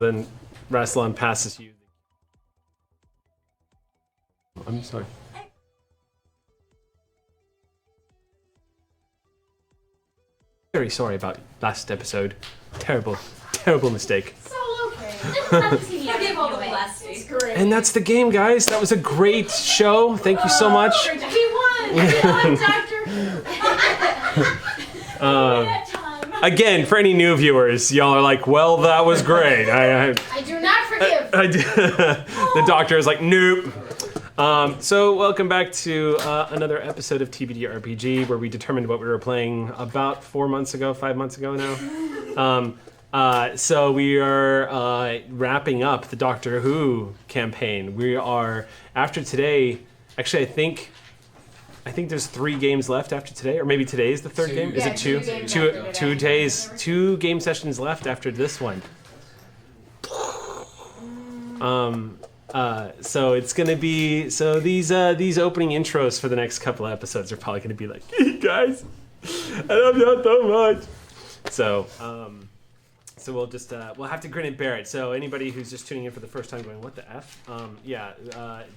Then Rassilon passes you. I'm sorry. Very sorry about last episode. Terrible mistake. It's all okay. Forgive all the blessings. Great. And that's the game, guys. That was a great show. Thank you so much. He won! He won, Doctor! Again, for any new viewers, y'all are like, well, that was great. I do not forgive. The doctor is like, nope. So welcome back to another episode of TBD RPG, where we determined what we were playing about 5 months ago now. So we are wrapping up the Doctor Who campaign. We are, after today, actually I think there's 3 games left after today, or maybe today is the third game. Is it 2? 2 days, 2 game sessions left after this one. So it's gonna be these opening intros for the next couple of episodes are probably gonna be like, hey guys, I love y'all so much. So we'll just we'll have to grin and bear it. So anybody who's just tuning in for the first time, going, what the f?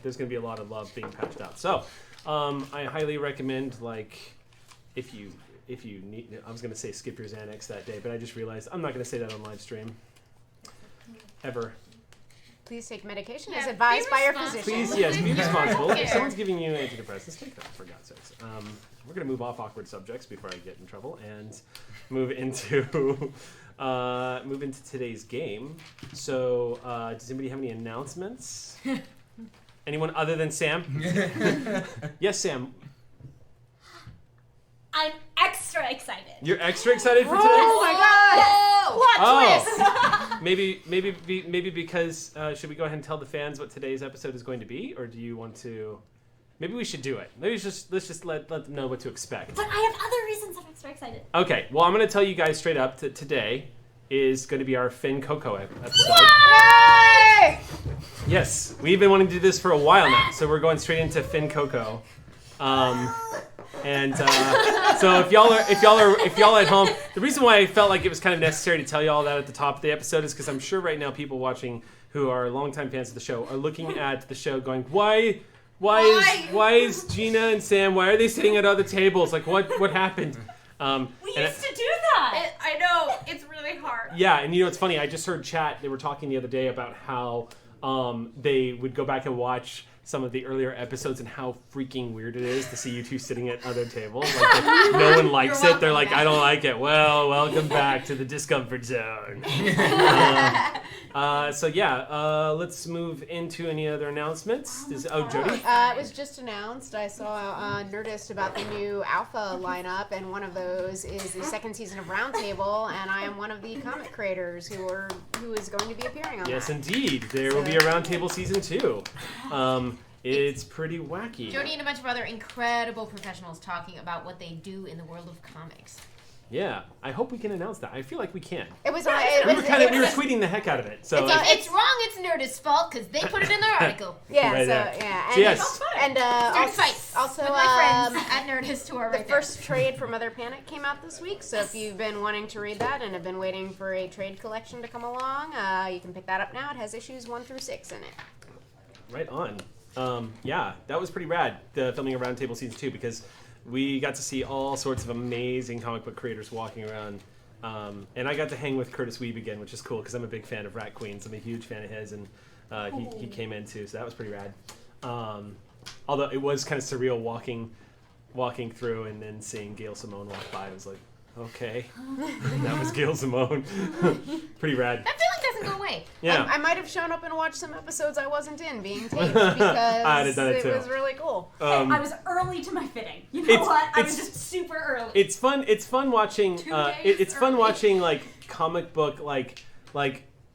There's gonna be a lot of love being patched out. So I highly recommend, like, if you need. I was gonna say skip your Xanax that day, but I just realized I'm not gonna say that on live stream ever. Please take medication as advised by your physician. Please, yes, be responsible. If someone's giving you antidepressants, take them, for God's sakes. We're going to move off awkward subjects before I get in trouble and move into today's game. So, does anybody have any announcements? Anyone other than Sam? Yes, Sam. I'm extra excited. You're extra excited for today? Oh my god! Plot twist! Maybe because should we go ahead and tell the fans what today's episode is going to be, or do you want to? Maybe we should do it. Maybe let's just let them know what to expect. But I have other reasons I'm extra excited. Okay, well, I'm going to tell you guys straight up that today is going to be our Finn Coco episode. Yay! Yes, we've been wanting to do this for a while now, so we're going straight into Finn Coco. So if y'all are at home, the reason why I felt like it was kind of necessary to tell you all that at the top of the episode is because I'm sure right now people watching who are longtime fans of the show are looking at the show going, why is Gina and Sam, why are they sitting at other tables? Like, what happened? We used to do that. I know, it's really hard. Yeah, and you know, it's funny, I just heard chat, they were talking the other day about how they would go back and watch some of the earlier episodes and how freaking weird it is to see you two sitting at other tables. Like, no one likes it. They're like, I don't like it. Well, welcome back to the discomfort zone. Let's move into any other announcements. Jody? It was just announced. I saw on Nerdist about the new Alpha lineup, and one of those is the second season of Roundtable, and I am one of the comic creators who is going to be appearing on Yes, that. indeed. There will be a Roundtable season 2. It's pretty wacky. Jody and a bunch of other incredible professionals talking about what they do in the world of comics. Yeah, I hope we can announce that. I feel like we can. It was. We were tweeting the heck out of it. So If it's wrong, it's Nerdist's fault because they put it in their article. Yeah. Right So there. yeah. So yes. And Start fights also with my friends at Nerdist who are the right first trade for Mother Panic came out this week, so if you've been wanting to read that and have been waiting for a trade collection to come along, you can pick that up now. It has issues 1 through 6 in it. Right on. That was pretty rad, the filming of Roundtable Season 2, because we got to see all sorts of amazing comic book creators walking around. And I got to hang with Curtis Weeb again, which is cool, because I'm a big fan of Rat Queens. I'm a huge fan of his, and he came in too, so that was pretty rad. Although it was kind of surreal walking through and then seeing Gail Simone walk by. I was like, okay, that was Gail Simone. Pretty rad. That feeling doesn't go away. Yeah. I might have shown up and watched some episodes I wasn't in being taped because it was really cool. I was early to my fitting. You know what? I was just super early. It's fun watching. 2 days It's fun early. watching like comic book like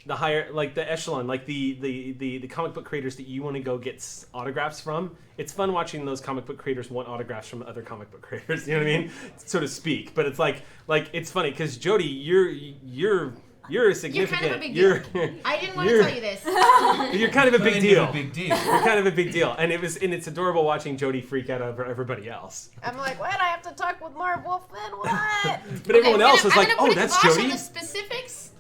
the higher, like the echelon, like the comic book creators that you want to go get autographs from. It's fun watching those comic book creators want autographs from other comic book creators. You know what I mean? So to speak. But it's like it's funny because Jody, you're a significant. You're kind of a big deal. I didn't want to tell you this. You're kind of a big deal. A big deal. You're kind of a big deal, and it's adorable watching Jody freak out over everybody else. I'm like, what? I have to talk with Marv Wolfman? What? But everyone else is I'm like, gonna oh, put a that's kibosh Jody. on the specifics.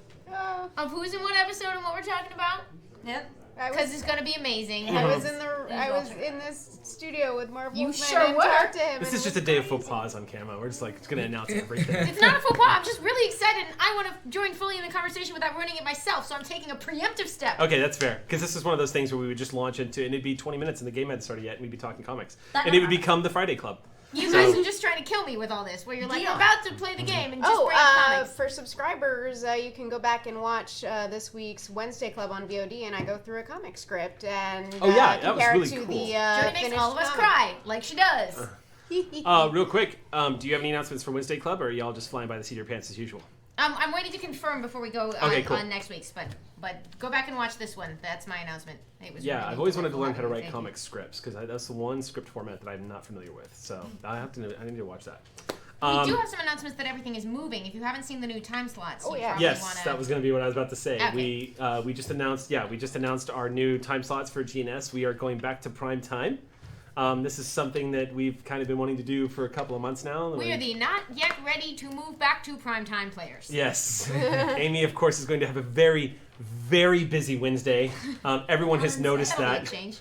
of who's in what episode and what we're talking about. Yep. Because it's going to be amazing. I was in this studio with Marv You Wolfman sure and were. talked to him. This and is it just a was day of faux crazy. pas on camera. We're just like, it's going to announce everything. It's not a faux pas. I'm just really excited, and I want to join fully in the conversation without ruining it myself, so I'm taking a preemptive step. Okay, that's fair. Because this is one of those things where we would just launch into, and it'd be 20 minutes and the game hadn't started yet, and we'd be talking comics. That And it would never become the Friday Club. You guys are just trying to kill me with all this, where you're like, Deal. we're about to play the game and just bring up comics. For subscribers, you can go back and watch this week's Wednesday Club on VOD, and I go through a comic script and Oh, yeah, that was compare really it to cool. the Joey makes finished all of us comic. cry, like she does. Real quick, do you have any announcements for Wednesday Club, or are y'all just flying by the seat of your pants as usual? I'm waiting to confirm before we go Okay, cool. on next week's, but go back and watch this one. That's my announcement. It was Yeah, really I've always wanted to learn how to delightful. write Thank comic scripts, because that's the one script format that I'm not familiar with. So I need to watch that. We do have some announcements that everything is moving. If you haven't seen the new time slots, you probably Yes, wanna... that was going to be what I was about to say. Okay. We just announced our new time slots for GNS. We are going back to prime time. This is something that we've kind of been wanting to do for a couple of months now. We are the not yet ready to move back to primetime players. Yes. Amy, of course, is going to have a very, very busy Wednesday. Everyone has noticed That'll that. be a change.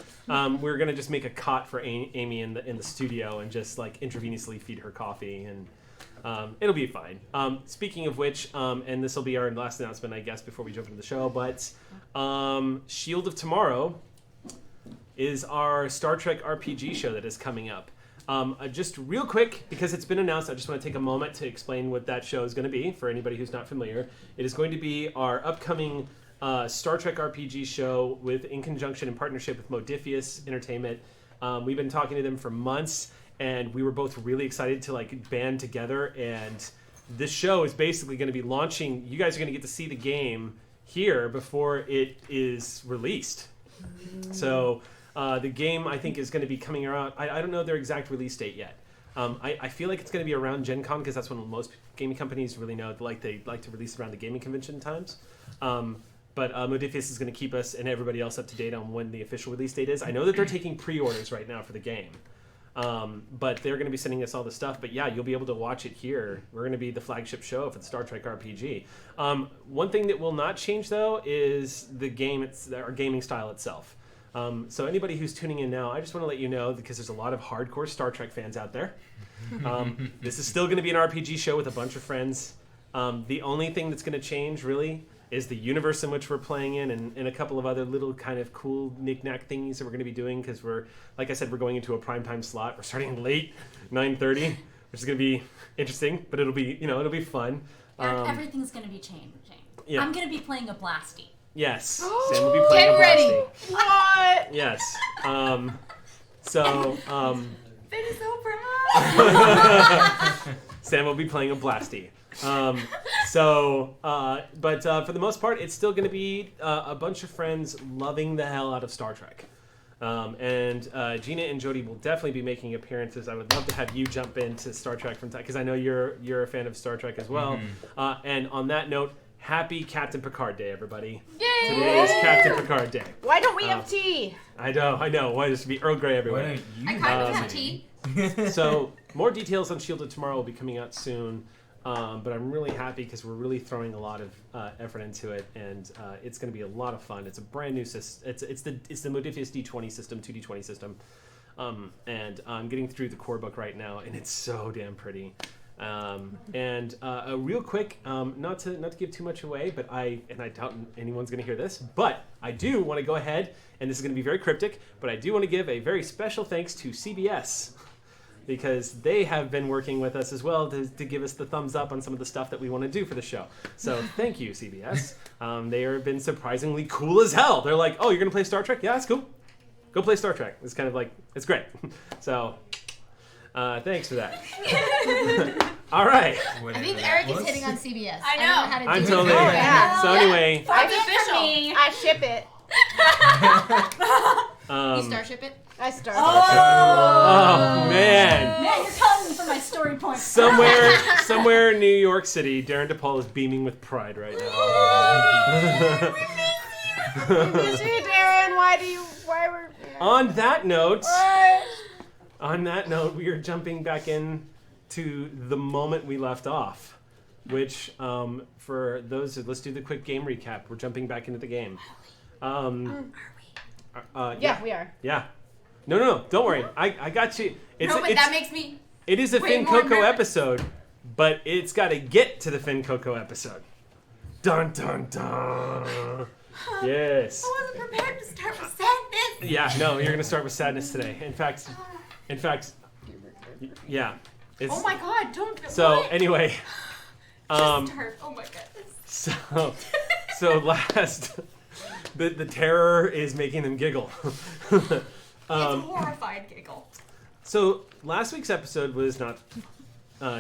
We're going to just make a cot for Amy in the studio and just like intravenously feed her coffee, and it'll be fine. Speaking of which, and this will be our last announcement, I guess, before we jump into the show, but Shield of Tomorrow is our Star Trek RPG show that is coming up. Just real quick, because it's been announced, I just want to take a moment to explain what that show is going to be for anybody who's not familiar. It is going to be our upcoming Star Trek RPG show in conjunction and partnership with Modiphius Entertainment. We've been talking to them for months, and we were both really excited to like band together, and this show is basically going to be launching. You guys are going to get to see the game here before it is released. So the game, I think, is going to be coming around. I don't know their exact release date yet. I feel like it's going to be around Gen Con, because that's when most gaming companies really know. They like to release around the gaming convention times. But Modiphius is going to keep us and everybody else up to date on when the official release date is. I know that they're taking pre-orders right now for the game. But they're going to be sending us all the stuff. But yeah, you'll be able to watch it here. We're going to be the flagship show for the Star Trek RPG. One thing that will not change, though, is the game. It's our gaming style itself. So anybody who's tuning in now, I just want to let you know, because there's a lot of hardcore Star Trek fans out there. This is still going to be an RPG show with a bunch of friends. The only thing that's going to change, really, is the universe in which we're playing in, and a couple of other little kind of cool knick-knack thingies that we're going to be doing, because like I said, we're going into a primetime slot. We're starting late, 9:30, which is going to be interesting, but it'll be fun. Eric, everything's going to be changing. Yeah. I'm going to be playing a Blasty. Yes, Sam will be playing Get a ready. Blasty. What? Yes. They're so proud. Sam will be playing a Blasty. But for the most part, it's still going to be a bunch of friends loving the hell out of Star Trek. And Gina and Jody will definitely be making appearances. I would love to have you jump into Star Trek from time, because I know you're a fan of Star Trek as well. And on that note, happy Captain Picard Day, everybody. Yay! Today is Captain Picard Day. Why don't we have tea? I know. Why does it be Earl Grey everywhere? I kind of have tea. So more details on Shield of Tomorrow will be coming out soon. But I'm really happy because we're really throwing a lot of effort into it, and it's going to be a lot of fun. It's a brand new system. It's the Modiphius D20 system, 2D20 system, and I'm getting through the core book right now, and it's so damn pretty. Real quick, not to give too much away, but I doubt anyone's going to hear this, but I do want to go ahead, and this is going to be very cryptic, but I do want to give a very special thanks to CBS. Because they have been working with us as well to give us the thumbs up on some of the stuff that we want to do for the show. So thank you, CBS. They have been surprisingly cool as hell. They're like, oh, you're going to play Star Trek? Yeah, that's cool. Go play Star Trek. It's kind of like, it's great. So thanks for that. All right. I think Eric is hitting on CBS. I know. don't know how to I'm do totally. it. Oh, yeah. So anyway. It's official. official. I ship it. You Starship it? I started. Oh, man. Man, you're coming for my story point. Somewhere in New York City, Darren DePaul is beaming with pride right now. You see, Darren, why were... On that note, What? we are jumping back in to the moment we left off. which for those, let's do the quick game recap. We're jumping back into the game. Are we? Yeah, we are. Yeah. No, don't worry. I got you. That makes me. It is a way Finn more Coco nervous. episode, but it's got to get to the Finn Coco episode. Dun dun dun. Yes. I wasn't prepared to start with sadness. Yeah. No, you're gonna start with sadness today. In fact, yeah. It's, Oh my god! Don't. So what? anyway, Just start. Oh my goodness. so last, the terror is making them giggle. It's a horrified giggle. So last week's episode was not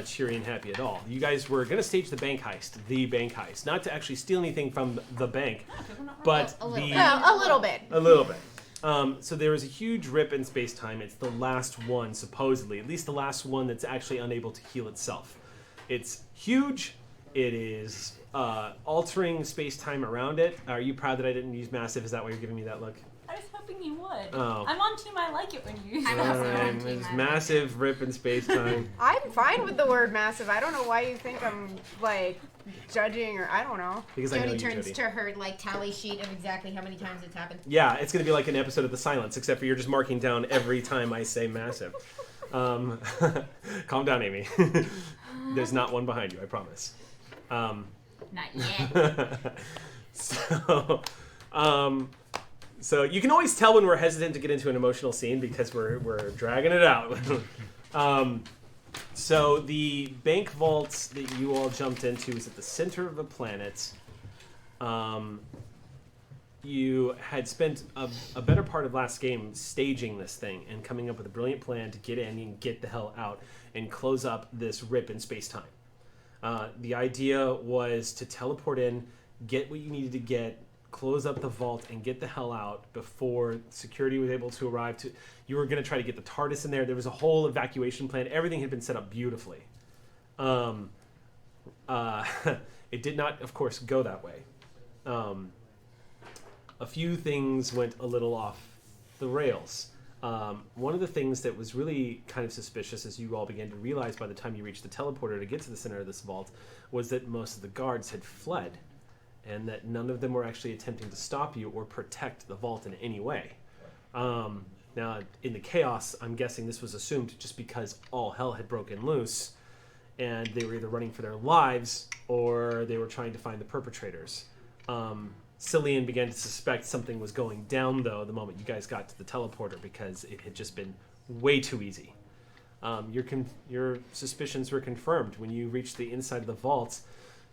cheery and happy at all. You guys were going to stage the bank heist, not to actually steal anything from the bank, but A little bit. Well, a little bit. a little bit. So there was a huge rip in space-time. It's the last one, supposedly, at least the last one that's actually unable to heal itself. It's huge. It is altering space-time around it. Are you proud that I didn't use massive? Is that why you're giving me that look? I was hoping you would. Oh. I'm on team I like it when you use I'm it. also on team It's I like massive rip in space-time. I'm fine with the word massive. I don't know why you think I'm like judging or I don't know. Because I know Jody you, turns Jody. to her tally sheet of exactly how many times it's happened. Yeah, it's going to be like an episode of The Silence, except for you're just marking down every time I say massive. Calm down, Amy. There's not one behind you, I promise. Not yet. So you can always tell when we're hesitant to get into an emotional scene because we're dragging it out. So the bank vaults that you all jumped into is at the center of the planet. You had spent a better part of last game staging this thing and coming up with a brilliant plan to get in and get the hell out and close up this rip in space-time. The idea was to teleport in, get what you needed to get, close up the vault, and get the hell out before security was able to arrive. You were going to try to get the TARDIS in there. There was a whole evacuation plan. Everything had been set up beautifully. It did not, of course, go that way. A few things went a little off the rails. One of the things that was really kind of suspicious, as you all began to realize by the time you reached the teleporter to get to the center of this vault, was that most of the guards had fled, and that none of them were actually attempting to stop you or protect the vault in any way. Now, in the chaos, I'm guessing this was assumed just because all hell had broken loose, and they were either running for their lives or they were trying to find the perpetrators. Cillian began to suspect something was going down, though, the moment you guys got to the teleporter, because it had just been way too easy. Your suspicions were confirmed when you reached the inside of the vault.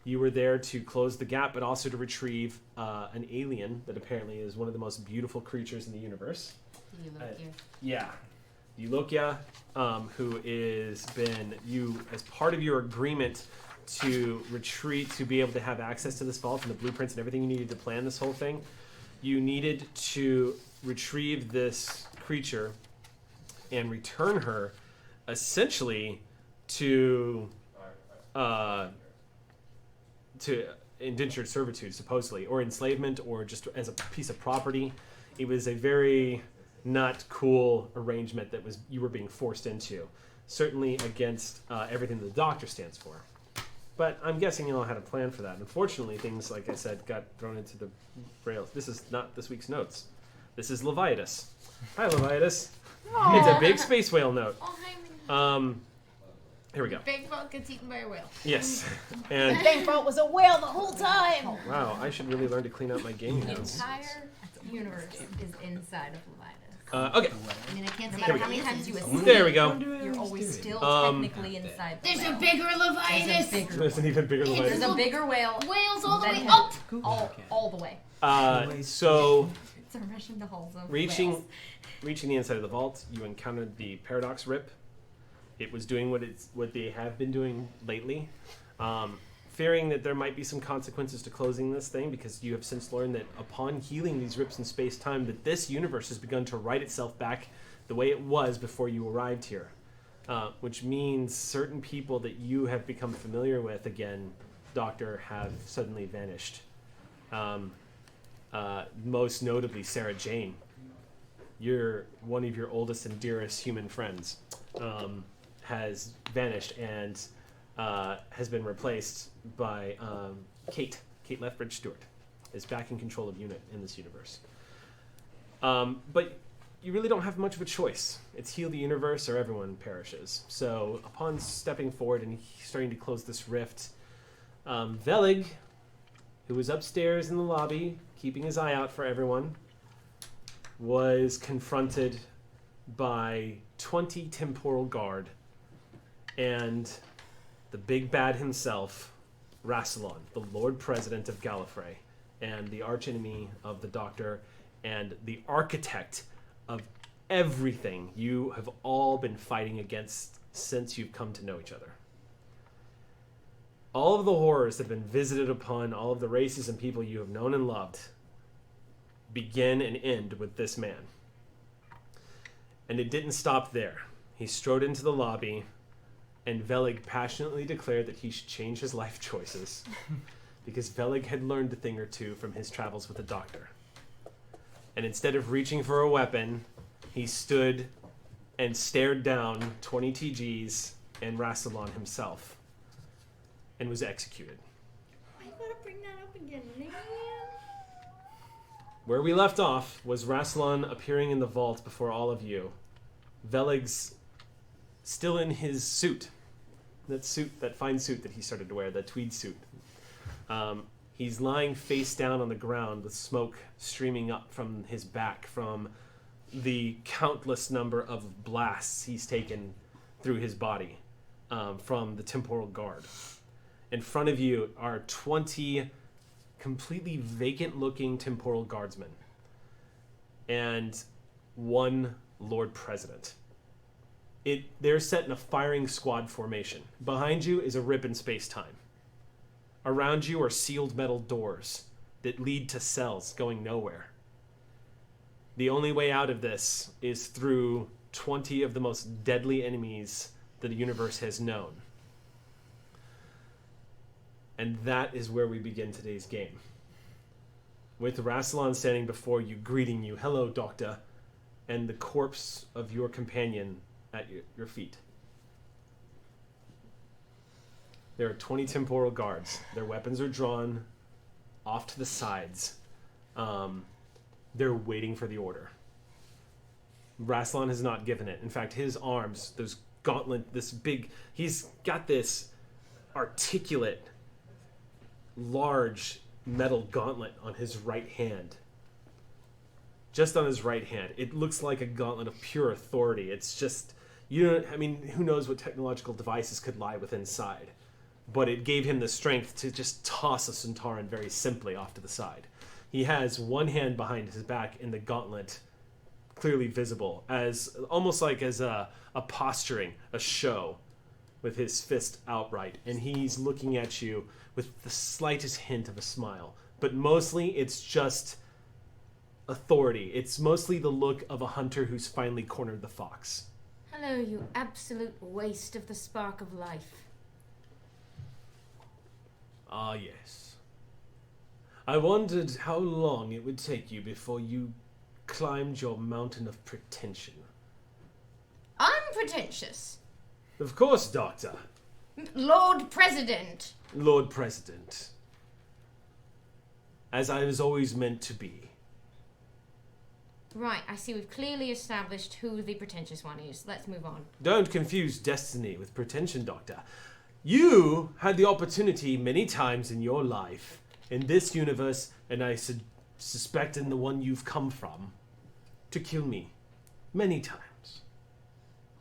You were there to close the gap, but also to retrieve an alien that apparently is one of the most beautiful creatures in the universe. Yeah. Eulokia, who is been you as part of your agreement to retreat, to be able to have access to this vault and the blueprints and everything you needed to plan this whole thing. You needed to retrieve this creature and return her essentially to indentured servitude, supposedly, or enslavement, or just as a piece of property. It was a very not cool arrangement that you were being forced into, certainly against everything the Doctor stands for. But I'm guessing you all had a plan for that. Unfortunately, things, like I said, got thrown into the rails. This is not this week's notes. This is Leviathan. Hi, Leviathan. It's a big space whale note. Oh, hi. Here we go. Big boat gets eaten by a whale. Yes. And Bank vault was a whale the whole time. wow, I should really learn to clean out my gaming The notes. entire universe is inside of Leviathan. Okay, I mean, I can't say Here we how go. many times you assume there we go. You're always still technically inside the There's whale. a bigger There's a Leviathan. bigger There's an even bigger There's Leviathan. There's a bigger whale. Whales all the that way has- up. all the way. So It's a rushing the halls of reaching whales. the inside of the vault, you encountered the Paradox Rip. It was doing what they have been doing lately, fearing that there might be some consequences to closing this thing, because you have since learned that upon healing these rips in space-time, that this universe has begun to right itself back the way it was before you arrived here, which means certain people that you have become familiar with again, Doctor, have suddenly vanished. Most notably Sarah Jane, one of your oldest and dearest human friends, has vanished, and has been replaced by Kate Lethbridge Stewart, is back in control of UNIT in this universe. But you really don't have much of a choice. It's heal the universe or everyone perishes. So upon stepping forward and starting to close this rift, Velig, who was upstairs in the lobby, keeping his eye out for everyone, was confronted by 20 temporal guard and the big bad himself, Rassilon, the Lord President of Gallifrey, and the archenemy of the Doctor, and the architect of everything you have all been fighting against since you've come to know each other. All of the horrors that have been visited upon all of the races and people you have known and loved begin and end with this man. And it didn't stop there. He strode into the lobby, and Velig passionately declared that he should change his life choices because Velig had learned a thing or two from his travels with the Doctor. And instead of reaching for a weapon, he stood and stared down 20 TGs and Rassilon himself and was executed. Why you gotta bring that up again, man? Where we left off was Rassilon appearing in the vault before all of you. Velig's still in his suit. That fine suit that he started to wear, that tweed suit. He's lying face down on the ground with smoke streaming up from his back from the countless number of blasts he's taken through his body from the temporal guard. In front of you are 20 completely vacant-looking temporal guardsmen and one Lord President. They're set in a firing squad formation. Behind you is a rip in space-time. Around you are sealed metal doors that lead to cells going nowhere. The only way out of this is through 20 of the most deadly enemies that the universe has known. And that is where we begin today's game. With Rassilon standing before you, greeting you, "Hello, Doctor," and the corpse of your companion at your feet. There are 20 temporal guards. Their weapons are drawn off to the sides. They're waiting for the order. Rassilon has not given it. In fact, his arms, those gauntlet, he's got this articulate, large metal gauntlet on his right hand. Just on his right hand. It looks like a gauntlet of pure authority. It's just, who knows what technological devices could lie within inside. But it gave him the strength to just toss a Centauran very simply off to the side. He has one hand behind his back in the gauntlet, clearly visible, as almost like as a posturing, a show, with his fist outright. And he's looking at you with the slightest hint of a smile. But mostly it's just authority. It's mostly the look of a hunter who's finally cornered the fox. Hello, you absolute waste of the spark of life. Ah, yes. I wondered how long it would take you before you climbed your mountain of pretension. I'm pretentious. Of course, Doctor. Lord President. Lord President. As I was always meant to be. Right, I see we've clearly established who the pretentious one is. Let's move on. Don't confuse destiny with pretension, Doctor. You had the opportunity many times in your life, in this universe, and I suspect in the one you've come from, to kill me. Many times.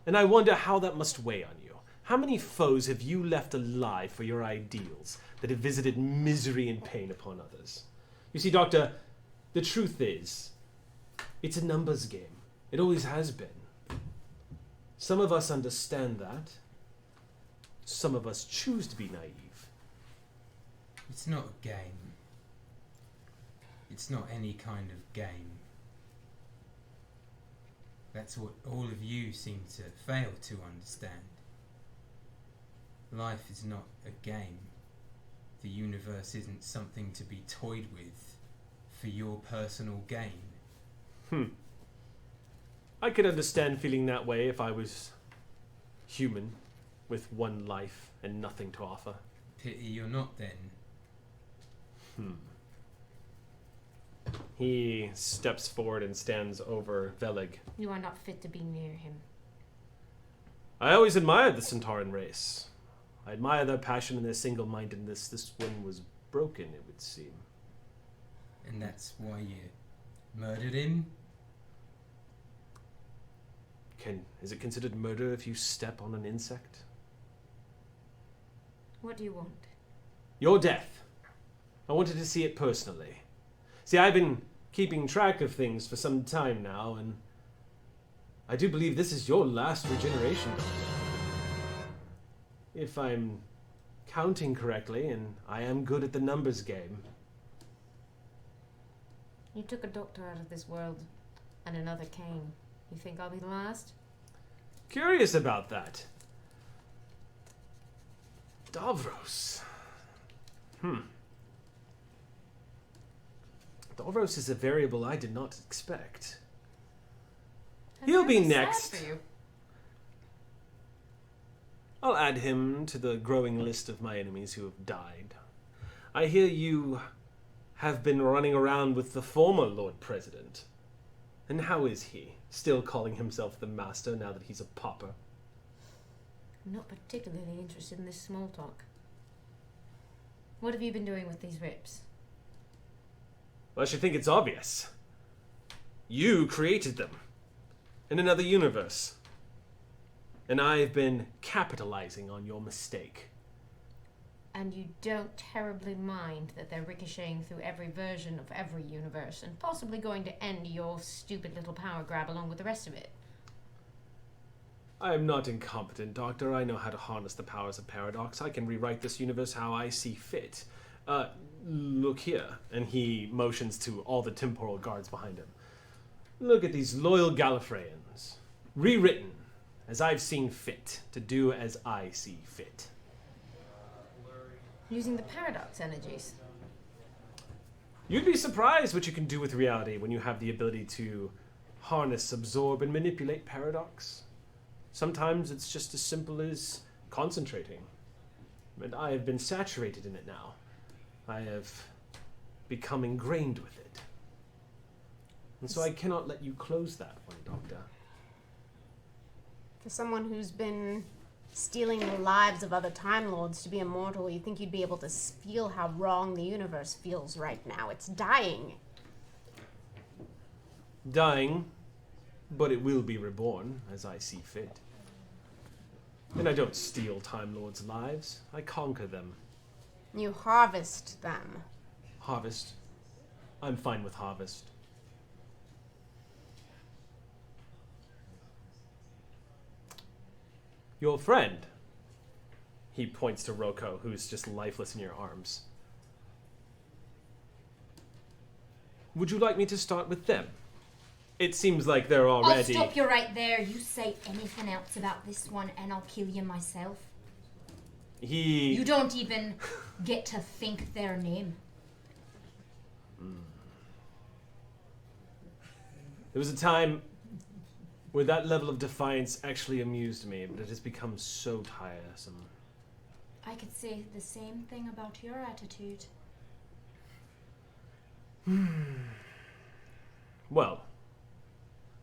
And I wonder how that must weigh on you. How many foes have you left alive for your ideals that have visited misery and pain upon others? You see, Doctor, the truth is, it's a numbers game. It always has been. Some of us understand that. Some of us choose to be naive. It's not a game. It's not any kind of game. That's what all of you seem to fail to understand. Life is not a game. The universe isn't something to be toyed with for your personal gain. I could understand feeling that way if I was human. with one life and nothing to offer. Pity you're not then. He steps forward and stands over Velig. You are not fit to be near him. I always admired the Centauran race. I admire their passion and their single-mindedness. This one was broken, it would seem. And that's why you murdered him? Is it considered murder if you step on an insect? What do you want? Your death. I wanted to see it personally. See, I've been keeping track of things for some time now, and I do believe this is your last regeneration, Doctor. If I'm counting correctly, and I am good at the numbers game. You took a doctor out of this world, and another came. You think I'll be the last? Curious about that. Davros. Davros is a variable I did not expect. He'll be I'm sad next. for you. I'll add him to the growing list of my enemies who have died. I hear you have been running around with the former Lord President. And how is he? Still calling himself the Master now that he's a pauper? I'm not particularly interested in this small talk. What have you been doing with these rips? Well, I should think it's obvious. You created them. In another universe. And I've been capitalizing on your mistake. And you don't terribly mind that they're ricocheting through every version of every universe and possibly going to end your stupid little power grab along with the rest of it. I am not incompetent, Doctor. I know how to harness the powers of paradox. I can rewrite this universe how I see fit. Look here. And he motions to all the temporal guards behind him. Look at these loyal Gallifreyans. Rewritten as I've seen fit, to do as I see fit. Using the paradox energies. You'd be surprised what you can do with reality when you have the ability to harness, absorb, and manipulate paradox. Sometimes it's just as simple as concentrating. And I have been saturated in it now. I have become ingrained with it. And so I cannot let you close that one, Doctor. For someone who's been stealing the lives of other Time Lords to be immortal, you think you'd be able to feel how wrong the universe feels right now. It's dying. Dying, but it will be reborn as I see fit. And I don't steal Time Lords' lives. I conquer them. You harvest them. Harvest. I'm fine with harvest. Your friend. He points to Roko, who's just lifeless in your arms. Would you like me to start with them? It seems like they're already... I'll stop you right there. You say anything else about this one and I'll kill you myself. You don't even get to think their name. There was a time where that level of defiance actually amused me, but it has become so tiresome. I could say the same thing about your attitude. Well,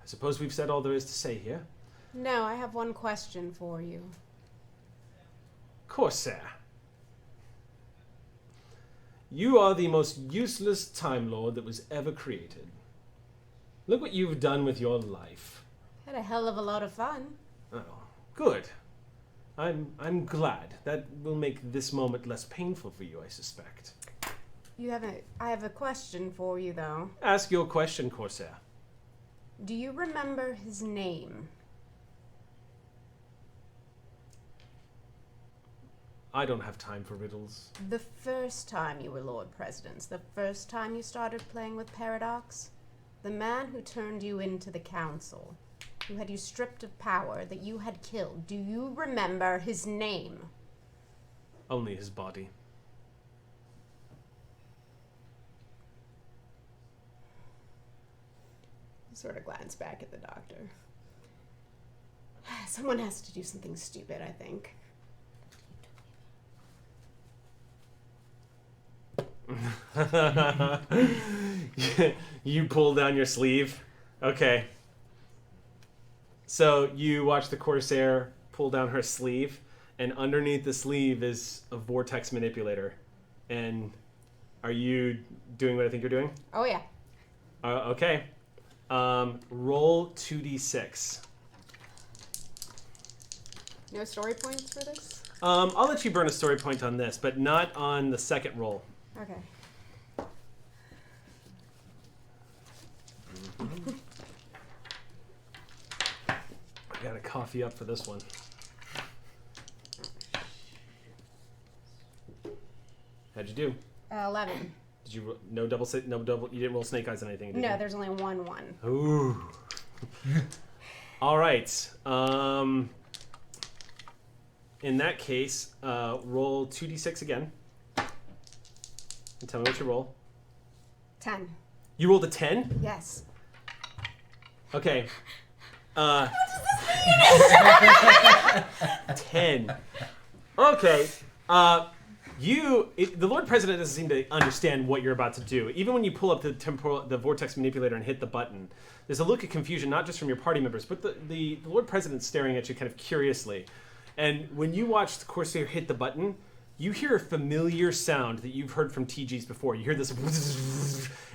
I suppose we've said all there is to say here. No, I have one question for you. Corsair. You are the most useless Time Lord that was ever created. Look what you've done with your life. Had a hell of a lot of fun. Oh, good. I'm glad. That will make this moment less painful for you, I suspect. I have a question for you, though. Ask your question, Corsair. Do you remember his name? I don't have time for riddles. The first time you were Lord President, the first time you started playing with Paradox, the man who turned you into the Council, who had you stripped of power, that you had killed, do you remember his name? Only his body. Sort of glance back at the doctor. Someone has to do something stupid, I think. You pull down your sleeve. Okay. So you watch the Corsair pull down her sleeve, and underneath the sleeve is a vortex manipulator. And are you doing what I think you're doing? Oh yeah. Okay. Roll 2d6. No story points for this? I'll let you burn a story point on this, but not on the second roll. Okay. I gotta coffee up for this one. How'd you do? 11. Did you no double? You didn't roll snake eyes on anything, did No, you? there's only 1. Ooh. All right. In that case, roll 2d6 again. And tell me what you roll. 10. You rolled a 10? Yes. Okay. 10. Okay. The Lord President doesn't seem to understand what you're about to do. Even when you pull up the vortex manipulator and hit the button, there's a look of confusion, not just from your party members, but the Lord President's staring at you kind of curiously. And when you watch the Corsair hit the button, you hear a familiar sound that you've heard from TGs before. You hear this,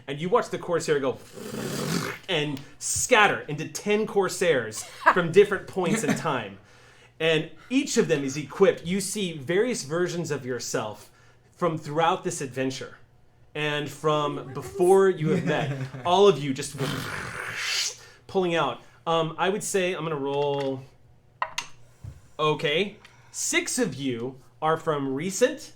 and you watch the Corsair go and scatter into 10 Corsairs from different points in time. And each of them is equipped. You see various versions of yourself from throughout this adventure. And from before you have met. All of you just pulling out. I would say I'm going to roll... Okay. 6 of you are from recent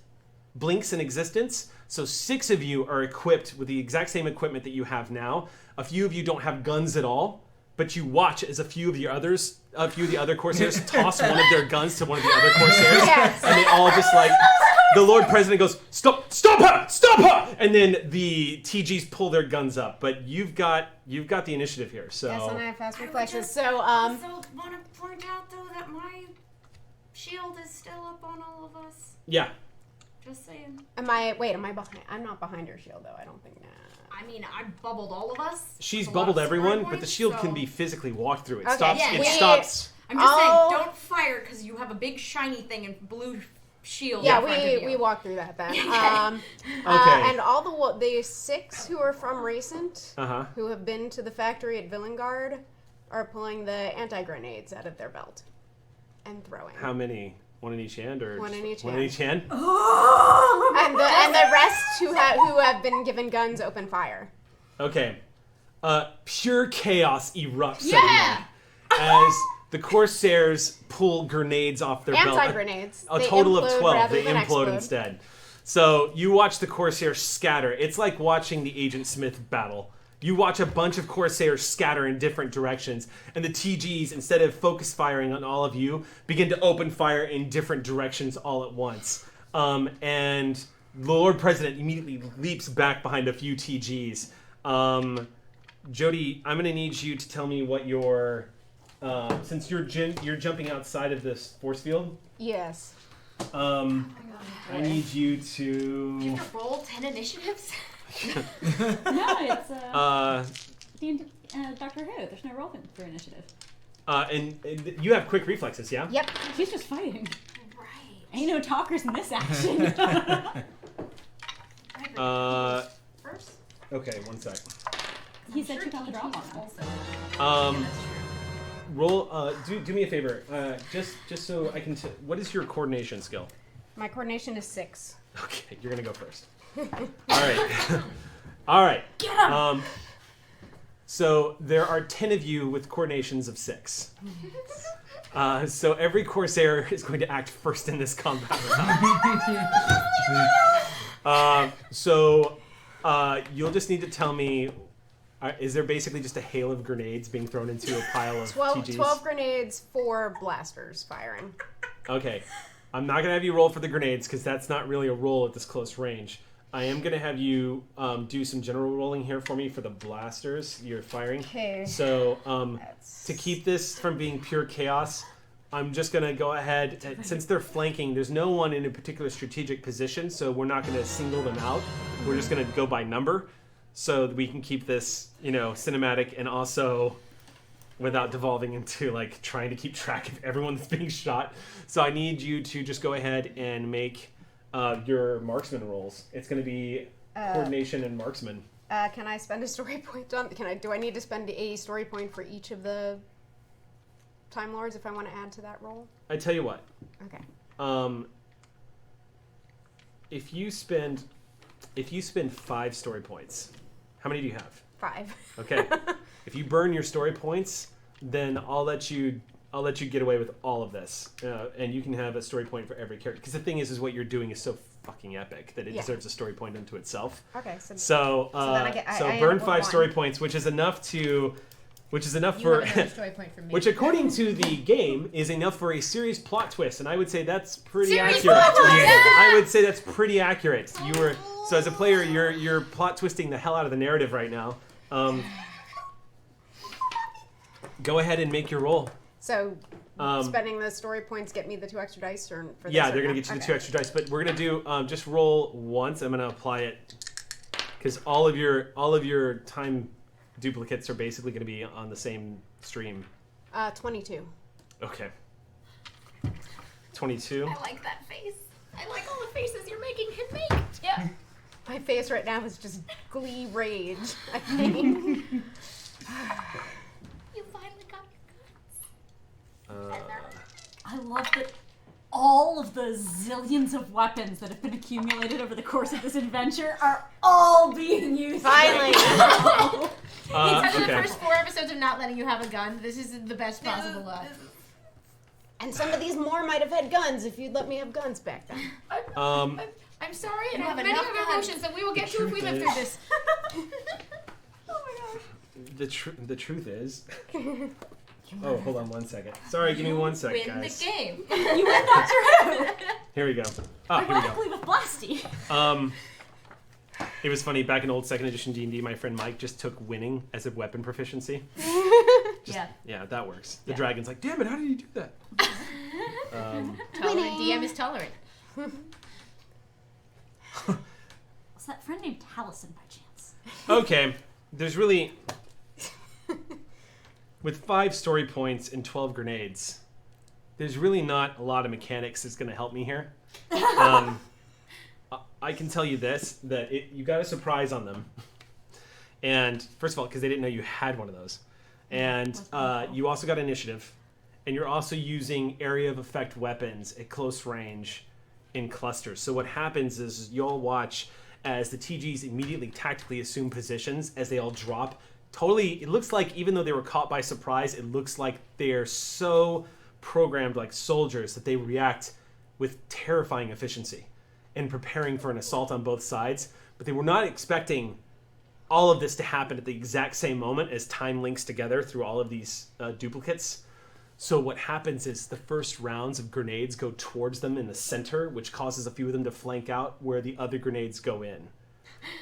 blinks in existence. So 6 of you are equipped with the exact same equipment that you have now. A few of you don't have guns at all. But you watch as a few of the other Corsairs toss one of their guns to one of the other Corsairs, Yes. and they all just like, the Lord President goes, stop her! And then the TGs pull their guns up. But you've got the initiative here. So Yes, and I have fast reflexes. So, also want to point out though that my shield is still up on all of us. yeah, Just saying. am I behind? I'm not behind her shield though. I don't think. I mean, I bubbled all of us. she's That's a lot bubbled of story everyone, but the points, shield so- can be physically walked through. It Okay, stops. yeah, It yeah. stops. I'm just Oh. saying, don't fire because you have a big shiny thing and blue shield. Yeah, in front of you. we walked through that then. Okay. And all the 6 who are from recent, Uh-huh. who have been to the factory at Villengard, are pulling the anti-grenades out of their belt and throwing. How many? One in each hand, or One in each one hand. in each hand? And the rest who have been given guns open fire. Okay. Pure chaos erupts Yeah! suddenly as the Corsairs pull grenades off their belt. Anti-grenades. A They total of implode 12. rather They than implode explode. instead. So you watch the Corsairs scatter. It's like watching the Agent Smith battle. You watch a bunch of Corsairs scatter in different directions, and the TGs, instead of focus firing on all of you, begin to open fire in different directions all at once. And the Lord President immediately leaps back behind a few TGs. Jody, I'm going to need you to tell me what your... since you're jumping outside of this force field, Yes. I need you You to... have to roll 10 initiatives? No, it's And Doctor Who. There's no roll for initiative. and you have quick reflexes, yeah? Yep. She's just fighting. Right. Ain't no talkers in this action. First? Okay, one sec. He said she got the drop on it. Roll. Do me a favor. Just so I can. What is your coordination skill? My coordination is 6. Okay, you're gonna go first. All right. All right. Get him! So there are 10 of you with coordinations of 6. So every Corsair is going to act first in this combat round. You'll just need to tell me, is there basically just a hail of grenades being thrown into a pile of 12 TGs? grenades, 4 blasters firing. Okay. I'm not going to have you roll for the grenades because that's not really a roll at this close range. I am going to have you do some general rolling here for me for the blasters you're firing. Okay. So to keep this from being pure chaos, I'm just going to go ahead. Since they're flanking, there's no one in a particular strategic position, so we're not going to single them out. We're just going to go by number so that we can keep this, cinematic and also without devolving into, like, trying to keep track of everyone that's being shot. So I need you to just go ahead and make your marksman rolls. It's going to be coordination and marksman. Can I spend a story point on? Do I need to spend a story point for each of the Time Lords if I want to add to that roll? I tell you what. Okay. If you spend 5 story points, how many do you have? 5. Okay. If you burn your story points, then I'll let you get away with all of this, and you can have a story point for every character. Because the thing is what you're doing is so fucking epic that it deserves a story point unto itself. Okay. So then I burn end 5 with story 1. points, which is enough for You have another story point for me. which, according to the game, is enough for a serious plot twist, and I would say that's pretty Serious accurate. plot twist! I would say that's pretty accurate. So as a player, you're plot twisting the hell out of the narrative right now. Go ahead and make your roll. So spending the story points get me the 2 extra dice, or for this Yeah, or they're gonna not? get you the 2 extra dice, but we're gonna do just roll once. I'm gonna apply it because all of your time duplicates are basically gonna be on the same stream. 22. Okay. 22. I like that face. I like all the faces you're making him make. Yeah. My face right now is just glee rage, I think. You finally got your guns. I love that all of the zillions of weapons that have been accumulated over the course of this adventure are all being used. Finally. After the okay. first 4 episodes of not letting you have a gun, this is the best possible luck. And some of these more might have had guns if you'd let me have guns back then. I'm sorry, and You I have have many enough other guns. emotions that we will get to if we live truth through this. Oh my gosh. The truth is. Oh, hold on 1 second. Sorry, give me 1 sec, Win guys. the game. You win that too. Here we go. Ah, here we go. Ironically with Blasty. It was funny, back in old 2nd edition D&D, my friend Mike just took winning as a weapon proficiency. Yeah, that works. The dragon's like, damn it, how did you do that? Tolerant DM is tolerant. Was that friend named Taliesin by chance? Okay, there's really... With 5 story points and 12 grenades, there's really not a lot of mechanics that's going to help me here. I can tell you this, that you got a surprise on them. And first of all, because they didn't know you had one of those. And you also got initiative. And you're also using area of effect weapons at close range in clusters. So what happens is you'll watch as the TGs immediately tactically assume positions as they all drop. Totally, it looks like even though they were caught by surprise, it looks like they're so programmed like soldiers that they react with terrifying efficiency and preparing for an assault on both sides. But they were not expecting all of this to happen at the exact same moment as time links together through all of these duplicates. So what happens is the first rounds of grenades go towards them in the center, which causes a few of them to flank out where the other grenades go in.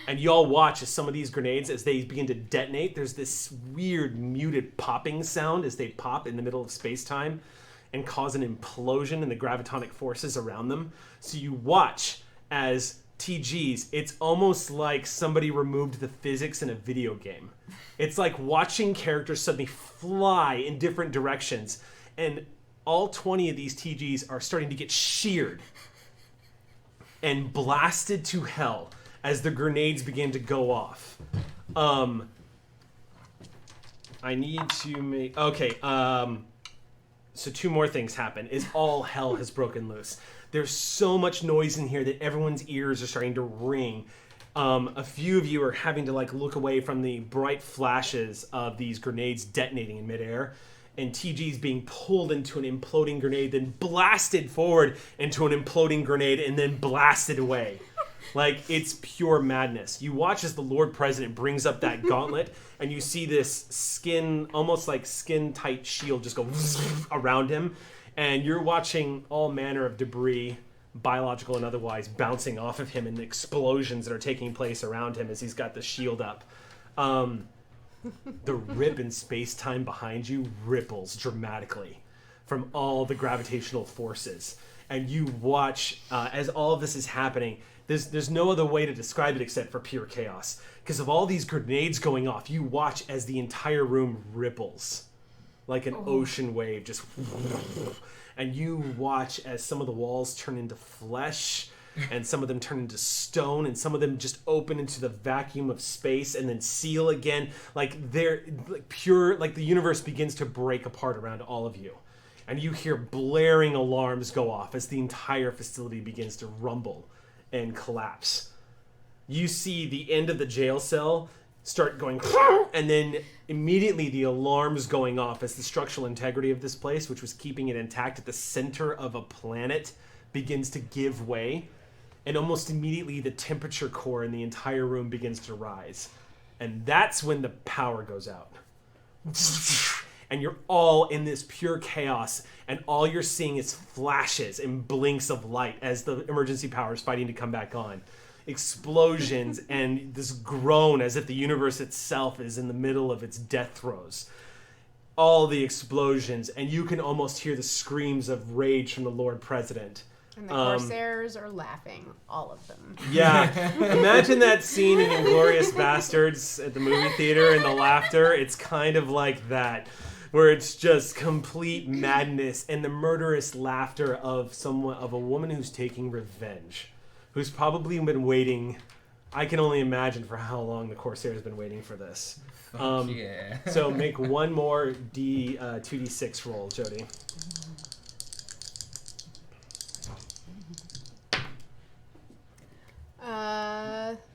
And you all watch as some of these grenades, as they begin to detonate, there's this weird muted popping sound as they pop in the middle of space-time and cause an implosion in the gravitonic forces around them. So you watch as TGs, it's almost like somebody removed the physics in a video game. It's like watching characters suddenly fly in different directions, and all 20 of these TGs are starting to get sheared and blasted to hell as the grenades begin to go off. I need to make... Okay, so 2 more things happen, is all hell has broken loose. There's so much noise in here that everyone's ears are starting to ring. A few of you are having to look away from the bright flashes of these grenades detonating in midair, and TG's being pulled into an imploding grenade, then blasted forward into an imploding grenade, and then blasted away. It's pure madness. You watch as the Lord President brings up that gauntlet, and you see this almost like skin-tight shield just go around him, and you're watching all manner of debris, biological and otherwise, bouncing off of him and explosions that are taking place around him as he's got the shield up. The rip in space-time behind you ripples dramatically. from all the gravitational forces. And you watch as all of this is happening. There's no other way to describe it except for pure chaos. Because of all these grenades going off, you watch as the entire room ripples like an ocean wave. Just and you watch as some of the walls turn into flesh, and some of them turn into stone, and some of them just open into the vacuum of space and then seal again. Like they're like pure, like the universe begins to break apart around all of you. And you hear blaring alarms go off as the entire facility begins to rumble and collapse. You see the end of the jail cell start going, and then immediately the alarms going off as the structural integrity of this place, which was keeping it intact at the center of a planet, begins to give way. And almost immediately the temperature core in the entire room begins to rise. And that's when the power goes out. And you're all in this pure chaos, and all you're seeing is flashes and blinks of light as the emergency power is fighting to come back on. Explosions and this groan as if the universe itself is in the middle of its death throes. All the explosions, and you can almost hear the screams of rage from the Lord President. And the Corsairs are laughing, all of them. Yeah. Imagine that scene in Inglourious Bastards at the movie theater and the laughter. It's kind of like that, where it's just complete madness and the murderous laughter of a woman who's taking revenge, who's probably been waiting. I can only imagine for how long the Corsair's been waiting for this. Yeah. So make one more 2d6 roll, Jody.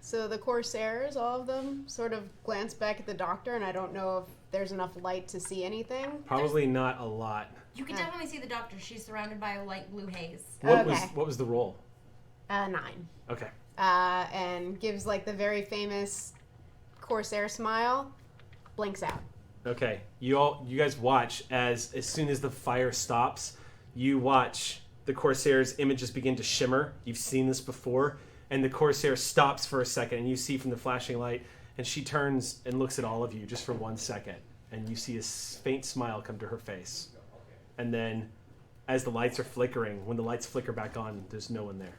So the Corsairs, all of them, sort of glance back at the doctor, and I don't know if there's enough light to see anything. Probably not a lot. You can definitely see the doctor. She's surrounded by a light blue haze. What was the roll? 9. Okay. And gives like the very famous Corsair smile, blinks out. Okay. You guys watch as soon as the fire stops, you watch the Corsair's images begin to shimmer. You've seen this before. And the Corsair stops for a second, and you see from the flashing light, and she turns and looks at all of you just for 1 second, and you see a faint smile come to her face. And then, as the lights are flickering, when the lights flicker back on, there's no one there.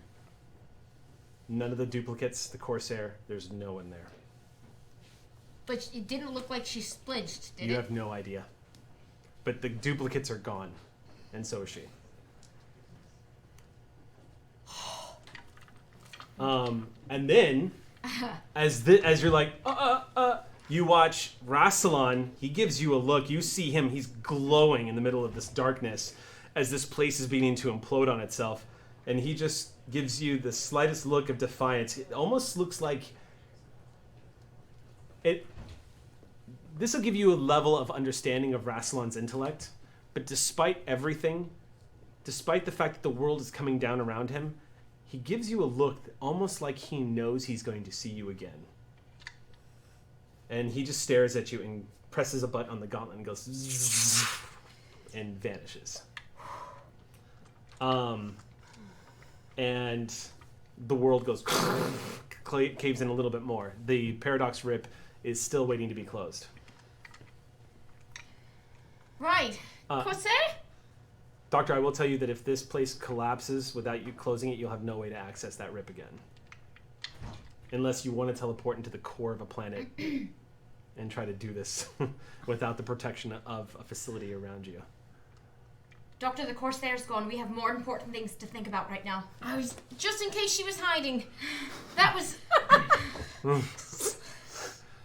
None of the duplicates, the Corsair, there's no one there. But it didn't look like she splinched, did it? You have no idea. But the duplicates are gone, and so is she. And then, as you're like, you watch Rassilon. He gives you a look. You see him. He's glowing in the middle of this darkness as this place is beginning to implode on itself. And he just gives you the slightest look of defiance. It almost looks like it. This will give you a level of understanding of Rassilon's intellect. But despite everything, despite the fact that the world is coming down around him, he gives you a look almost like he knows he's going to see you again. And he just stares at you and presses a button on the gauntlet and goes zzz, and vanishes. And the world goes caves in a little bit more. The Paradox Rip is still waiting to be closed. Right. Corsair? Doctor, I will tell you that if this place collapses without you closing it, you'll have no way to access that rip again. Unless you want to teleport into the core of a planet and try to do this without the protection of a facility around you. Doctor, the Corsair's gone. We have more important things to think about right now. I was just in case she was hiding. That was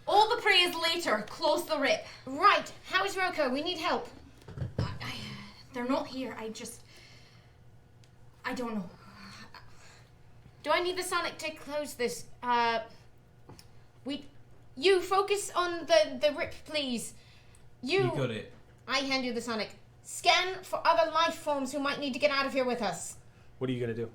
all the prey is later. Close the rip. right. How is Roko? We need help. They're not here. I don't know. Do I need the Sonic to close this? You focus on the rip, please. You got it. I hand you the Sonic. Scan for other life forms who might need to get out of here with us. What are you going to do?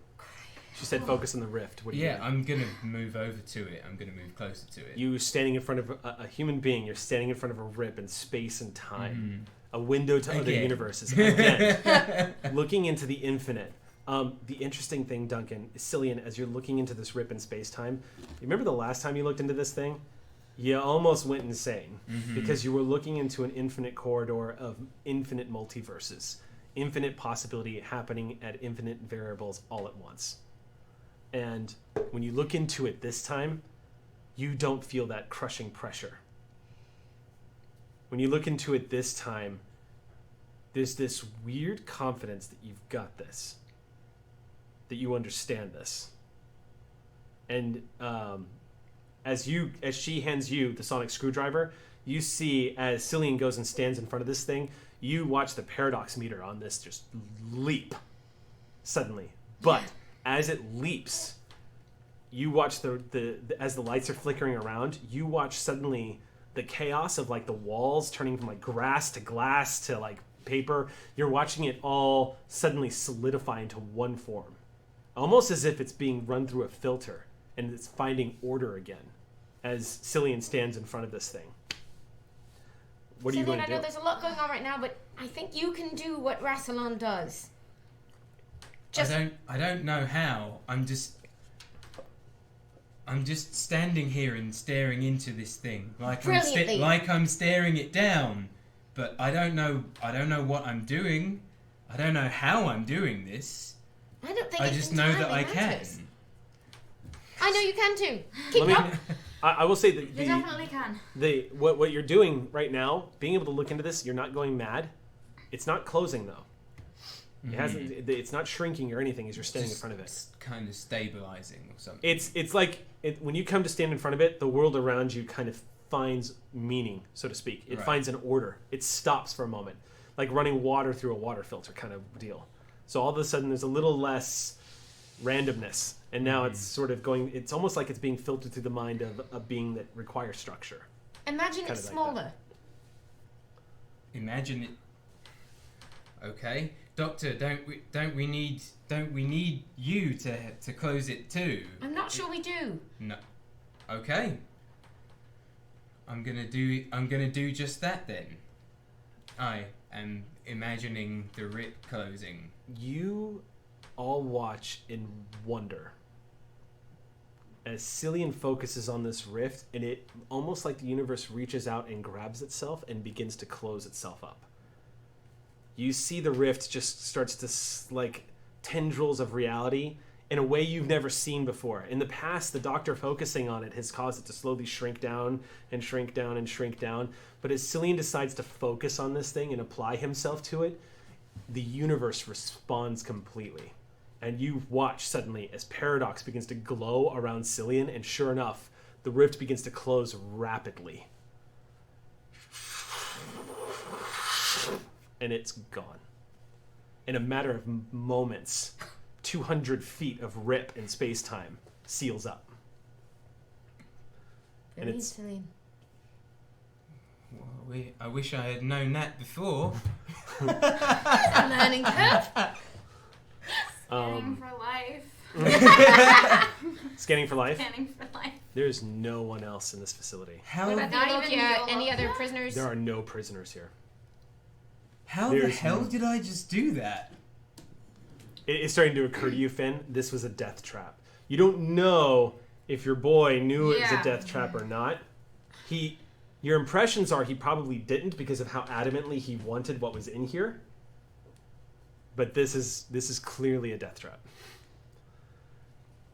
She said focus on the rift. What are you doing? I'm going to move over to it. I'm going to move closer to it. You standing in front of a human being. You're standing in front of a rip in space and time. A window to other universes. Again, looking into the infinite. The interesting thing, Duncan, is Cillian, as you're looking into this rip in space-time, you remember the last time you looked into this thing? You almost went insane because you were looking into an infinite corridor of infinite multiverses. infinite possibility happening at infinite variables all at once. And when you look into it this time, you don't feel that crushing pressure. When you look into it this time, there's this weird confidence that you've got this, that you understand this. And as she hands you the sonic screwdriver, you see as Cillian goes and stands in front of this thing, you watch the paradox meter on this just leap suddenly. But as it leaps, you watch the as the lights are flickering around, you watch suddenly the chaos of like the walls turning from like grass to glass to like paper. You're watching it all suddenly solidify into one form, almost as if it's being run through a filter and it's finding order again as Cillian stands in front of this thing. What are you going to do? I know there's a lot going on right now, but I think you can do what Rassilon does. I don't know how. I'm just standing here and staring into this thing like I'm staring it down, but I don't know what I'm doing. I don't know how I'm doing this. I don't think I just know that I can. I know you can too. Keep up. I will say that You definitely can. what you're doing right now, being able to look into this, you're not going mad. It's not closing though. It hasn't. It's not shrinking or anything as you're standing in front of it. Kind of stabilizing or something. It's like when you come to stand in front of it, the world around you kind of finds meaning, so to speak. It finds an order. It stops for a moment, like running water through a water filter kind of deal. So all of a sudden, there's a little less randomness, and now it's sort of going. It's almost like it's being filtered through the mind of a being that requires structure. Imagine it's smaller. Imagine it. Okay. Doctor, don't we need you to close it too? I'm not sure we do. No. Okay. I'm gonna do just that then. I am imagining the rip closing. You all watch in wonder as Cillian focuses on this rift, and it almost like the universe reaches out and grabs itself and begins to close itself up. You see the rift just starts to, like, tendrils of reality in a way you've never seen before. In the past, the Doctor focusing on it has caused it to slowly shrink down and shrink down and shrink down. But as Cillian decides to focus on this thing and apply himself to it, the universe responds completely. And you watch suddenly as Paradox begins to glow around Cillian, and sure enough, the rift begins to close rapidly. And it's gone. In a matter of moments, 200 feet of rip in space-time seals up. And it's Cillian. Well, I wish I had known that before. There's a learning curve. Scanning for life. Scanning for life? Scanning for life. There's no one else in this facility. How? Not even any other prisoners. There are no prisoners here. How the hell did I just do that? It's starting to occur to you, Finn, this was a death trap. You don't know if your boy knew it was a death trap or not. Your impressions are he probably didn't because of how adamantly he wanted what was in here. But this is clearly a death trap.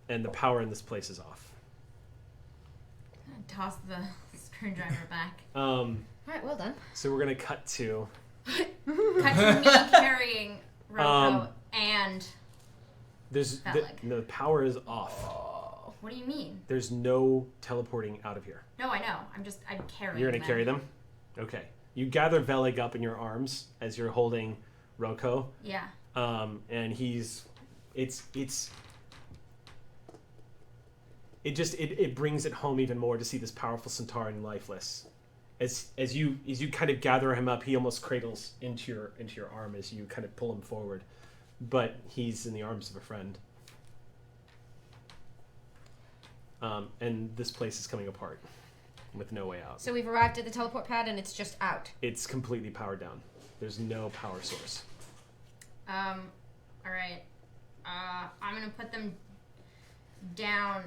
And the power in this place is off. Toss the screwdriver back. Right, well done. So we're going to cut to... Cut to me carrying Rocco and the power is off. What do you mean? There's no teleporting out of here. No, I know. I'm carrying them. You're going to carry them? Okay. You gather Velig up in your arms as you're holding Rocco. Yeah. And it brings it home even more to see this powerful Centaurian lifeless. As you kind of gather him up, he almost cradles into your arm as you kind of pull him forward, but he's in the arms of a friend. And this place is coming apart with no way out. So we've arrived at the teleport pad and it's just out. It's completely powered down. There's no power source. All right. I'm gonna put them down.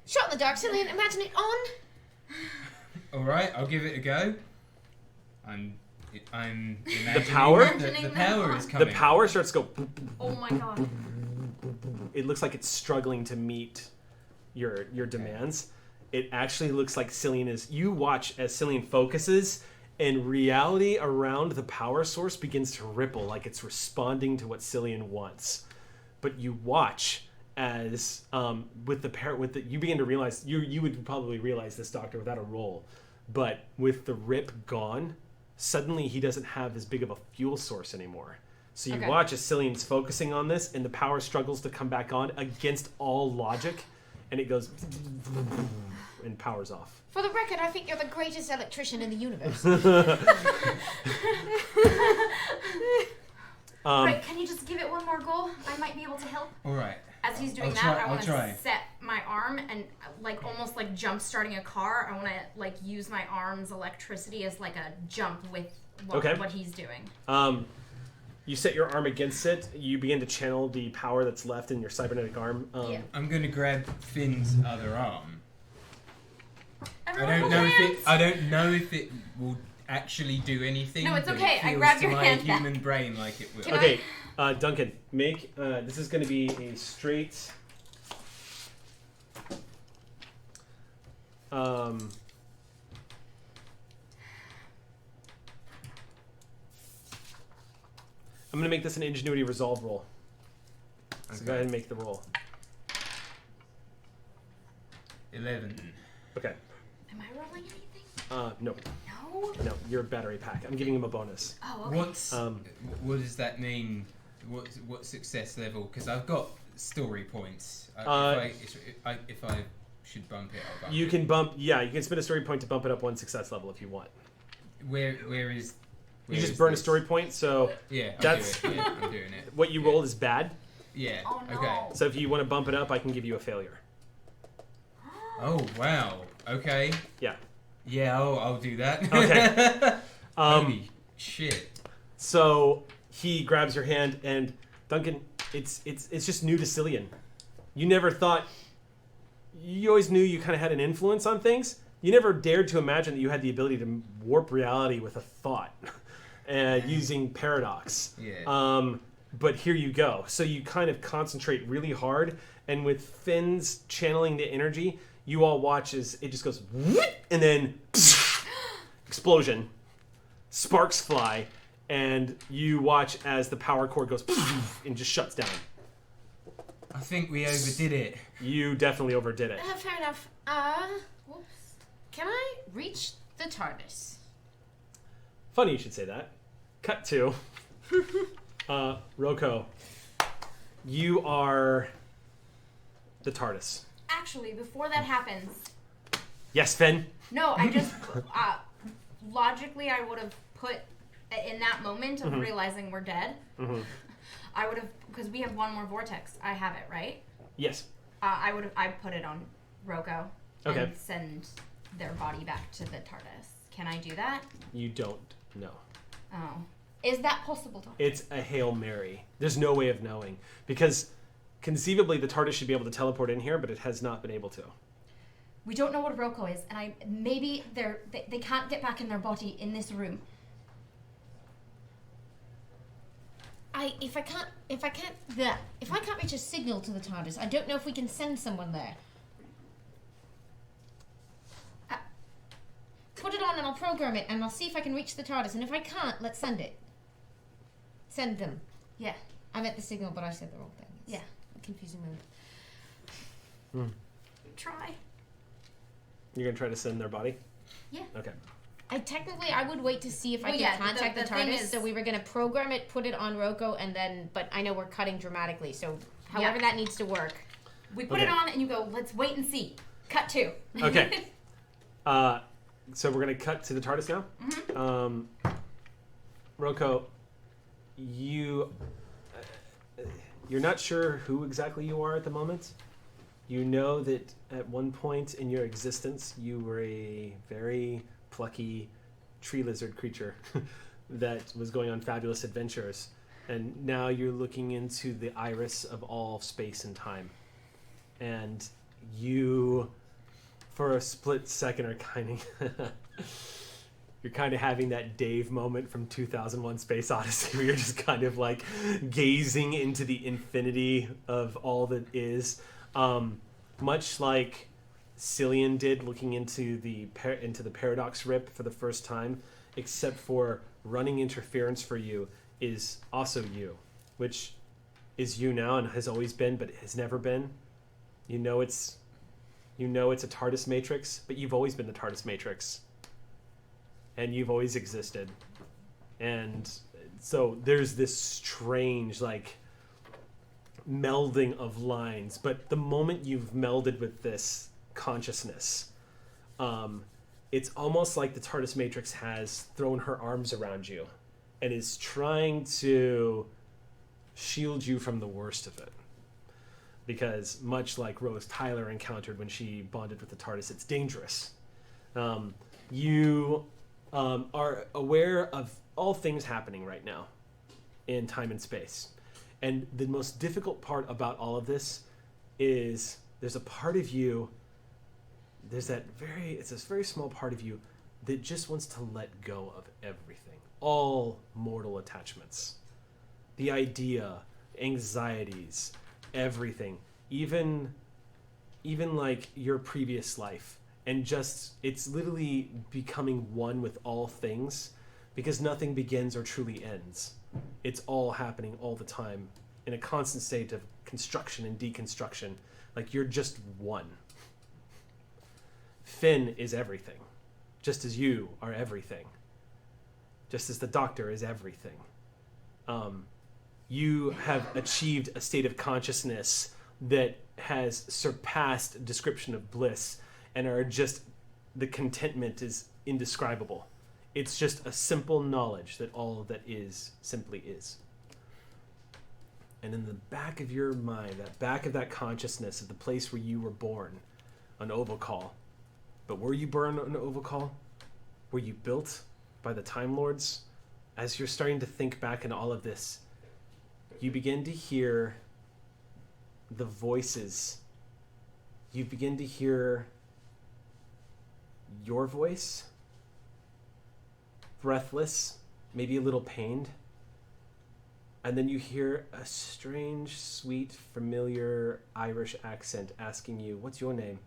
Shot in the dark, Cillian. Imagine it on. All right, I'll give it a go. I'm I'm imagining power? The power is coming. The power starts to go. Oh my god. It looks like it's struggling to meet your demands. It actually looks like Cillian is. You watch as Cillian focuses, and reality around the power source begins to ripple, like it's responding to what Cillian wants. But you watch as you begin to realize you would probably realize this, Doctor, without a roll, but with the rip gone, suddenly he doesn't have as big of a fuel source anymore. So you watch as Cillian's focusing on this, and the power struggles to come back on against all logic, and it goes and powers off. For the record, I think you're the greatest electrician in the universe. Right, can you just give it one more go? I might be able to help. All right. As he's doing I want to set my arm and almost like jump starting a car. I want to use my arm's electricity as like a jump with what he's doing. You set your arm against it. You begin to channel the power that's left in your cybernetic arm. I'm going to grab Finn's other arm. Everyone I don't know if it will actually do anything. No, it's but okay. It I feels grabbed to your my hand back. human brain like it will. Okay, Duncan, make this is going to be a straight. I'm going to make this an ingenuity resolve roll. So go ahead and make the roll. 11. Okay. Am I rolling anything? No. No? No, you're a battery pack. I'm giving him a bonus. Oh, okay. What does that mean? What success level? Because I've got story points. If I should bump it, I'll bump you it. can bump. Yeah, you can spend a story point to bump it up one success level if you want. Where is? You just burn a story point, so yeah, that's I'm doing it. What you rolled is bad. Yeah. Oh, no. Okay. So if you want to bump it up, I can give you a failure. Oh wow. Okay. Yeah. Yeah, I'll do that. Okay. Holy shit. So he grabs your hand, and Duncan, it's just new to Cillian. You never thought. You always knew you kind of had an influence on things. You never dared to imagine that you had the ability to warp reality with a thought, using paradox. Yeah. But here you go. So you kind of concentrate really hard, and with Finn's channeling the energy, you all watch as it just goes, and then explosion, sparks fly, and you watch as the power cord goes and just shuts down. I think we overdid it. You definitely overdid it. Fair enough. Whoops. Can I reach the TARDIS? Funny you should say that. Cut to Roko. You are the TARDIS. Actually, before that happens, Yes, Finn. no, I just logically I would have put in that moment of realizing we're dead. Mm-hmm. I would have, because we have one more vortex. I have it, right? Yes. I put it on Roko and Okay. send their body back to the TARDIS. Can I do that? You don't know. Oh, is that possible? It's a Hail Mary. There's no way of knowing. Because conceivably the TARDIS should be able to teleport in here, but it has not been able to. We don't know what Roko is, and maybe they can't get back in their body in this room. If I can't reach a signal to the TARDIS, I don't know if we can send someone there. Put it on and I'll program it, and I'll see if I can reach the TARDIS. And if I can't, let's send it. Send them. Yeah. I meant the signal, but I said the wrong thing. It's Yeah. a confusing moment. Try. You're going to try to send their body? Yeah. Okay. I would wait to see if I Well, could yeah, contact the the thing TARDIS. is- So we were going to program it, put it on Roko, and then. But I know we're cutting dramatically, so however that needs to work. We put Okay. it on, and you go, let's wait and see. Cut to. Okay. So we're going to cut to the TARDIS now. Mm-hmm. Roko, you're not sure who exactly you are at the moment. You know that at one point in your existence, you were a very plucky tree lizard creature that was going on fabulous adventures. And now you're looking into the iris of all space and time. And you, for a split second, are You're kind of having that Dave moment from 2001 Space Odyssey where you're just kind of like gazing into the infinity of all that is. Much like Cillian did looking into the Paradox Rip for the first time, except for running interference for you is also you, which is you now and has always been, but has never been. You know it's a TARDIS matrix, but you've always been the TARDIS matrix. And you've always existed. And so there's this strange, like, melding of lines. But the moment you've melded with this consciousness, it's almost like the TARDIS matrix has thrown her arms around you and is trying to shield you from the worst of it. Because much like Rose Tyler encountered when she bonded with the TARDIS, it's dangerous. You are aware of all things happening right now in time and space. And the most difficult part about all of this is there's a part of you, it's this very small part of you that just wants to let go of everything. All mortal attachments. The idea, anxieties, everything, even like your previous life, and just it's literally becoming one with all things, because nothing begins or truly ends. It's all happening all the time in a constant state of construction and deconstruction. Like you're just one. Finn is everything, just as you are everything, just as the Doctor is everything. You have achieved a state of consciousness that has surpassed description of bliss, and are just, the contentment is indescribable. It's just a simple knowledge that all that is simply is. And in the back of your mind, that back of that consciousness of the place where you were born, on Ovokal. But were you born on Ovokal? Were you built by the Time Lords? As you're starting to think back in all of this, you begin to hear the voices. You begin to hear your voice, breathless, maybe a little pained. And then you hear a strange, sweet, familiar Irish accent asking you, "What's your name?"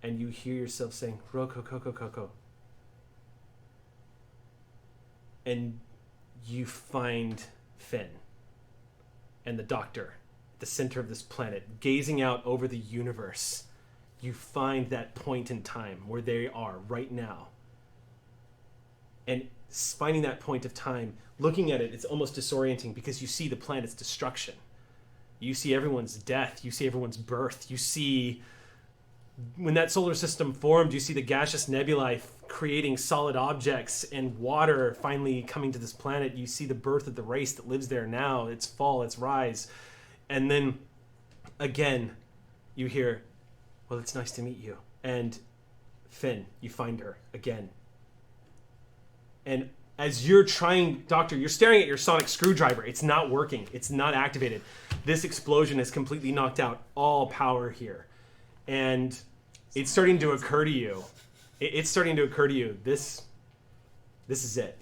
And you hear yourself saying, "Roko, Koko, Koko." And you find Finn and the Doctor at the center of this planet, gazing out over the universe. You find that point in time where they are right now. And finding that point of time, looking at it, it's almost disorienting because you see the planet's destruction. You see everyone's death. You see everyone's birth. You see, when that solar system formed, you see the gaseous nebulae creating solid objects and water finally coming to this planet. You see the birth of the race that lives there now, its fall, its rise. And then, again, you hear, "Well, it's nice to meet you." And Finn, you find her again. And as you're trying, Doctor, you're staring at your sonic screwdriver. It's not working. It's not activated. This explosion has completely knocked out all power here. And it's starting to occur to you. It's starting to occur to you. This is it.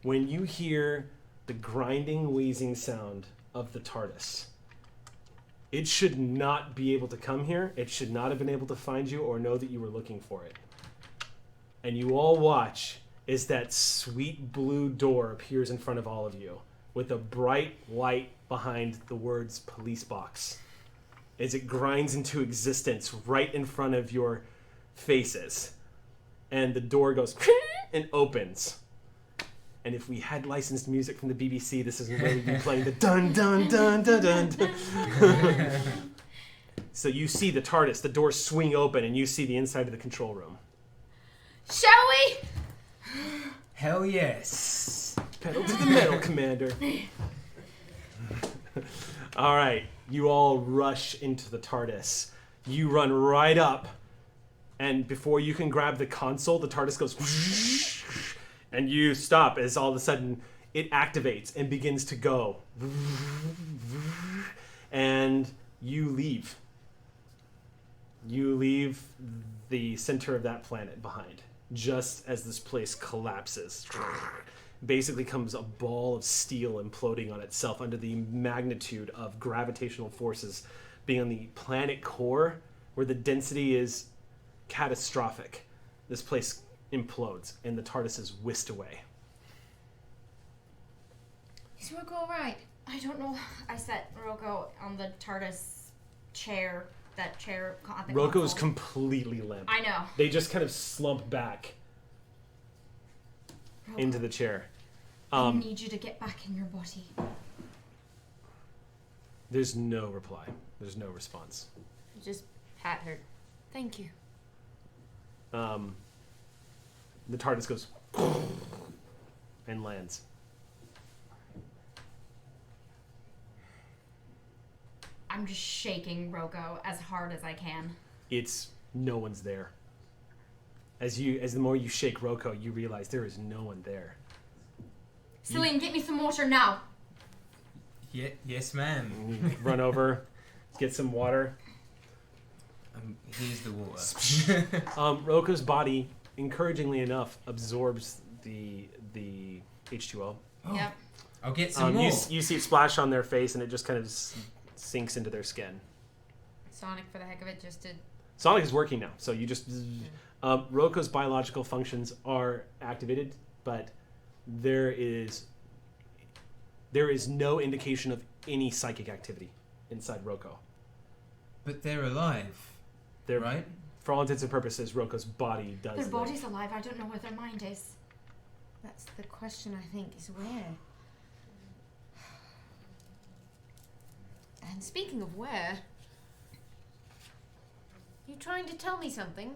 When you hear the grinding, wheezing sound of the TARDIS, it should not be able to come here. It should not have been able to find you or know that you were looking for it. And you all watch as that sweet blue door appears in front of all of you with a bright light behind the words "police box," as it grinds into existence right in front of your faces. And the door goes and opens. And if we had licensed music from the BBC, this is where we'd be playing the dun dun dun dun dun dun. So you see the TARDIS, the doors swing open, and you see the inside of the control room. Shall we? Hell yes. Pedal to the metal, Commander. All right, you all rush into the TARDIS. You run right up, and before you can grab the console, the TARDIS goes whoosh, and you stop as all of a sudden it activates and begins to go. And you leave. You leave the center of that planet behind. just as this place collapses. Basically comes a ball of steel imploding on itself under the magnitude of gravitational forces being on the planet core, where the density is catastrophic. This place implodes, and the TARDIS is whisked away. Is Rocco alright? I don't know. I set Rocco on the TARDIS chair. That chair. Rocco's completely limp. I know. They just kind of slump back into the chair. I need you to get back in your body. There's no reply. There's no response. Just pat her. Thank you. The TARDIS goes and lands. I'm just shaking Rocco as hard as I can. It's no one's there. As the more you shake Rocco, you realize there is no one there. Celine, get me some water now. Yes, ma'am. Run over, get some water. Here's the water. Rocco's body, encouragingly enough, absorbs the H2O. Oh, Yep. I'll get some more. You see it splash on their face, and it just kind of sinks into their skin. Sonic, for the heck of it, just did. Sonic is working now, so you just... Rocco's biological functions are activated, but there is no indication of any psychic activity inside Rocco. But they're alive. They're right? For all intents and purposes, Rocco's body does Their live. body's alive. I don't know where their mind is. That's the question, I think, is where? And speaking of where, you trying to tell me something?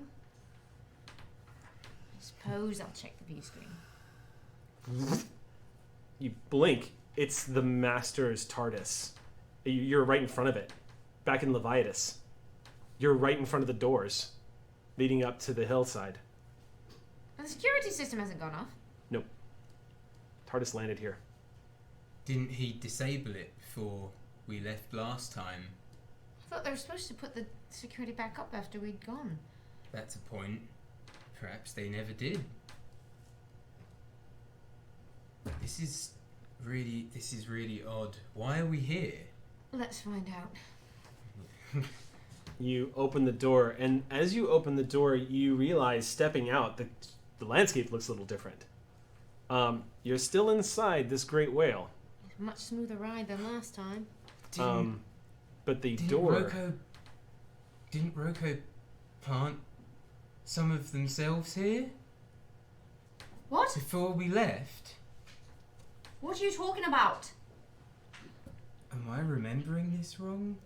I suppose I'll check the view screen. You blink. It's the Master's TARDIS. You're right in front of it. Back in Leviathan. You're right in front of the doors leading up to the hillside. And the security system hasn't gone off. Nope. TARDIS landed here. Didn't he disable it before we left last time? I thought they were supposed to put the security back up after we'd gone. That's a point. Perhaps they never did. This is really odd. Why are we here? Let's find out. You open the door, and as you open the door, you realize stepping out, the landscape looks a little different. You're still inside this great whale. It's a much smoother ride than last time. But the door... Didn't Rocco plant some of themselves here? What? Before we left? What are you talking about? Am I remembering this wrong?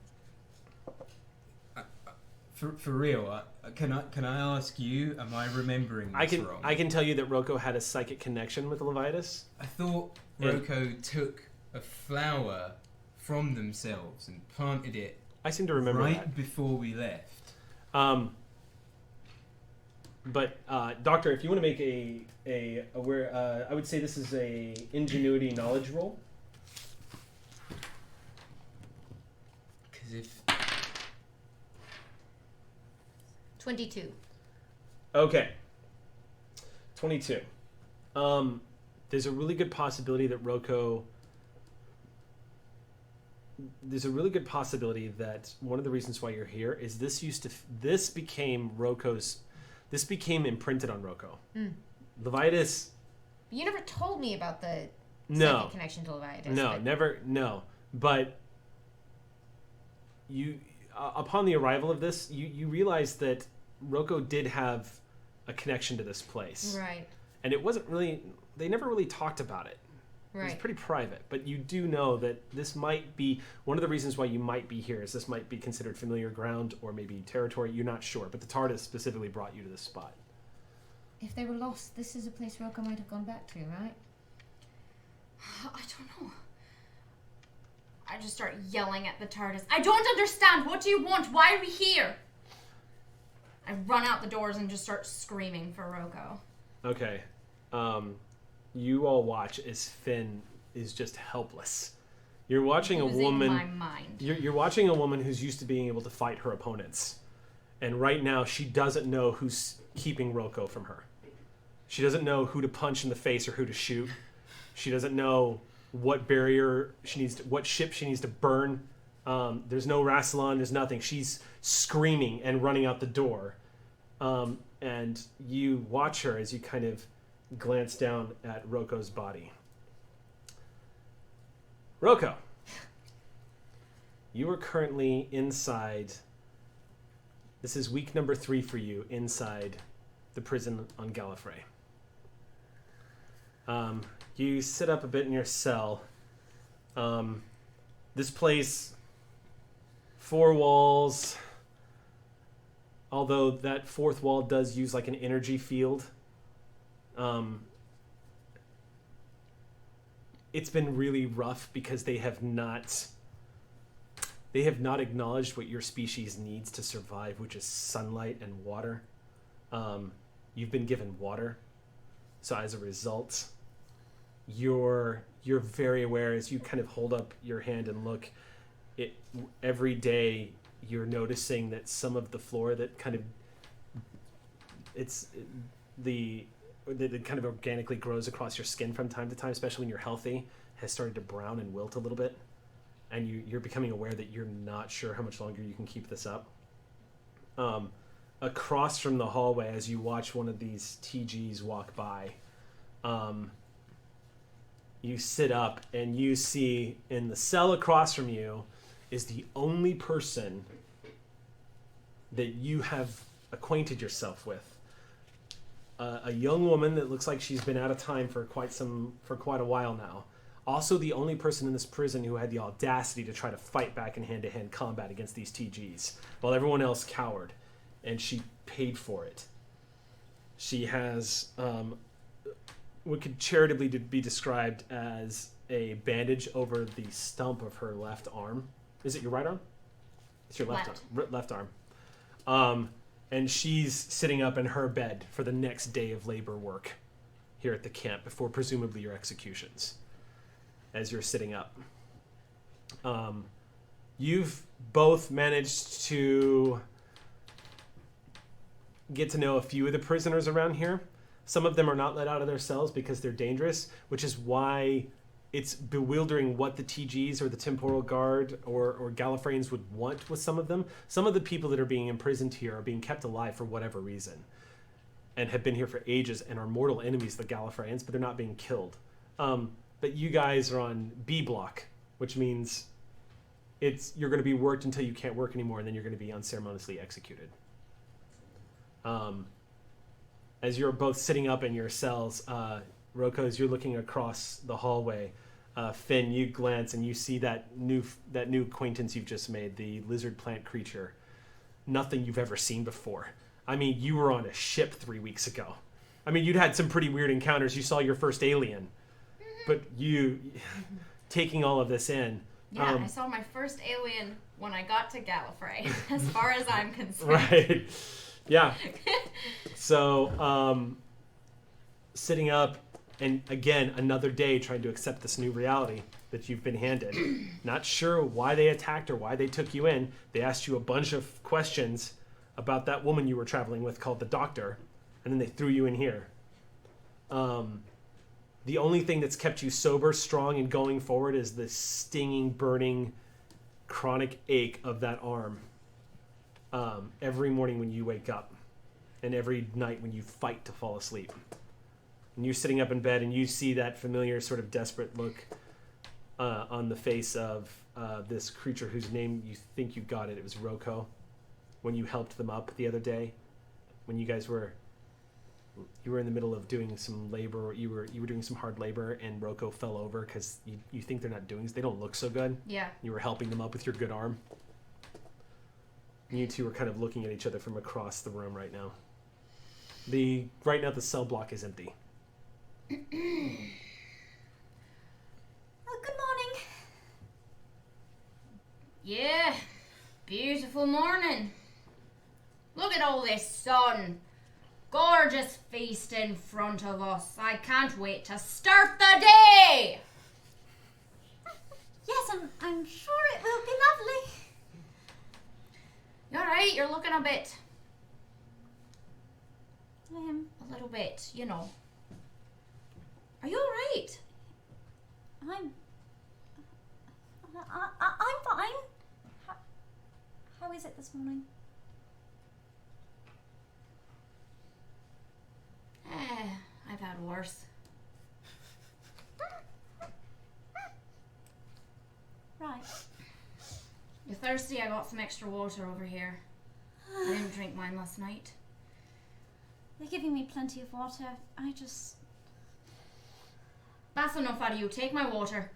For real, can I ask you? Am I remembering this wrong? I can tell you that Rocco had a psychic connection with Leviathan. I thought Rocco took a flower from themselves and planted it. I seem to remember that. Before we left. But Doctor, if you want to make I would say this is a ingenuity knowledge roll. Because if 22. Okay. 22. There's a really good possibility that Rocco... There's a really good possibility that one of the reasons why you're here is this became imprinted on Rocco. Leviathan... You never told me about the psychic connection to Leviathan. No. But you, upon the arrival of this, you realize that Rocco did have a connection to this place. Right. And it wasn't really... They never really talked about it. Right. It was pretty private. But you do know that this might be... One of the reasons why you might be here is this might be considered familiar ground or maybe territory. You're not sure. But the TARDIS specifically brought you to this spot. If they were lost, this is a place Rocco might have gone back to, right? I don't know. I just start yelling at the TARDIS. I don't understand. What do you want? Why are we here? I run out the doors and just start screaming for Rocco. Okay. You all watch as Finn is just helpless. You're watching a woman... my mind. You're watching a woman who's used to being able to fight her opponents. And right now, she doesn't know who's keeping Rocco from her. She doesn't know who to punch in the face or who to shoot. She doesn't know what barrier she needs to, what ship she needs to burn. There's no Rassilon, there's nothing. She's screaming and running out the door. And you watch her as you kind of glance down at Roko's body. Roko, you are currently inside. This is week number 3 for you inside the prison on Gallifrey. You sit up a bit in your cell. This place, 4 walls, although that 4th wall does use like an energy field. It's been really rough because they have not acknowledged what your species needs to survive, which is sunlight and water. You've been given water, so as a result, you're very aware as you kind of hold up your hand and look. Every day you're noticing that some of the floor that kind of that kind of organically grows across your skin from time to time, especially when you're healthy, has started to brown and wilt a little bit. And you're becoming aware that you're not sure how much longer you can keep this up. Across from the hallway, as you watch one of these TGs walk by, you sit up and you see in the cell across from you is the only person that you have acquainted yourself with. A young woman that looks like she's been out of time for quite a while now. Also the only person in this prison who had the audacity to try to fight back in hand-to-hand combat against these TGs, while everyone else cowered, and she paid for it. She has what could charitably be described as a bandage over the stump of her left arm. Is it your right arm? It's your left arm. And she's sitting up in her bed for the next day of labor work here at the camp before presumably your executions. As you're sitting up, you've both managed to get to know a few of the prisoners around here. Some of them are not let out of their cells because they're dangerous, which is why it's bewildering what the TGs or the Temporal Guard or Gallifreyans would want with some of them. Some of the people that are being imprisoned here are being kept alive for whatever reason and have been here for ages and are mortal enemies of the Gallifreyans, but they're not being killed. But you guys are on B block, which means you're going to be worked until you can't work anymore, and then you're going to be unceremoniously executed. As you're both sitting up in your cells, Roko, as you're looking across the hallway, Finn, you glance and you see that new acquaintance you've just made, the lizard plant creature. Nothing you've ever seen before. I mean, you were on a ship 3 weeks ago. I mean, you'd had some pretty weird encounters. You saw your first alien. But you, taking all of this in... Yeah, I saw my first alien when I got to Gallifrey, as far as I'm concerned. Right. Yeah. So, sitting up, and again, another day trying to accept this new reality that you've been handed. Not sure why they attacked or why they took you in. They asked you a bunch of questions about that woman you were traveling with called the Doctor, and then they threw you in here. The only thing that's kept you sober, strong, and going forward is the stinging, burning, chronic ache of that arm. Every morning when you wake up, and every night when you fight to fall asleep. And you're sitting up in bed, and you see that familiar sort of desperate look on the face of this creature whose name you think you got it. It was Roko. When you helped them up the other day, when you guys were in the middle of doing some labor, you were doing some hard labor, and Roko fell over because you think they're not doing this. They don't look so good. Yeah. You were helping them up with your good arm. And you two are kind of looking at each other from across the room right now. Right now the cell block is empty. Good morning. Yeah, beautiful morning. Look at all this sun. Gorgeous feast in front of us. I can't wait to start the day. Yes, I'm sure it will be lovely. You alright? You're looking a bit A little bit, you know. Are you alright? I'm fine. How is it this morning? I've had worse. Right. You're thirsty? I got some extra water over here. I didn't drink mine last night. They're giving me plenty of water. That's enough out of you. Take my water.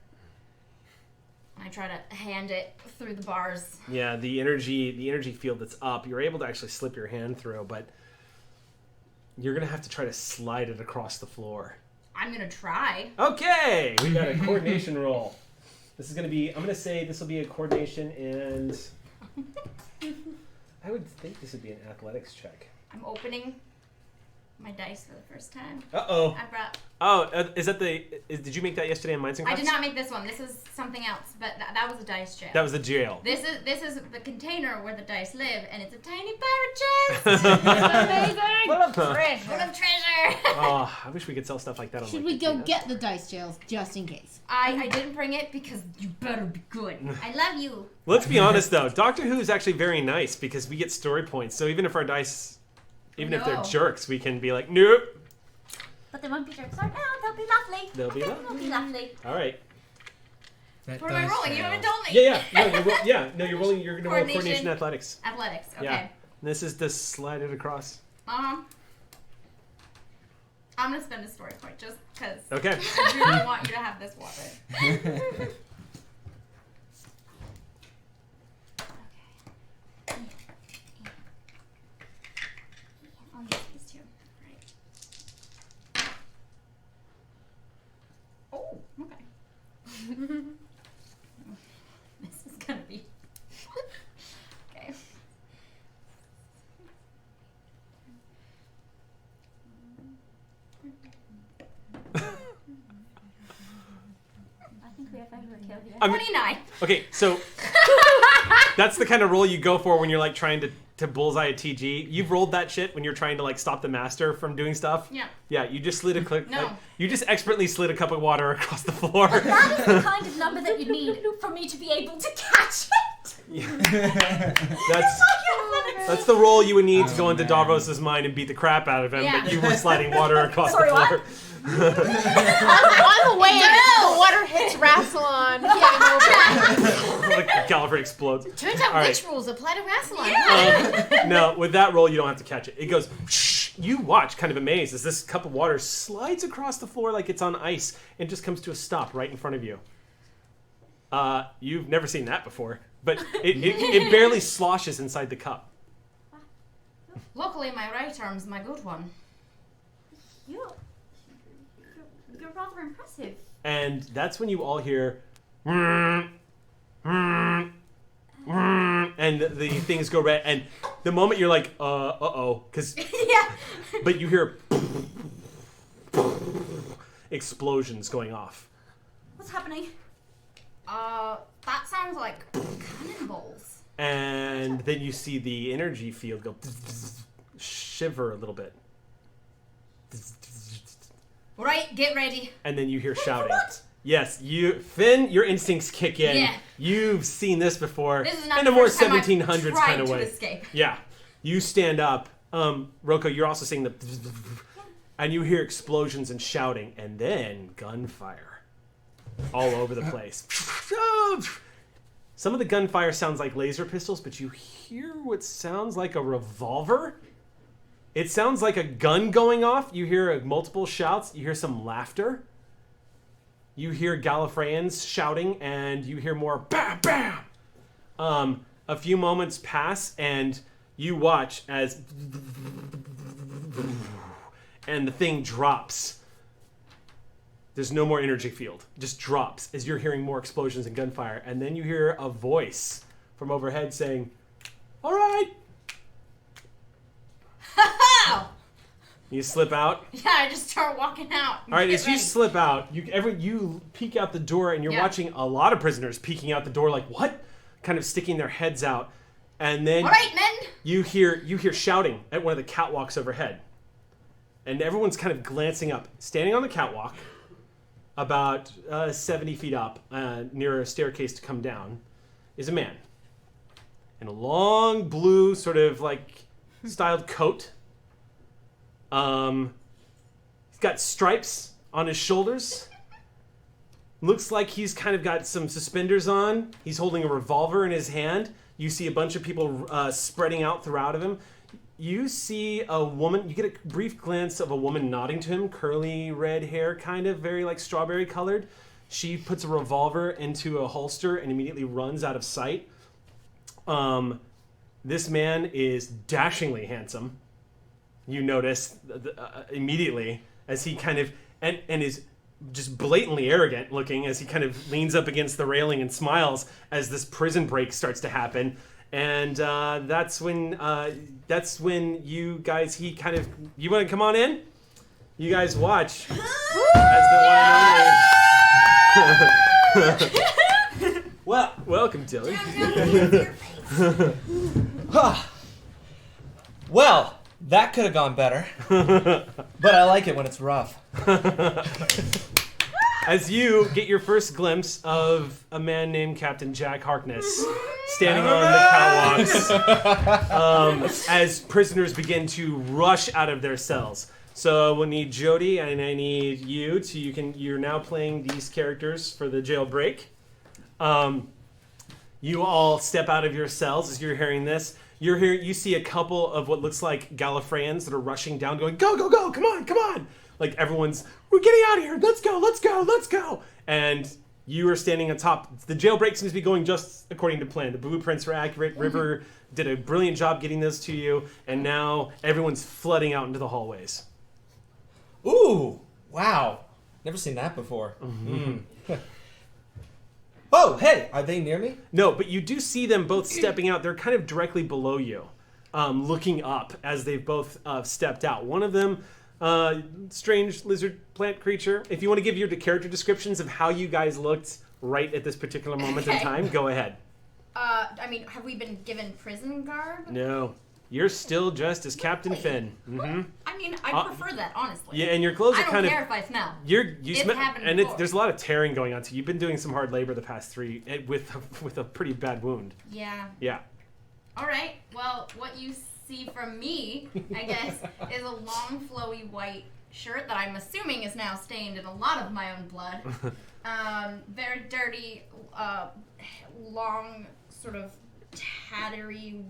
I try to hand it through the bars. Yeah, the energy field that's up, you're able to actually slip your hand through, but you're going to have to try to slide it across the floor. I'm gonna try. Okay, we got a coordination roll. This is going to be, I'm going to say this will be a coordination and I would think this would be an athletics check. I'm opening my dice for the first time. Uh-oh. I brought... Oh, did you make that yesterday in Minds and I Crafts? did not make this one. This is something else, but that was a dice jail. That was the jail. This is the container where the dice live, and it's a tiny pirate chest. It's amazing. Full of treasure. Full of treasure. Oh, I wish we could sell stuff like that on Should like we go Cantina. get the dice jails just in case? I didn't bring it because you better be good. I love you. Let's be honest though, Doctor Who is actually very nice because we get story points. So even if our dice, even if they're No. jerks, we can be like, nope. But they won't be jerks right now. They'll be lovely. They'll be They'll be lovely. All right. That What am I dice rolling? You fail. haven't told me. No, you're rolling. You're gonna roll Coordination. coordination athletics. Athletics. Okay. Yeah. And this is to slide it across. I'm gonna spend a story point just because. Okay. I really want you to have this water. I'll use these two. Right. Oh, okay. This is gonna be. Okay. I think we have overkill here. I mean- 29. Okay, so that's the kind of roll you go for when you're like trying to bullseye a TG. You've rolled that shit when you're trying to like stop the master from doing stuff. Yeah. Yeah, you just slid a click. No. You just expertly slid a cup of water across the floor. That is the kind of number that you need for me to be able to catch it. That's the roll you would need to go into Davos's mind and beat the crap out of him. Yeah. But you were sliding water across Sorry, the floor. On the way, the water hits Rassilon. Like Gallifrey explodes. Turns out All right. witch rules apply to Rassilon. No, with that roll, you don't have to catch it. It goes. You watch, kind of amazed, as this cup of water slides across the floor like it's on ice and just comes to a stop right in front of you. You've never seen that before, but it barely sloshes inside the cup. Luckily, my right arm's my good one. You're rather impressive. And that's when you all hear, and the things go red. And the moment you're like, uh-oh, because, Yeah. but you hear explosions going off. What's happening? That sounds like cannonballs. And then you see the energy field go shiver a little bit. Right, get ready. And then you hear shouting. Yes, Finn, your instincts kick in. Yeah. You've seen this before This is not in the a more first time I've 1700s tried kind of to way. escape. Yeah. You stand up. Roko, you're also seeing the and you hear explosions and shouting and then gunfire all over the place. Some of the gunfire sounds like laser pistols, but you hear what sounds like a revolver. It sounds like a gun going off. You hear multiple shouts. You hear some laughter. You hear Gallifreyans shouting, and you hear more bam, bam. A few moments pass, and you watch as and the thing drops. There's no more energy field. It just drops as you're hearing more explosions and gunfire. And then you hear a voice from overhead saying, "All right." You slip out. Yeah, I just start walking out. All right, Get as you ready. slip out, you peek out the door, and you're Yeah. watching a lot of prisoners peeking out the door, like what? Kind of sticking their heads out, and then All right, men. you hear shouting at one of the catwalks overhead. and everyone's kind of glancing up. Standing on the catwalk, about 70 feet up, near a staircase to come down, is a man in a long blue sort of like styled coat. He's got stripes on his shoulders. Looks like he's kind of got some suspenders on. He's holding a revolver in his hand. You see a bunch of people spreading out throughout of him. You see a woman, you get a brief glance of a woman nodding to him, curly red hair, kind of very like strawberry colored. She puts a revolver into a holster and immediately runs out of sight. This man is dashingly handsome. You notice immediately as he kind of, and is just blatantly arrogant looking as he kind of leans up against the railing and smiles as this prison break starts to happen. And that's when you guys, he kind of, you want to come on in? You guys watch as the one and only. Well, welcome, Tilly. Well, that could have gone better. But I like it when it's rough. As you get your first glimpse of a man named Captain Jack Harkness standing on the catwalks as prisoners begin to rush out of their cells. So we'll need Jody and I need you to you're now playing these characters for the jailbreak. You all step out of your cells as you're hearing this. You see a couple of what looks like Gallifreyans that are rushing down, going, go, go, go, come on, come on. Like everyone's, we're getting out of here, let's go, let's go, let's go. And you are standing on top. The jailbreak seems to be going just according to plan. The blueprints are accurate. River did a brilliant job getting this to you. And now everyone's flooding out into the hallways. Ooh, wow. Never seen that before. Oh, hey, are they near me? No, but you do see them both stepping out. They're kind of directly below you, looking up as they've both stepped out. One of them, strange lizard plant creature. If you want to give your character descriptions of how you guys looked right at this particular moment in time, go ahead. I mean, have we been given prison garb? No. You're still dressed as Captain Finn. Mm-hmm. I mean, I prefer that, honestly. Yeah, and your clothes are kind of... I don't care if I smell. You smell, and before. there's a lot of tearing going on, too. You've been doing some hard labor the past 3 with a pretty bad wound. Yeah. Yeah. All right. Well, what you see from me, I guess, is a long, flowy white shirt that I'm assuming is now stained in a lot of my own blood. Very dirty, long, sort of tattery,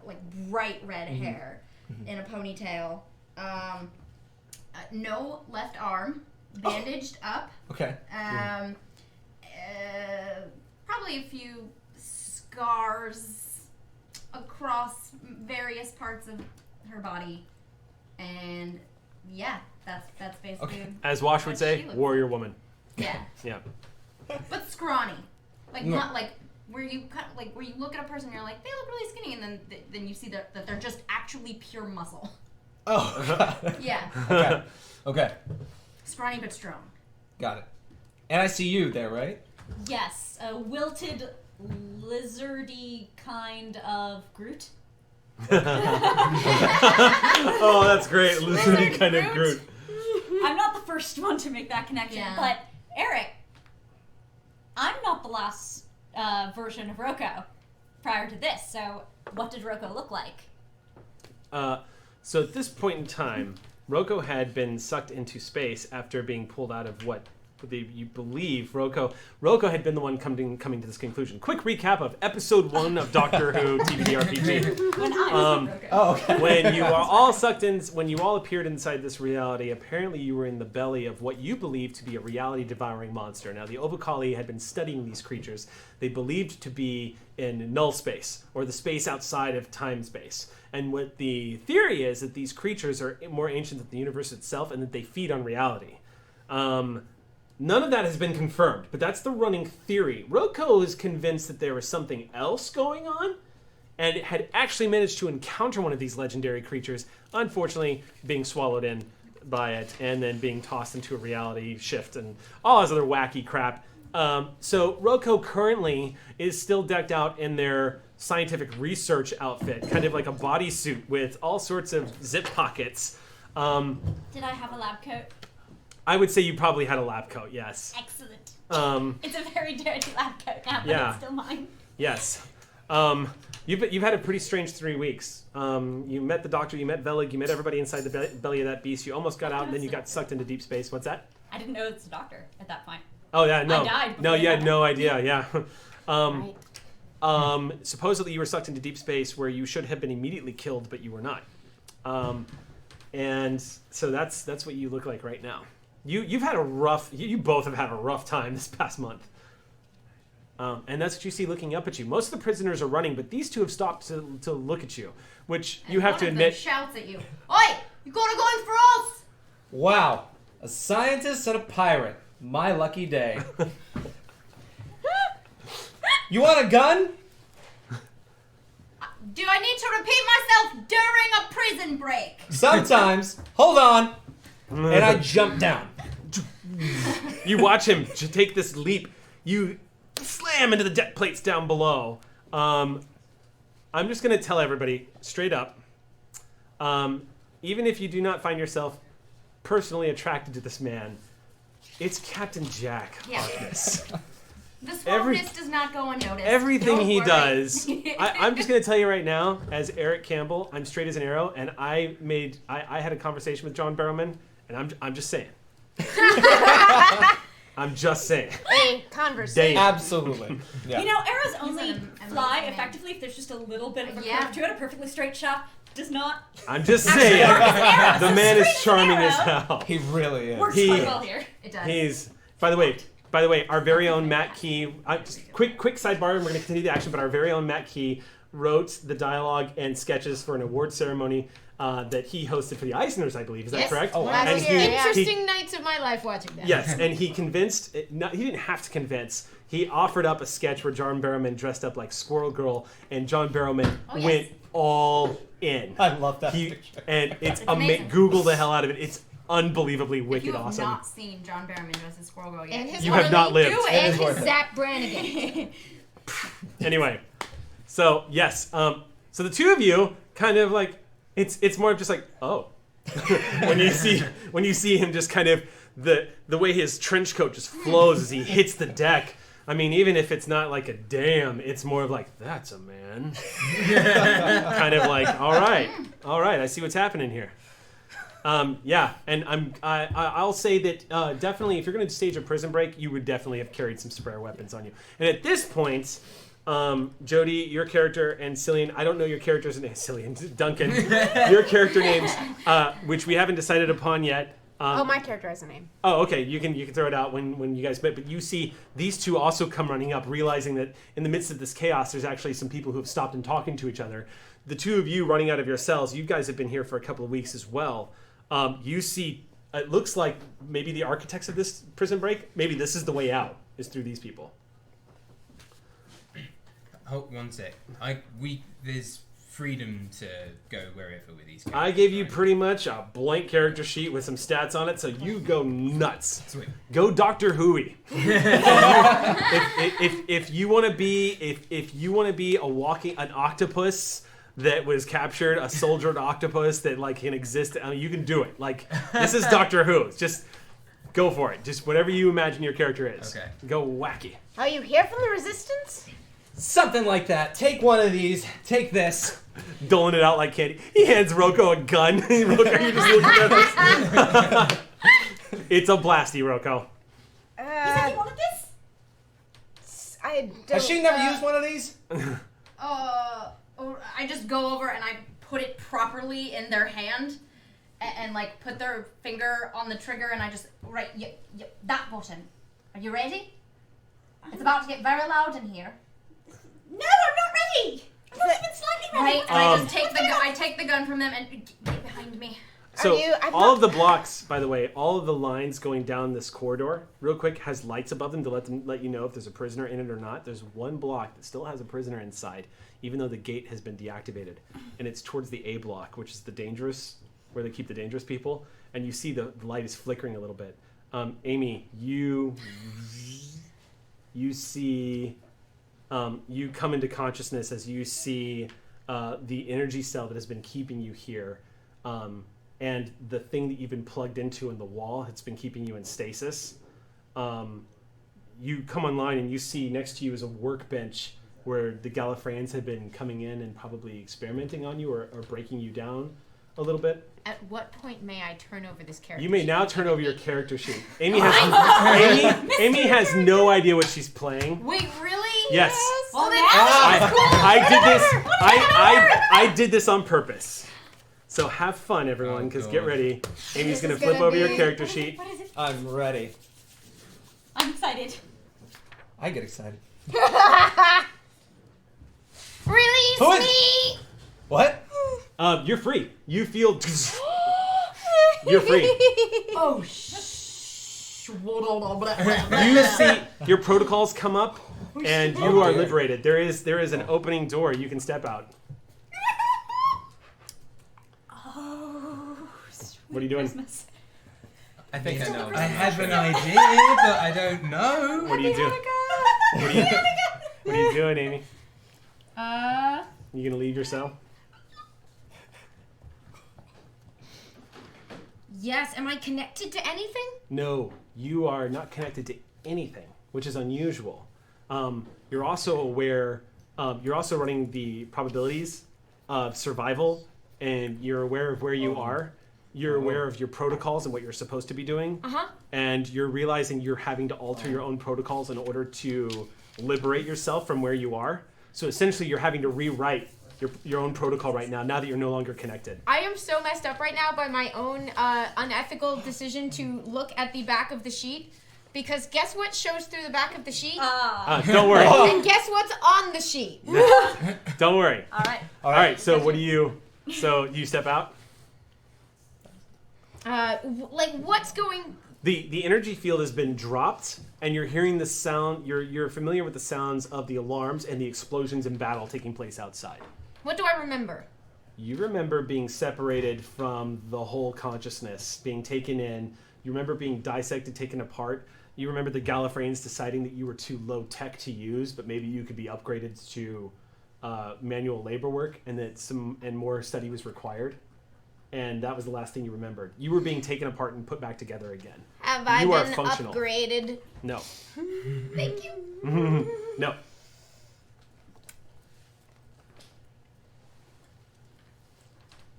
like bright red hair in a ponytail. No left arm, bandaged up. Okay. Probably a few scars across various parts of her body, and yeah, that's basically. Okay. As Wash would say, warrior woman. Yeah. Yeah. But scrawny, like not like. Where you look at a person and you're like, they look really skinny, and then you see that they're just actually pure muscle. Oh. Yeah. Okay. Okay. Scrawny but strong. Got it. And I see you there, right? Yes, a wilted, lizardy kind of Groot. Oh, that's great. Lizardy kind of Groot. I'm not the first one to make that connection, but Eric, I'm not the last version of Rocco prior to this, so what did Rocco look like? So at this point in time, Rocco had been sucked into space after being pulled out of what you believe Rocco had been the one coming to this conclusion. Quick recap of episode 1 of Doctor Who TVD RPG. When I was Rocco. Oh, okay. When you are all sucked in, when you all appeared inside this reality, apparently you were in the belly of what you believed to be a reality-devouring monster. Now, the Obakali had been studying these creatures. They believed to be in null space, or the space outside of time-space. And what the theory is that these creatures are more ancient than the universe itself, and that they feed on reality. None of that has been confirmed, but that's the running theory. Rocco is convinced that there was something else going on, and had actually managed to encounter one of these legendary creatures, unfortunately being swallowed in by it, and then being tossed into a reality shift and all this other wacky crap. So Rocco currently is still decked out in their scientific research outfit, kind of like a bodysuit with all sorts of zip pockets. Did I have a lab coat? I would say you probably had a lab coat. Yes. Excellent. Um, It's a very dirty lab coat now, but Yeah. it's still mine. yes. You've had a pretty strange 3 weeks. You met the doctor. You met Velig. You met everybody inside the belly of that beast. You almost got out, and then you got sucked into deep space. What's that? I didn't know it was a doctor at that point. Oh yeah, no. I died No, before you had that. no idea. Yeah. Right. Supposedly you were sucked into deep space where you should have been immediately killed, but you were not. And so that's what you look like right now. You've had a rough. You both have had a rough time this past month. And that's what you see looking up at you. Most of the prisoners are running, but these two have stopped to look at you, which you have to One of them admit. shouts at you. Oi! You gotta go in for us! Wow. A scientist and a pirate. My lucky day. You want a gun? Do I need to repeat myself during a prison break? Sometimes. Hold on. And I jump down. You watch him take this leap. You slam into the deck plates down below. I'm just going to tell everybody straight up. Even if you do not find yourself personally attracted to this man, it's Captain Jack Yeah. Harkness. The swarmness does not go unnoticed. Everything Don't he worry. does. I'm just going to tell you right now, as Eric Campbell, I'm straight as an arrow, and I had a conversation with John Barrowman, and I'm just saying. I'm just saying. A conversation. Absolutely. Yeah. You know, arrows only an fly amazing man. effectively if there's just a little bit of a Yeah. curve to it. A perfectly straight shot does not. I'm just saying. arrow, The so man is straight as an charming as arrow. hell. He really is. Works He- quite well here. It does. He's, by the way, our very own Matt Key. Just quick sidebar, and we're going to continue the action. But our very own Matt Key wrote the dialogue and sketches for an award ceremony that he hosted for the Eisners, I believe. Is that Yes. correct? Oh, wow. Last And year, he- yeah. Interesting nights of my life watching that. Yes, and he convinced. He didn't have to convince. He offered up a sketch where John Barrowman dressed up like Squirrel Girl, and John Barrowman yes. went all in. I love that He picture. and it's amazing. Google the hell out of it. It's unbelievably If wicked you have awesome. not seen John Barrowman dress as Squirrel Girl yet, And his You have not lived. Do It and is his worth it. Zach Brannigan. Anyway, so yes, so the two of you kind of like it's more of just like when you see him just kind of the way his trench coat just flows as he hits the deck. I mean, even if it's not like a damn, it's more of like that's a man. Kind of like all right, I see what's happening here. Yeah, and I'll say that definitely if you're going to stage a prison break, you would definitely have carried some spare weapons on you. And at this point, Jody, your character, and Cillian, I don't know your character's name. Cillian, Duncan, your character names, which we haven't decided upon yet. Oh, my character has a name. Oh, okay. You can throw it out when you guys met. But you see these two also come running up, realizing that in the midst of this chaos, there's actually some people who have stopped and talking to each other. The two of you running out of your cells. You guys have been here for a couple of weeks as well. You see, it looks like maybe the architects of this prison break. Maybe this is the way out. Is through these people. Hold one sec. There's freedom to go wherever with these guys. I gave you right? pretty much a blank character sheet with some stats on it, so you go nuts. Sweet. Go Doctor Hooey. if you want to be an octopus that was captured, a soldiered octopus that like can exist, I mean, you can do it. Like this is Doctor Who. Just go for it. Just whatever you imagine your character is. Okay. Go wacky. Are you here from the Resistance? Something like that. Take one of these. Take this. Doling it out like candy. He hands Rocco a gun. Rocco, you're just looking at this. It's a blasty, Rocco. You said you wanted this? I don't. Has she never used one of these? I just go over and I put it properly in their hand and like put their finger on the trigger and I just that button. Are you ready? It's about to get very loud in here. No, I'm not ready. I'm not even slightly ready. Right? And I just take the gun from them and get behind me. So I'm all not- of the blocks, by the way, all of the lines going down this corridor, real quick, has lights above them to let you know if there's a prisoner in it or not. There's one block that still has a prisoner inside, even though the gate has been deactivated, and it's towards the A block, which is the dangerous, where they keep the dangerous people. And you see the light is flickering a little bit. Amy, you see, you come into consciousness as you see the energy cell that has been keeping you here. and the thing that you've been plugged into in the wall that's been keeping you in stasis. You come online and you see next to you is a workbench where the Gallifreyans have been coming in and probably experimenting on you or breaking you down a little bit. At what point may I turn over this character You may sheet? now turn over your character sheet. Amy has no idea what she's playing. Wait, really? Yes. Well, then I did this on purpose. So have fun, everyone, because get ready. Amy's going to flip over your character sheet. What is it? I'm ready. I'm excited. I get excited. Release Who is- me! What? You're free. You feel... You're free. Oh, You see your protocols come up, and you are liberated. There is an opening door. You can step out. What are you doing? Christmas. I think I know. I have an idea, but I don't know. What are you doing? What are you doing, Amy? You gonna leave your cell? Yes, am I connected to anything? No, you are not connected to anything, which is unusual. You're also aware. You're also running the probabilities of survival, and you're aware of where you are. You're aware of your protocols and what you're supposed to be doing. And you're realizing you're having to alter your own protocols in order to liberate yourself from where you are. So essentially, you're having to rewrite your own protocol right now that you're no longer connected. I am so messed up right now by my own unethical decision to look at the back of the sheet. Because guess what shows through the back of the sheet? Don't worry. And guess what's on the sheet? Don't worry. All right. All right. So what do you? So you step out. What's going? The energy field has been dropped, and you're hearing the sound. You're familiar with the sounds of the alarms and the explosions in battle taking place outside. What do I remember? You remember being separated from the whole consciousness, being taken in. You remember being dissected, taken apart. You remember the Gallifreyans deciding that you were too low tech to use, but maybe you could be upgraded to manual labor work, and that more study was required. And that was the last thing you remembered. You were being taken apart and put back together again. Have I You are been functional. upgraded? No. Thank you. No.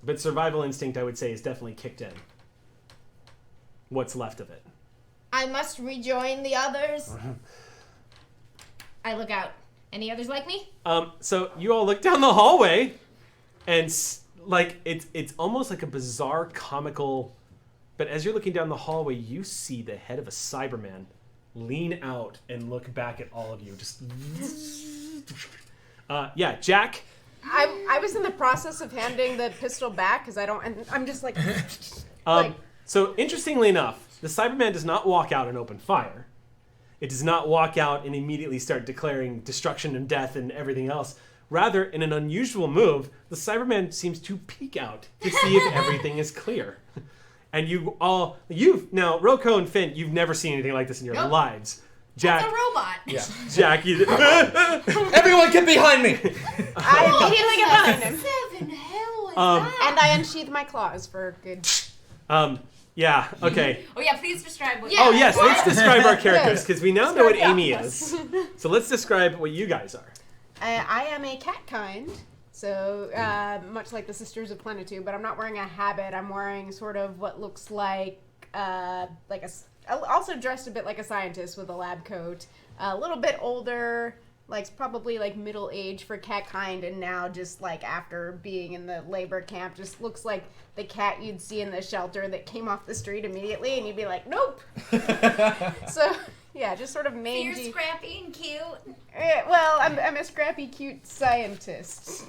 But survival instinct, I would say, is definitely kicked in. What's left of it? I must rejoin the others. I look out. Any others like me? So you all look down the hallway, and it's almost like a bizarre comical. But as you're looking down the hallway, you see the head of a Cyberman lean out and look back at all of you. Just yeah, Jack. I was in the process of handing the pistol back because I don't. And I'm just like. So interestingly enough, the Cyberman does not walk out and open fire. It does not walk out and immediately start declaring destruction and death and everything else. Rather, in an unusual move, the Cyberman seems to peek out to see if everything is clear. And now, Roko and Finn, you've never seen anything like this in your lives. Jack, It's a robot. Yeah. Jack, Everyone get behind me! I immediately get behind him. Seven hell is that? And I unsheath my claws for good. yeah, okay. Oh yeah, please describe what. Oh yes, let's describe our characters, Yes. because we now know what Describe Amy Octopus. is. So let's describe what you guys are. I am a cat kind, so much like the Sisters of Plenitude, but I'm not wearing a habit. I'm wearing sort of what looks like also dressed a bit like a scientist with a lab coat. A little bit older, probably middle age for cat kind, and now just after being in the labor camp, just looks like the cat you'd see in the shelter that came off the street immediately, and you'd be like, nope. So. Yeah, just sort of mangy. You're scrappy and cute. Well, I'm a scrappy, cute scientist.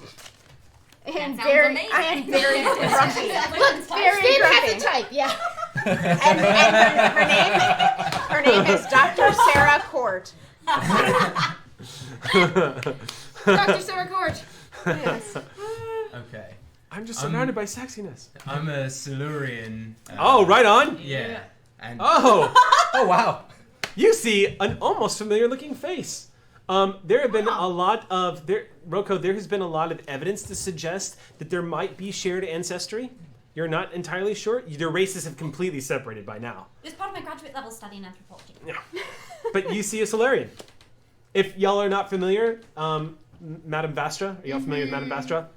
And sounds amazing. I am very grumpy. Look, very Finn grumpy. has a type, yeah. And her name is Dr. Sarah Court. Dr. Sarah Court. Yes. Okay. I'm just surrounded by sexiness. I'm a Silurian. Oh, right on. Yeah. And Oh, Oh, wow. you see an almost familiar looking face. There have been a lot of Roko. There has been a lot of evidence to suggest that there might be shared ancestry. You're not entirely sure. Their races have completely separated by now. It's part of my graduate level study in anthropology. Yeah. But you see a Solarian. If y'all are not familiar, Madame Vastra, are y'all familiar with Madame Vastra?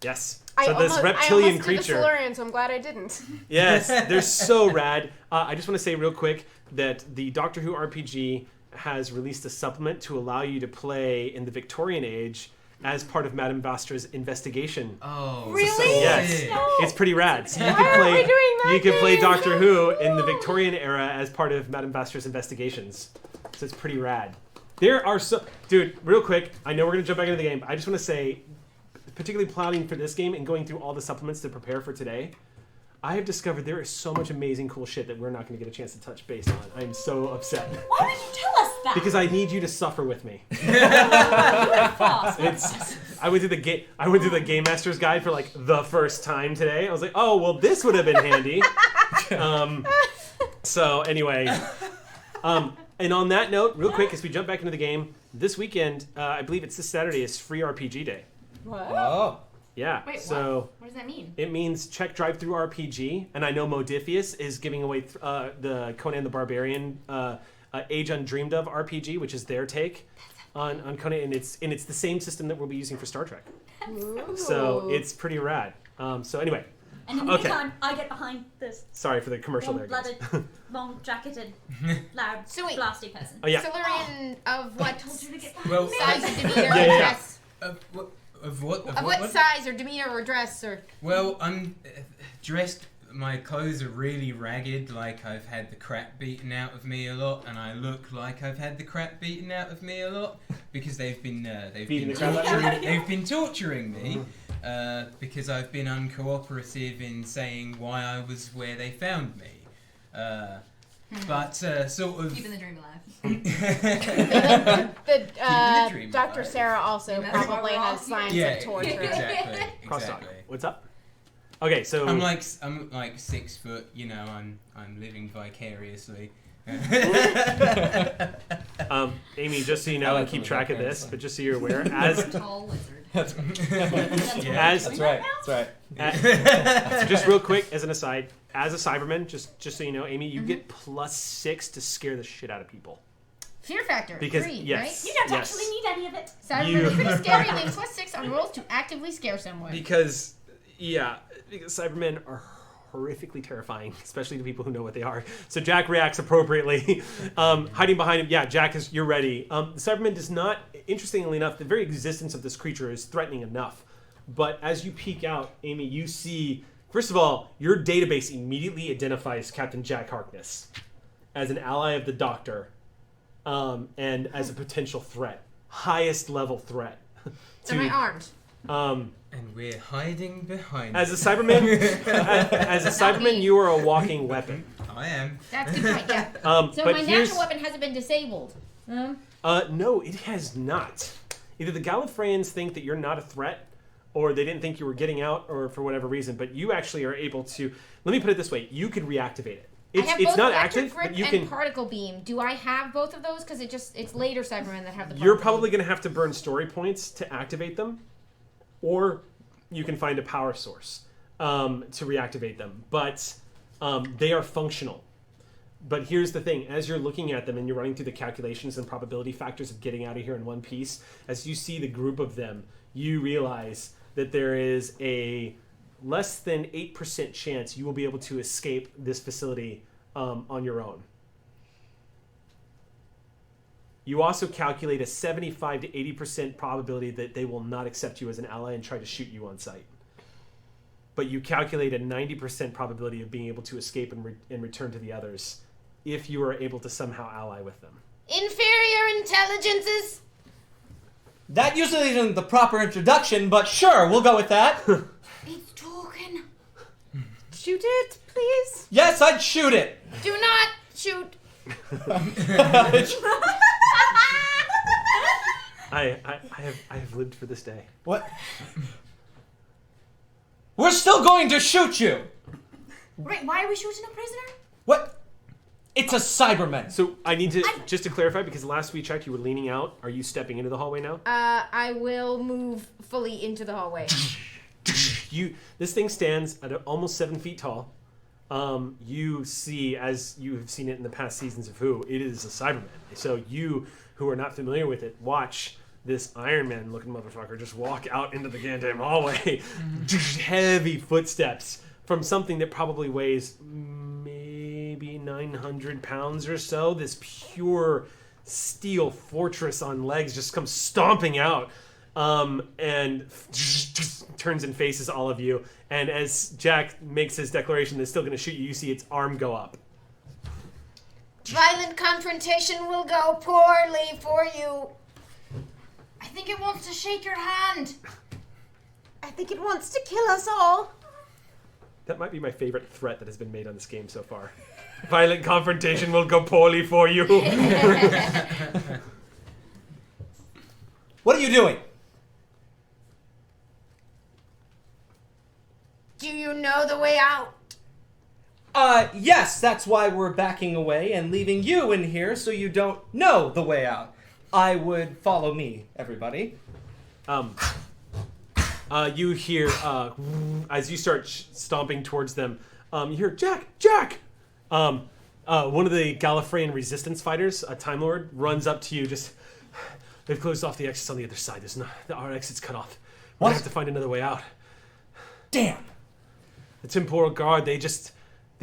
Yes. So this reptilian creature. I almost did a Solarian, so I'm glad I didn't. Yes, they're so rad. I just want to say real quick that the Doctor Who RPG has released a supplement to allow you to play in the Victorian age as part of Madame Vastra's investigation. Oh, really? Yes, No. it's pretty rad. So you Why can are play. we doing that You can play game? Doctor Who in the Victorian era as part of Madame Vastra's investigations. So it's pretty rad. There are dude. Real quick, I know we're gonna jump back into the game. But I just want to say, particularly plotting for this game and going through all the supplements to prepare for today, I have discovered there is so much amazing, cool shit that we're not going to get a chance to touch base on. I am so upset. Why would you tell us that? Because I need you to suffer with me. Fast. I went through the Game Master's Guide for like the first time today. I was like, oh well, this would have been handy. So anyway, and on that note, real quick, as we jump back into the game, this weekend, I believe it's this Saturday, is free RPG Day. What? Oh. Yeah. Wait, so what does that mean? it means check drive-through RPG, and I know Modifius is giving away the Conan the Barbarian Age Undreamed Of RPG, which is their take on Conan, and it's the same system that we'll be using for Star Trek. So it's pretty rad. So anyway, And in the Okay. meantime, I get behind this sorry for the commercial there, guys. long-blooded, long-jacketed, loud, So wait. blasty person. Oh yeah. Solarian of what Told you to get back. Well, size or demeanor Yeah, or yeah. dress? of what? Of what size or demeanor or dress or... Well, I'm dressed. My clothes are really ragged, like I've had the crap beaten out of me a lot, and I look like I've had the crap beaten out of me a lot because they've been Beating the crap out of you? they've been torturing me because I've been uncooperative in saying why I was where they found me. But sort of. Keeping the dream alive. dream Dr. alive. Sarah also Yeah, that's probably why we're has all signs Yeah, of torture. exactly. Crosstalk. Exactly. What's up? Okay, so I'm like 6 foot. You know, I'm living vicariously. Amy, just so you know, I like and keep when track of the this, background's but just so you're aware, as Tall wizard. That's as That's right. That's right. so just real quick, as an aside, as a Cyberman, just so you know, Amy, you get +6 to scare the shit out of people. Fear factor, Because 3, yes, You don't yes. actually need any of it. right? You- Cybermen are pretty scary and they have +6 on rolls to actively scare someone. Because Cybermen are horrifically terrifying, especially to people who know what they are. So Jack reacts appropriately, hiding behind him. Yeah, Jack, you're ready. The Cyberman does not. Interestingly enough, the very existence of this creature is threatening enough. But as you peek out, Amy, you see. First of all, your database immediately identifies Captain Jack Harkness as an ally of the Doctor, and as a potential threat, highest level threat. Am I armed? And we're hiding behind. As a Cyberman, as a Cyberman, you are a walking weapon. I am. That's the point, yeah. So but my here's natural weapon hasn't been disabled. no, it has not. Either the Gallifreyans think that you're not a threat, or they didn't think you were getting out, or for whatever reason. But you actually are able to. Let me put it this way: you could reactivate it. I have It's both not electric active, grip but you and can. particle beam. Do I have both of those? Because it's later Cybermen that have the. You're particle probably beam. going to have to burn story points to activate them, or you can find a power source to reactivate them. But they are functional. But here's the thing: as you're looking at them and you're running through the calculations and probability factors of getting out of here in one piece, as you see the group of them, you realize that there is a less than 8% chance you will be able to escape this facility on your own. You also calculate a 75 to 80% probability that they will not accept you as an ally and try to shoot you on sight. But you calculate a 90% probability of being able to escape and return to the others if you are able to somehow ally with them. Inferior intelligences. That usually isn't the proper introduction, but sure, we'll go with that. It's talking. Shoot it, please. Yes, I'd shoot it. Do not shoot. I have lived for this day. What? We're still going to shoot you. Wait, why are we shooting a prisoner? What? It's a Cyberman. So I need to just to clarify, because last we checked you were leaning out. Are you stepping into the hallway now? I will move fully into the hallway. This thing stands at almost 7 feet tall. You see, as you have seen it in the past seasons of Who, it is a Cyberman. So you, who are not familiar with it, watch this Iron Man looking motherfucker just walk out into the goddamn hallway. Heavy footsteps from something that probably weighs maybe 900 pounds or so. This pure steel fortress on legs just comes stomping out. And turns and faces all of you. And as Jack makes his declaration that's still going to shoot you, you see its arm go up. Violent confrontation will go poorly for you. I think it wants to shake your hand. I think it wants to kill us all. That might be my favorite threat that has been made on this game so far. Violent confrontation will go poorly for you. What are you doing? Do you know the way out? Yes, that's why we're backing away and leaving you in here so you don't know the way out. I would follow me, everybody. You hear, as you start stomping towards them, you hear, Jack! One of the Gallifreyan resistance fighters, a Time Lord, runs up to you, they've closed off the exits on the other side. Our exit's cut off. We'll have to find another way out. Damn! The temporal guard, they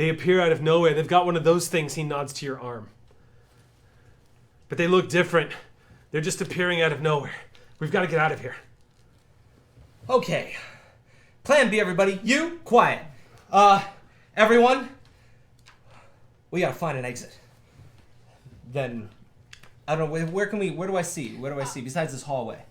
appear out of nowhere. They've got one of those things. He nods to your arm. But they look different. They're just appearing out of nowhere. We've got to get out of here. Okay. Plan B, everybody. You, quiet. Everyone, we gotta find an exit. Then, I don't know, where do I see besides this hallway?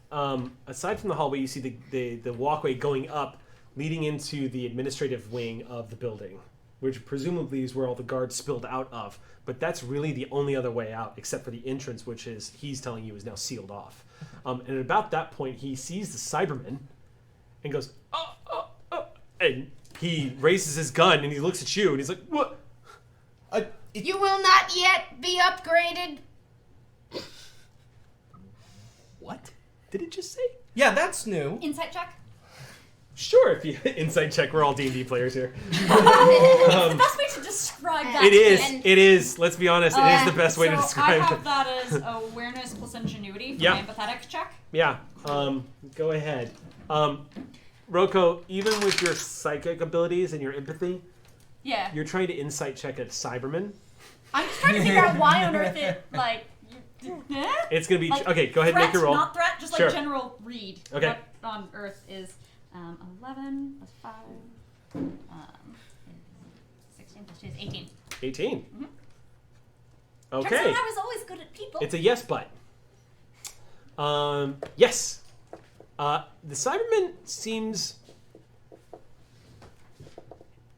Aside from the hallway, you see the walkway going up, leading into the administrative wing of the building, which presumably is where all the guards spilled out of. But that's really the only other way out, except for the entrance, which he's telling you is now sealed off. And at about that point, he sees the Cyberman and goes, oh. And he raises his gun and he looks at you and he's like, what? You will not yet be upgraded. What did it just say? Yeah, that's new. Insight check. Sure, if you insight check, we're all D&D players here. It's the best way to describe that. It is. Let's be honest, it is the best way to describe I it. have that as awareness plus ingenuity for my empathetic check. Yeah, go ahead. Rocco, even with your psychic abilities and your empathy, you're trying to insight check a Cyberman. I'm just trying to figure out why on earth it, It's going to be... like, okay, go ahead and make your roll. Not threat, just Sure. like general read. Okay. What on earth is 11 plus 5, 16 plus 2 is 18. 18. Mm-hmm. Okay. Turns out I was always good at people. It's a yes, but. Yes. The Cyberman seems...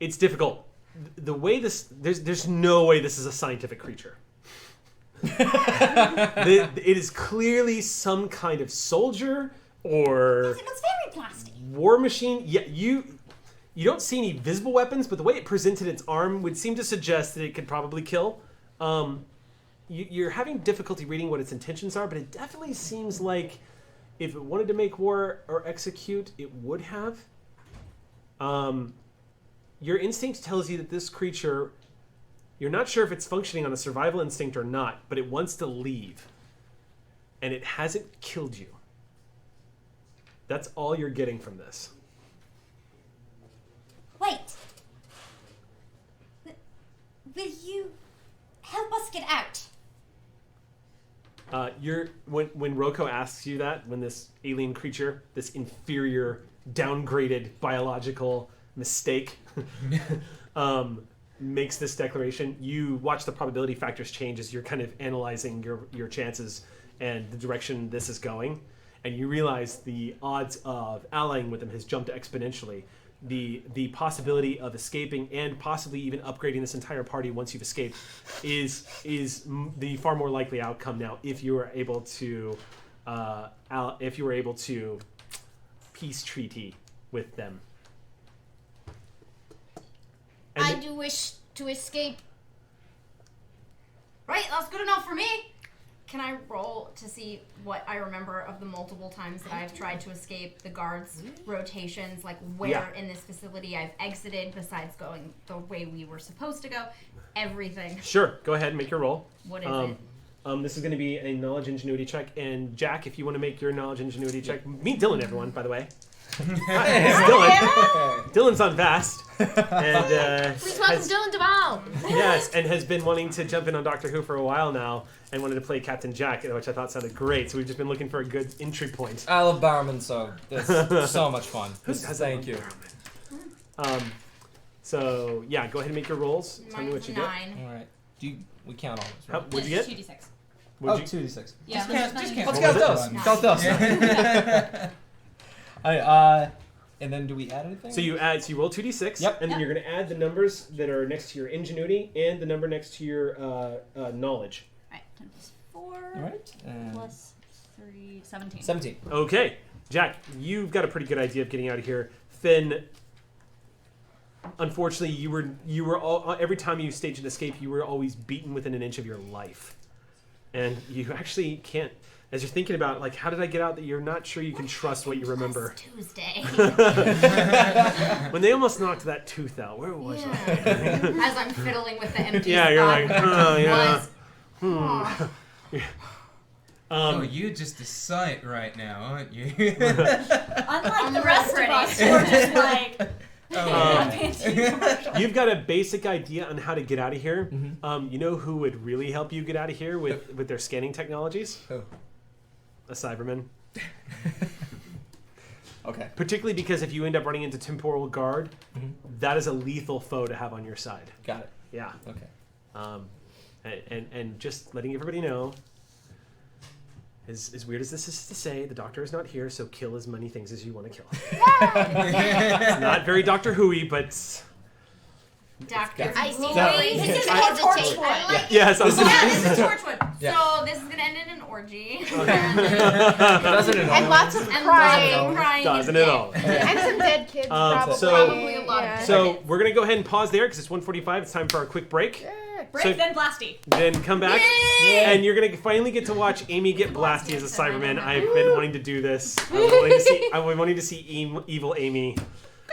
It's difficult. The way there's no way this is a scientific creature. It is clearly some kind of soldier or It looks very plastic. war machine. Yeah, you don't see any visible weapons, but the way it presented its arm would seem to suggest that it could probably kill. You're having difficulty reading what its intentions are, but it definitely seems like if it wanted to make war or execute, it would have. Your instinct tells you that this creature, you're not sure if it's functioning on a survival instinct or not, but it wants to leave. And it hasn't killed you. That's all you're getting from this. Wait. Will you help us get out? When Rocco asks you that, when this alien creature, this inferior, downgraded biological mistake makes this declaration, you watch the probability factors change as you're kind of analyzing your chances and the direction this is going, and you realize the odds of allying with them has jumped exponentially. The possibility of escaping and possibly even upgrading this entire party once you've escaped is the far more likely outcome now if you are able to peace treaty with them. And I do wish to escape. Right, that's good enough for me. Can I roll to see what I remember of the multiple times that I've tried to escape the guards' rotations, like where in this facility I've exited besides going the way we were supposed to go? Everything. Sure. Go ahead and make your roll. What is it? This is going to be a knowledge ingenuity check. And Jack, if you want to make your knowledge ingenuity check, meet Dylan, everyone, by the way. It's Dylan. Dylan's on Vast. And, Please welcome Dylan Duvall. Yes, and has been wanting to jump in on Doctor Who for a while now and wanted to play Captain Jack, which I thought sounded great. So we've just been looking for a good entry point. I love Bowerman, so it's so much fun. Thank you. So, yeah, go ahead and make your rolls. Tell me what you 9. All right. We count all this, get. right? What'd you get? 2d6. What'd you 2d6. Yeah, Just count. Let's count those. Count those. Alright, and then do we add anything? So you roll 2d6, Yep. and then you're going to add the numbers that are next to your ingenuity and the number next to your knowledge. Alright, 10 plus 4 Alright. plus 3, 17. 17. Okay, Jack, you've got a pretty good idea of getting out of here. Finn, unfortunately, you were all, every time you staged an escape, you were always beaten within an inch of your life, and you actually can't. As you're thinking about, like, how did I get out, that you're not sure you can trust what you remember. Tuesday. When they almost knocked that tooth out, where was I? As I'm fiddling with the empty Yeah, you're like, oh, yeah. Oh, you're just a sight right now, aren't you? Unlike the rest of us, we're just like... You've got a basic idea on how to get out of here. You know who would really help you get out of here with their scanning technologies? Who? A Cyberman. Okay. Particularly because if you end up running into Temporal Guard, that is a lethal foe to have on your side. Got it. Yeah. Okay. And just letting everybody know, as weird as this is to say, the Doctor is not here, so kill as many things as you want to kill. It's not very Doctor Who-y, but... Doctor. I see. This is hesitate. I like Yes, I was This is Torchwood. Yeah. So this is gonna end in an orgy. Doesn't it? And lots of And crying. lots of crying. Doesn't is it all? And some dead kids, probably. Probably a lot of dead So we're going to go ahead and pause there because it's 1:45. It's time for our quick break. Break, So- then blasty. Then come back, and you're gonna finally get to watch Amy get blasty as a Cyberman. I've been wanting to do this. I've been wanting to see evil Amy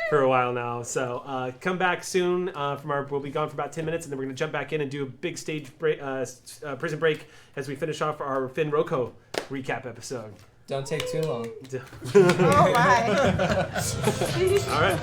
for a while now. So come back soon. We'll be gone for about 10 minutes, and then we're gonna jump back in and do a big stage break, prison break as we finish off our Finn Roko recap episode. Don't take too long. Oh, my. All right.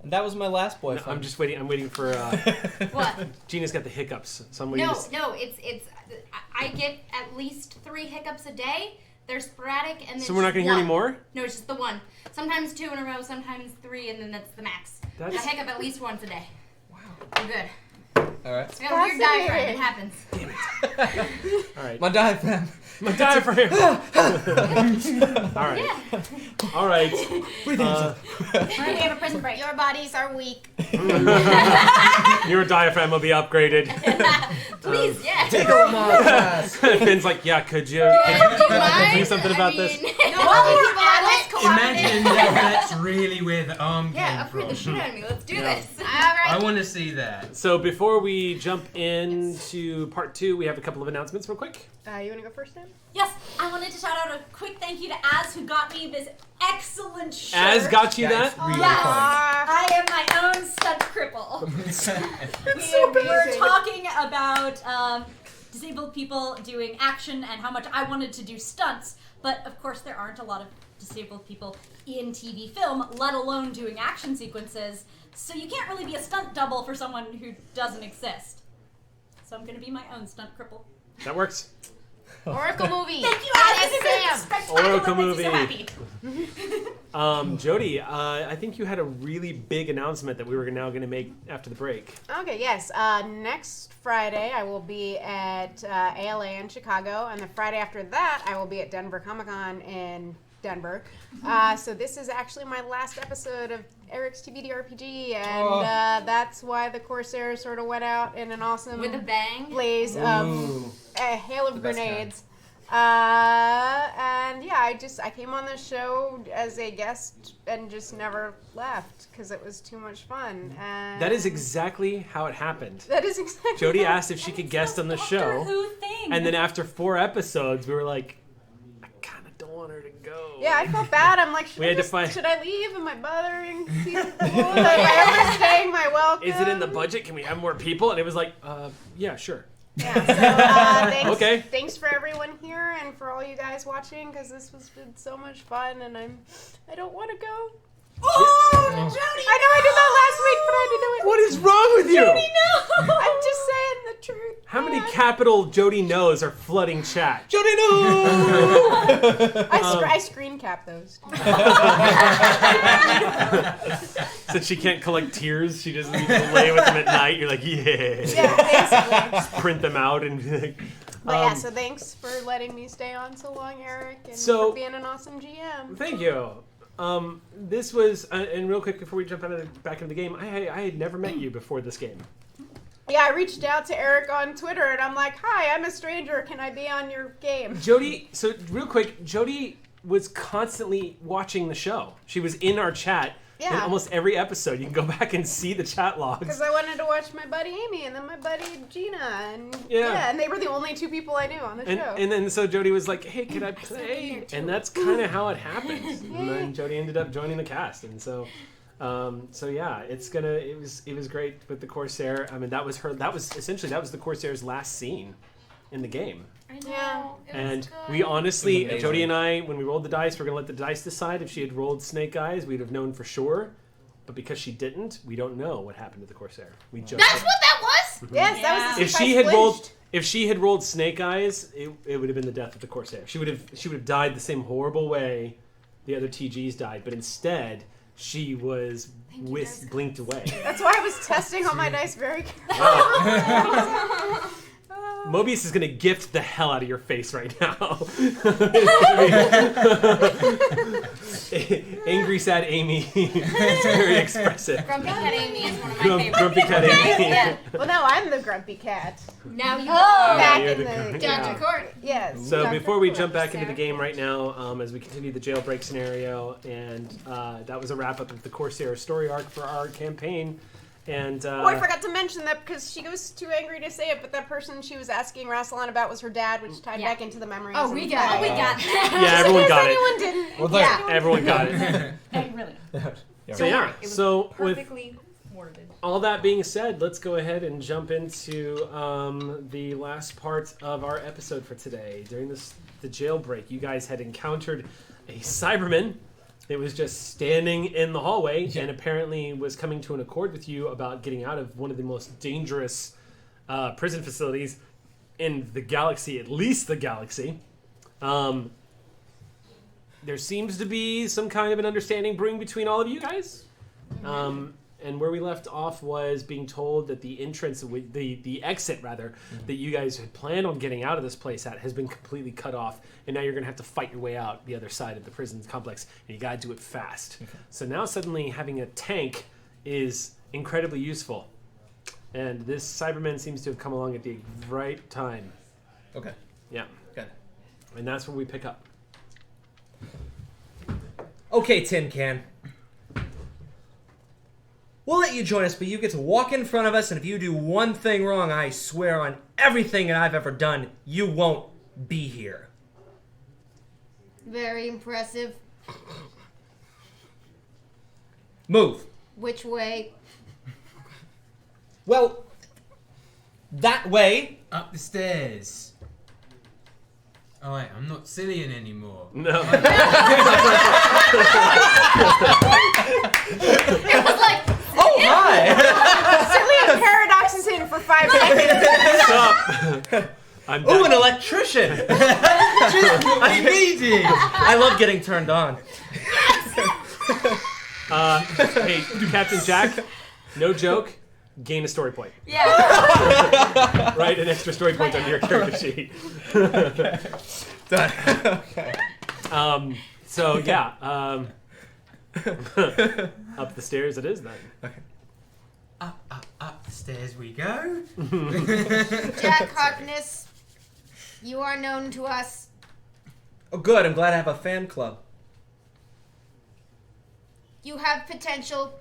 That was my last No, boyfriend. I'm just waiting. I'm waiting for. What? Gina's got the hiccups, so I'm waiting. No, it's. I get at least 3 hiccups a day. They're sporadic, and then So we're not going gonna hear any more? No, it's just the one. Sometimes 2 in a row, sometimes 3, and then that's the max. I hiccup at least once a day. Wow. I'm good. All right. I got a weird diaphragm. It happens. All right. My diaphragm. My diaphragm. All right. Yeah. All right. We have a prison break. Your bodies are weak. Your diaphragm will be upgraded. Please, yeah. Take a class. Finn's like, yeah, could you do something about this? Imagine that's really where the arm Yeah, came upgrade the from. shit out of me. Let's do Yeah. this. I want to see that. So before we jump into part 2, we have a couple of announcements real quick. You want to go first, then? Yes, I wanted to shout out a quick thank you to Az, who got me this excellent shirt. Az got you That's that? really Yes, funny. I am my own stunt cripple. so We were amazing. talking about disabled people doing action and how much I wanted to do stunts, but of course there aren't a lot of disabled people in TV film, let alone doing action sequences, so you can't really be a stunt double for someone who doesn't exist. So I'm going to be my own stunt cripple. That works. Oracle movie. Thank you, Yes, Az. This is Sam. spectacular. Oracle Makes me so movie. happy. Jody, I think you had a really big announcement that we were now going to make after the break. Okay, yes. Next Friday, I will be at ALA in Chicago, and the Friday after that, I will be at Denver Comic-Con in Denver. So this is actually my last episode of Eric's TVD RPG, and that's why the Corsair sort of went out in an awesome With a bang. blaze of a hail of best grenades. And yeah, I came on this show as a guest and just never left because it was too much fun. And That is exactly how it happened. that is exactly. Jody how- asked if she could guest on the Doctor show, Who thing. and then after 4 episodes, we were like, I kind of don't want her to go. Yeah, I felt bad. I'm like, We had to should find- I leave? Am I bothering people? Am I overstaying my welcome? Is it in the budget? Can we have more people? And it was like, yeah, sure. Yeah. So, thanks, Okay. Thanks for everyone here and for all you guys watching because this was been so much fun and I don't want to go. Oh, Jody! I know I did that last week, but I had to do it. What is wrong with you? No! I'm just saying the truth. How many capital Jody knows are flooding chat? Jody, no! I screen cap those. Since she can't collect tears, she just needs to lay with them at night. You're like, yeah. Yeah, basically. Print them out and. But yeah, so thanks for letting me stay on so long, Eric, and So- for being an awesome GM. Thank you. This was, and real quick before we jump back into the game, I had never met you before this game. Yeah, I reached out to Eric on Twitter and I'm like, hi, I'm a stranger. Can I be on your game? Jody, so real quick, Jody was constantly watching the show. She was in our chat in Yeah. almost every episode. You can go back and see the chat logs. Because I wanted to watch my buddy Amy and then my buddy Gina. And Yeah. and they were the only 2 people I knew on the show. And then so Jody was like, hey, can I play? And that's kind of how it happened. And then Jody ended up joining the cast. And so yeah, it was great with the Corsair. I mean, that was the Corsair's last scene in the game. I know. Yeah. It was And good. we honestly, amazing. Jody and I, when we rolled the dice, we're going to let the dice decide. If she had rolled Snake Eyes, we'd have known for sure. But because she didn't, we don't know what happened to the Corsair. We just That's what that was? Yes, that was the if secret she I had flinched. rolled, if she had rolled Snake Eyes, it would have been the death of the Corsair. She would have died the same horrible way the other TGs died. But instead, she was blinked away. That's why I was testing all my dice very carefully. Mobius is going to gift the hell out of your face right now. Angry, sad Amy. It's very expressive. Grumpy Cat Amy is one of my favorites. Grumpy cat Amy. Yeah. Well, now I'm the grumpy cat. Now you Back you're in the the grumpy Dr. cat. Court. Yes. So Dr. before we Court. jump back into the game right now, as we continue the jailbreak scenario, and that was a wrap up of the Corsair story arc for our campaign. And Oh, I forgot to mention that because she was too angry to say it, but that person she was asking Rassilon about was her dad, which tied Yeah. back into the memories. Oh, we got that. yeah, everyone got it. Anyone didn't. Well, there. Yeah. Everyone got it. Really? So yeah, so with Perfectly worded. all that being said, let's go ahead and jump into the last part of our episode for today. During the jailbreak, you guys had encountered a Cyberman that was just standing in the hallway and apparently was coming to an accord with you about getting out of one of the most dangerous prison facilities in the galaxy, at least the galaxy. There seems to be some kind of an understanding brewing between all of you guys. And where we left off was being told that the entrance, the exit rather, that you guys had planned on getting out of this place at has been completely cut off, and now you're going to have to fight your way out the other side of the prison complex, and you got to do it fast. Okay. So now suddenly having a tank is incredibly useful, and this Cyberman seems to have come along at the right time. Okay. Yeah. Okay. And that's where we pick up. Okay, Tin Can. We'll let you join us, but you get to walk in front of us, and if you do one thing wrong, I swear on everything that I've ever done, you won't be here. Very impressive. Move. Which way? Well, that way. Up the stairs. Oh wait, I'm not Cillian anymore. No. It was like, Oh, hi! Cillian paradoxes in for 5 seconds. Stop. I'm Ooh, an done. electrician! Just what we needed. I love getting turned on. Hey, Captain Jack, no joke. Gain a story point. Yeah. Write an extra story point on your character sheet. Done. Okay. So yeah, up the stairs it is then. Okay. Up the stairs we go. Jack Harkness, you are known to us. Oh, good. I'm glad I have a fan club. You have potential.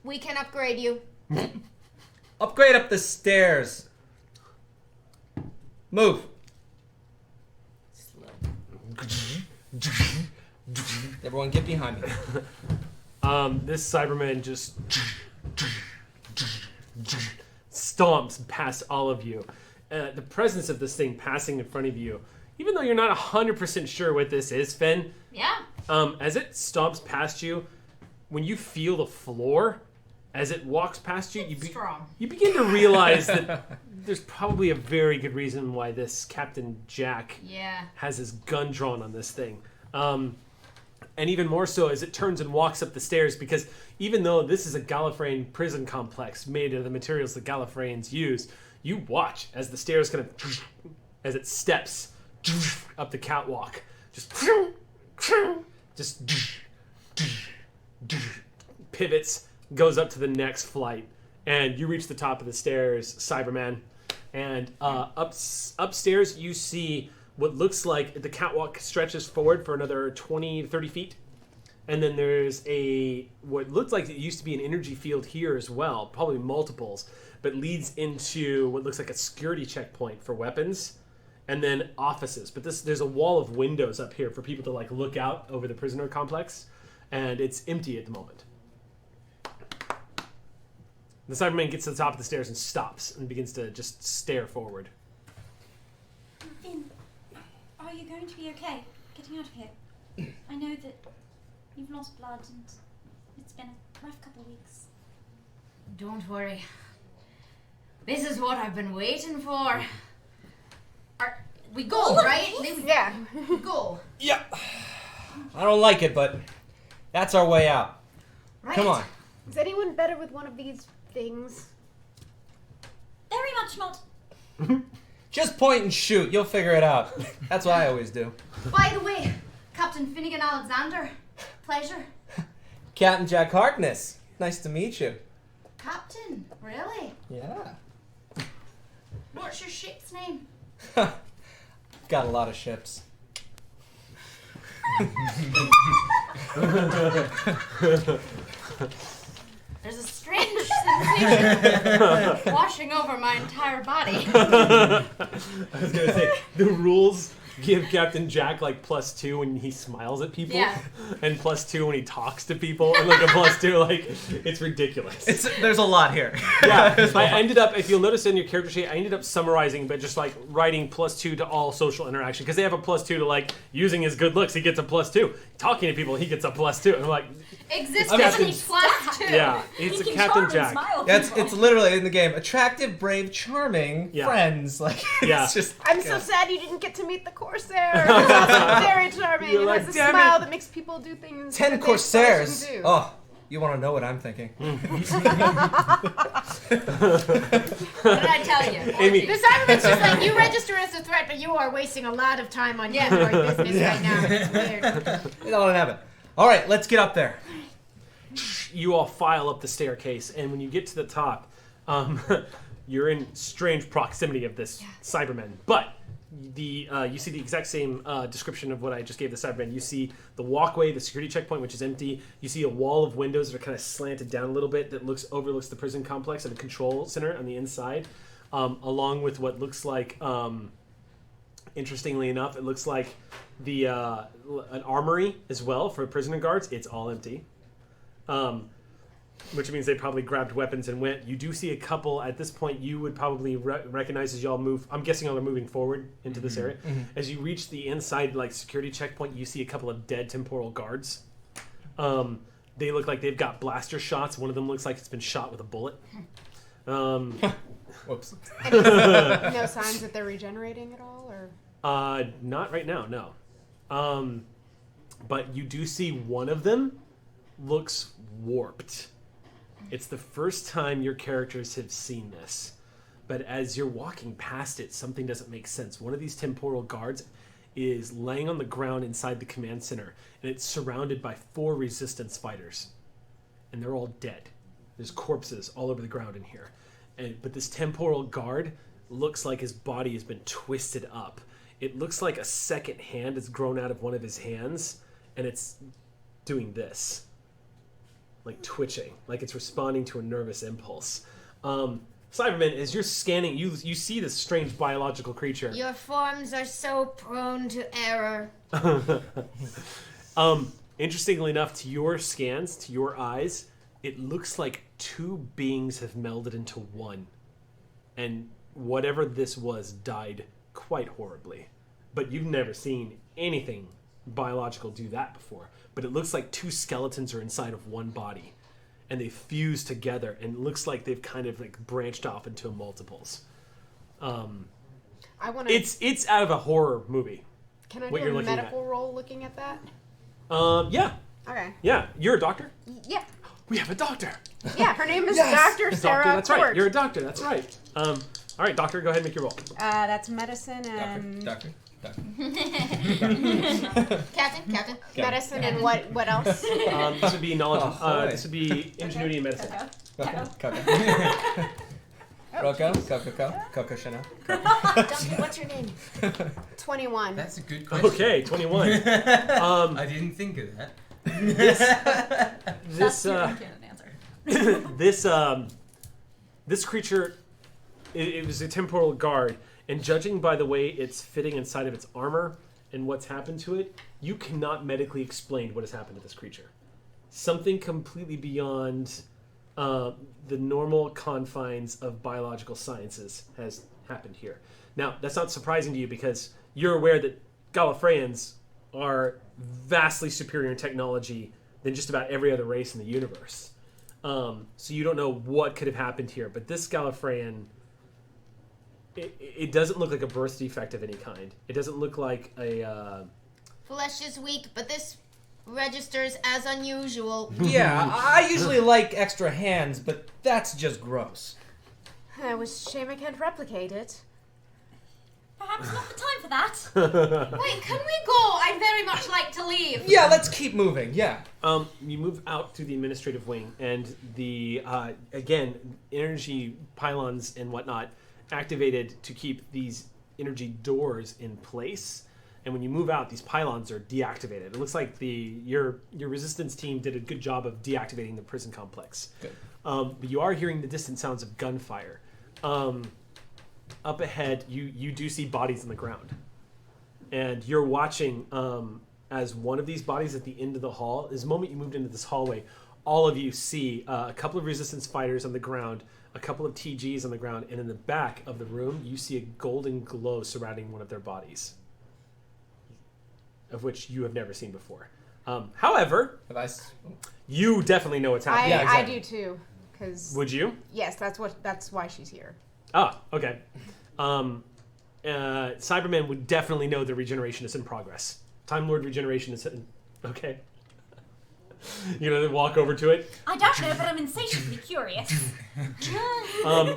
We can upgrade you. Upgrade up the stairs. Move. Everyone get behind me. This Cyberman just stomps past all of you. The presence of this thing passing in front of you, even though you're not 100% sure what this is, Finn, Yeah. as it stomps past you, when you feel the floor, as it walks past you, Strong. you begin to realize that there's probably a very good reason why this Captain Jack Yeah. has his gun drawn on this thing. And even more so as it turns and walks up the stairs, because even though this is a Gallifreyan prison complex made of the materials that Gallifreyans use, you watch as the stairs kind of, as it steps up the catwalk, just pivots, goes up to the next flight, and you reach the top of the stairs, Cyberman, and upstairs you see what looks like the catwalk stretches forward for another 20 30 feet, and then there's what looks like it used to be an energy field here as well, probably multiples, but leads into what looks like a security checkpoint for weapons, and then offices. But there's a wall of windows up here for people to like look out over the prisoner complex, and it's empty at the moment. The Cyberman gets to the top of the stairs and stops and begins to just stare forward. Finn, are you going to be okay getting out of here? I know that you've lost blood and it's been a rough couple of weeks. Don't worry. This is what I've been waiting for. We go, right? Yeah. We go. Yep. I don't like it, but that's our way out. Right. Come on. Is anyone better with one of these things? Very much not. Just point and shoot. You'll figure it out. That's what I always do. By the way, Captain Finnegan Alexander, pleasure. Captain Jack Harkness. Nice to meet you. Captain, really? Yeah. What's your ship's name? Got a lot of ships. There's a strange sensation washing over my entire body. I was gonna say the rules give Captain Jack like +2 when he smiles at people, Yeah. and +2 when he talks to people, and like a +2, like it's ridiculous. There's a lot here. Yeah, I ended up, if you'll notice in your character sheet, I ended up summarizing, but just like writing +2 to all social interaction, because they have a +2 to like using his good looks, he gets a +2. Talking to people, he gets a +2. And I'm like, Existence Captain- +2. yeah, it's a He can Captain charm and Jack. smile Yeah, it's people. literally in the game. Attractive, brave, charming Yeah. friends. Like Yeah. it's just. I'm so sad you didn't get to meet the Corsair. It's very charming. You're It like, has a "Damn smile it." that makes people do things. 10 that they Corsairs. shouldn't do. Oh, you want to know what I'm thinking? What did I tell you? Amy. The Cyberman's just like, you register as a threat, but you are wasting a lot of time on humanoid business right now. It's weird. You know what happened. All right, let's get up there. You all file up the staircase, and when you get to the top, you're in strange proximity of this Cyberman. But you see the exact same description of what I just gave the Cyberman. You see the walkway, the security checkpoint, which is empty. You see a wall of windows that are kind of slanted down a little bit that overlooks the prison complex and the control center on the inside, along with what looks like, interestingly enough, it looks like an armory as well for prisoner guards. It's all empty. Which means they probably grabbed weapons and went. You do see a couple at this point. You would probably recognize as y'all move. I'm guessing y'all are moving forward into this area. As you reach the inside like security checkpoint, you see a couple of dead temporal guards. They look like they've got blaster shots. One of them looks like it's been shot with a bullet. Whoops. No signs that they're regenerating at all, or Not right now, no. But you do see one of them looks warped. It's the first time your characters have seen this. But as you're walking past it, something doesn't make sense. One of these temporal guards is laying on the ground inside the command center, and it's surrounded by 4 resistance fighters. And they're all dead. There's corpses all over the ground in here. But this temporal guard looks like his body has been twisted up. It looks like a second hand has grown out of one of his hands, and it's doing this. Like twitching, like it's responding to a nervous impulse. Cyberman, as you're scanning, you see this strange biological creature. Your forms are so prone to error. Interestingly enough, to your scans, to your eyes, it looks like 2 beings have melded into one. And whatever this was died quite horribly. But you've never seen anything biological do that before. But it looks like 2 skeletons are inside of one body. And they fuse together, and it looks like they've kind of like branched off into multiples. I want to. It's out of a horror movie. Can I what do you're a looking medical roll looking at that? Yeah. Okay. Yeah. You're a doctor? Yeah. We have a doctor. Yeah. Her name is Yes! Dr. Sarah Doctor, that's Court. right. You're a doctor. That's right. All right, doctor, go ahead and make your roll. That's medicine and Doctor. Captain. medicine and what else? This would be knowledge. boy. This would be ingenuity and medicine. Coco Chanel. Doctor, what's your name? 21. That's a good question. Okay, 21. I didn't think of that. This Answer. this creature, it was a temporal guard, and judging by the way it's fitting inside of its armor and what's happened to it, you cannot medically explain what has happened to this creature. Something completely beyond the normal confines of biological sciences has happened here. Now, that's not surprising to you because you're aware that Gallifreyans are vastly superior in technology than just about every other race in the universe. So you don't know what could have happened here, but this Gallifreyan, it doesn't look like a birth defect of any kind. It doesn't look like a... Flesh is weak, but this registers as unusual. Yeah, I usually like extra hands, but that's just gross. I wish Shamek had replicated. Perhaps not the time for that. Wait, can we go? I'd very much like to leave. Yeah, let's keep moving. Yeah. You move out through the administrative wing, and the again, energy pylons and whatnot activated to keep these energy doors in place. And when you move out, these pylons are deactivated. It looks like your resistance team did a good job of deactivating the prison complex. Good. But you are hearing the distant sounds of gunfire. Up ahead, you do see bodies on the ground. and you're watching as one of these bodies at the end of the hall. Is the moment you moved into this hallway, all of you see a couple of resistance fighters on the ground, a couple of TGs on the ground, and in the back of the room, you see a golden glow surrounding one of their bodies, of which you have never seen before. However, you definitely know what's happening. I do too. Cause Would you? yes, that's why she's here. Ah, okay. Cyberman would definitely know the regeneration is in progress. Time Lord regeneration is in. Okay. You gonna walk over to it? I don't know, but I'm insatiably curious.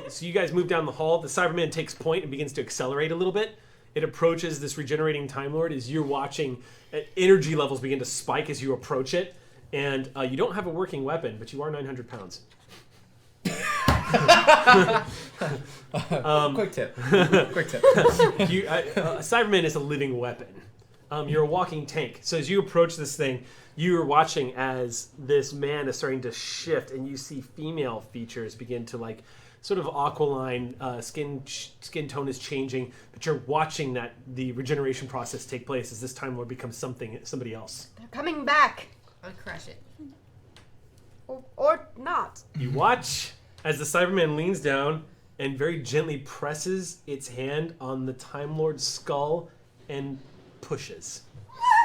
So you guys move down the hall. The Cyberman takes point and begins to accelerate a little bit. It approaches this regenerating Time Lord as you're watching. Energy levels begin to spike as you approach it, and you don't have a working weapon, but you are 900 pounds. Quick tip. Cyberman is a living weapon. You're a walking tank. So as you approach this thing, you are watching as this man is starting to shift, and you see female features begin to like sort of aquiline. Skin tone is changing, but you're watching that the regeneration process take place as this Time Lord becomes somebody else. They're coming back. I'll crush it. Or not. You watch as the Cyberman leans down and very gently presses its hand on the Time Lord's skull and pushes.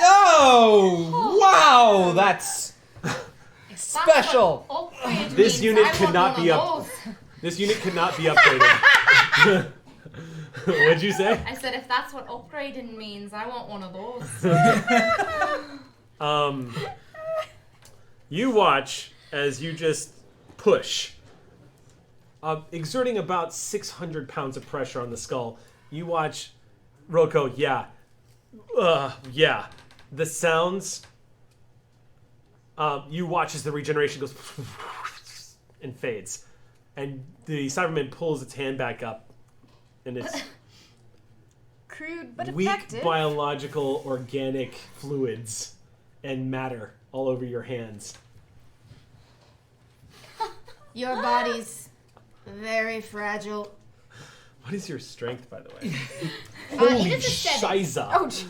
Oh! Wow! That's special. This unit could not be up. This unit could not be upgraded. What'd you say? I said, if that's what upgrading means, I want one of those. You watch as you just push, exerting about 600 pounds of pressure on the skull. You watch Roko, yeah. The sounds, you watch as the regeneration goes and fades. And the Cyberman pulls its hand back up, and it's Crude but weak effective. biological organic fluids and matter all over your hands. Your body's very fragile. What is your strength, by the way? It is a 7. Shiza. Oh, gee.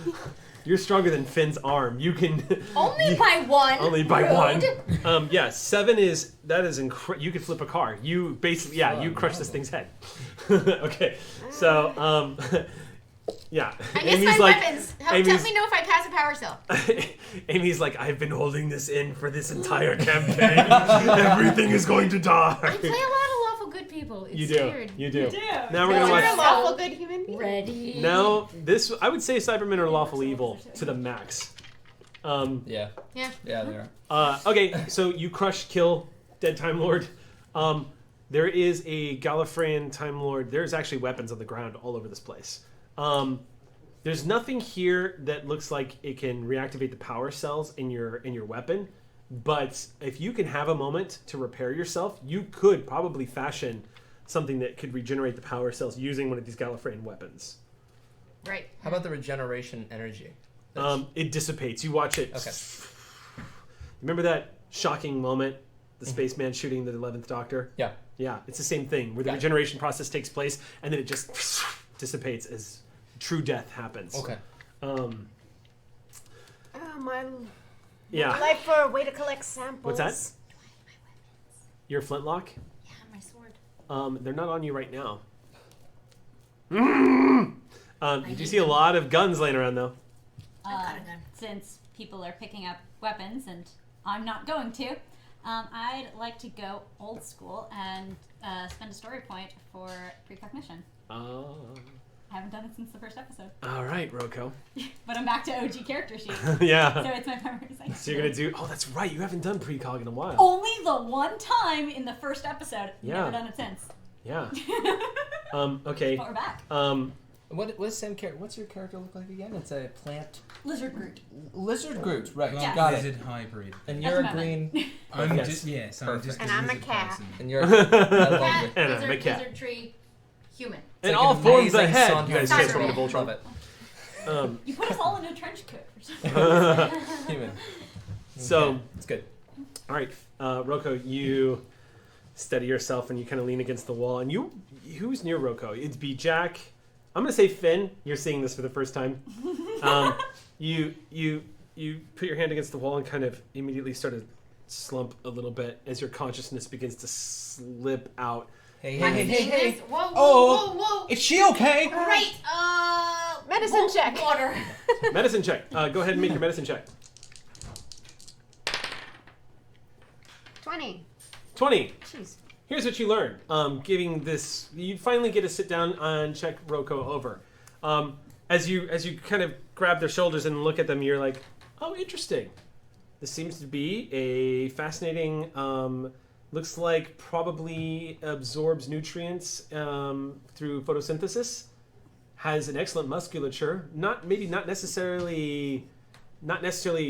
You're stronger than Finn's arm. You can Only by one. only by Rude. one. 7 is incredible. You could flip a car. You basically you crush this thing's head. Okay, so yeah. I miss Amy's my like, weapons. Tell Amy's- me know if I pass a power cell. Amy's like, I've been holding this in for this entire campaign. Everything is going to die. I play a lot of lawful good people. It's You do. weird. You do. Yeah. Now we're You're gonna a watch. lawful good human being. Ready. Now this, I would say, Cybermen are lawful evil to the max. Yeah. Yeah. Yeah, they are. Okay, so you crush, kill, dead Time Lord. There is a Gallifreyan Time Lord. There's actually weapons on the ground all over this place. There's nothing here that looks like it can reactivate the power cells in your weapon. But if you can have a moment to repair yourself, you could probably fashion something that could regenerate the power cells using one of these Gallifreyan weapons. Right. How about the regeneration energy? It dissipates. You watch it. Okay. Remember that shocking moment, the spaceman shooting the 11th Doctor? Yeah. Yeah, it's the same thing, where the Got it. regeneration process takes place, and then it just dissipates as true death happens. Okay. Oh, my Yeah. life for a way to collect samples. What's that? Your flintlock? Yeah, my sword. They're not on you right now. You do see a lot of guns laying around, though. Since people are picking up weapons and I'm not going to, I'd like to go old school and spend a story point for precognition. I haven't done it since the first episode, All right, Roko. but I'm back to OG character sheet, Yeah. so it's my primary thing. So you're going to do... Oh, that's right. You haven't done precog in a while. Only the one time in the first episode. Yeah. Never done it since. Yeah. Okay. But we're back. What's Sam what's your character look like again? It's a plant Lizard Groot. lizard Groot, right? Yeah. Got Lizard it. hybrid. And That's you're a what I meant. green, I'm Yes. just yes, I'm Perfect. just And a I'm a lizard cat. person. and you're. I love Cat, it. And I'm lizard, a cat. lizard tree, human. And It's all like an forms amazing ahead. Sondheim You guys Sondheim. transform into Love Voltron. it. You put us all in a trench coat or something. Human. So, Okay, it's good. all right, Roko, you steady yourself and you kind of lean against the wall. And who's near Roko? It'd be Jack, I'm gonna say Finn. You're seeing this for the first time. You put your hand against the wall and kind of immediately start to slump a little bit as your consciousness begins to slip out. Hey. Whoa, Oh, whoa. is she okay? Great. Medicine check. Water. Medicine check. Go ahead and make your medicine check. 20. 20. Jeez. Here's what you learn. You finally get to sit down and check Roko over. As you kind of grab their shoulders and look at them, you're like, oh, interesting. This seems to be a fascinating. Looks like probably absorbs nutrients through photosynthesis. Has an excellent musculature. Not necessarily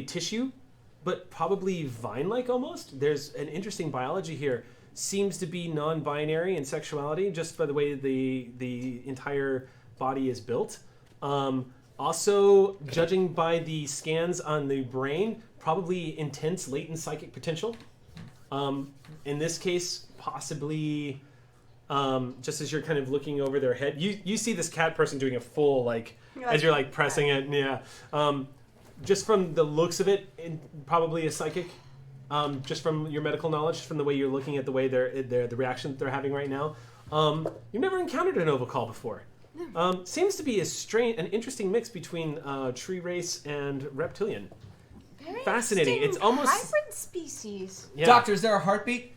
tissue, but probably vine-like almost. There's an interesting biology here. Seems to be non-binary in sexuality, just by the way the entire body is built. Also, judging by the scans on the brain, probably intense latent psychic potential. In this case, possibly, just as you're kind of looking over their head, you see this cat person doing a full, as you're pressing it, yeah. Just from the looks of it, probably a psychic. Just from your medical knowledge, from the way you're looking at the way the reaction that they're having right now. You've never encountered a Novacall before. Seems to be an interesting mix between tree race and reptilian. Very Fascinating. It's almost hybrid species. yeah. Doctor, is there a heartbeat?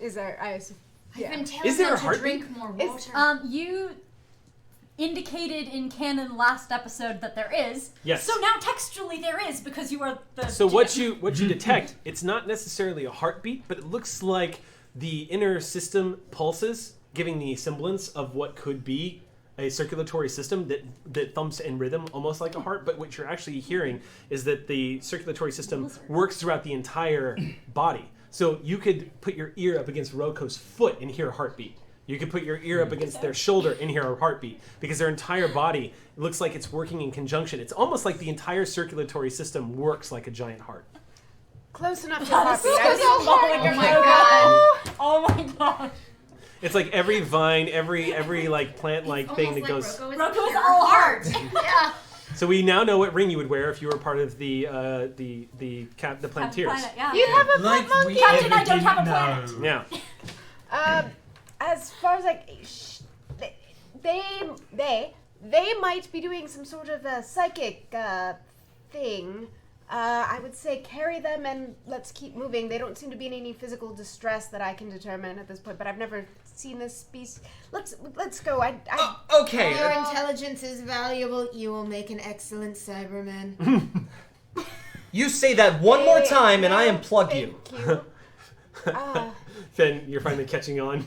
Is there? I've been telling Is there them a to heartbeat? drink more water. You indicated in canon last episode that there is. Yes. So now textually there is because you are the. So what you detect, it's not necessarily a heartbeat, but it looks like the inner system pulses, giving the semblance of what could be a circulatory system that thumps in rhythm almost like a heart. But what you're actually hearing is that the circulatory system works throughout the entire body. So you could put your ear up against Roko's foot and hear a heartbeat. You could put your ear up against their shoulder and hear a heartbeat because their entire body looks like it's working in conjunction. It's almost like the entire circulatory system works like a giant heart. Close enough to heartbeat. Oh my god. Oh my god. It's like every vine, every plant-like thing that goes. Roko's all heart. Yeah. So we now know what ring you would wear if you were part of the Planeteers. Planet, yeah. You have a Like pet monkey. we Captain, ever I don't have a didn't planet. know. Yeah. As far as they might be doing some sort of a psychic thing. I would say carry them and let's keep moving. They don't seem to be in any physical distress that I can determine at this point, but I've never seen this species. Let's go. Okay. Your intelligence is valuable. You will make an excellent Cyberman. You say that one more time and I unplug you. Thank you. Finn, you're finally catching on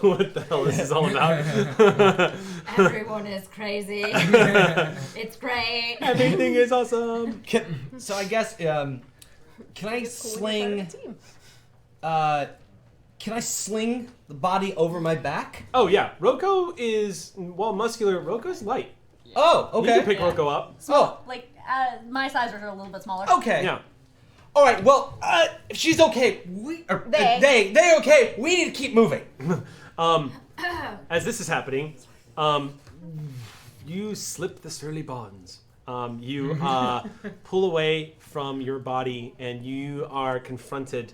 what the hell this is all about. Everyone is crazy. It's great. Everything is awesome. So I guess can I sling? Can I sling the body over my back? Oh yeah, Roko is, while muscular, Roko's light. Oh, You okay. can pick Roko up. Oh, Like, my size are a little bit smaller. okay. Yeah. All right. Well, if she's okay, they okay. We need to keep moving. As this is happening, you slip the surly bonds. You pull away from your body, and you are confronted.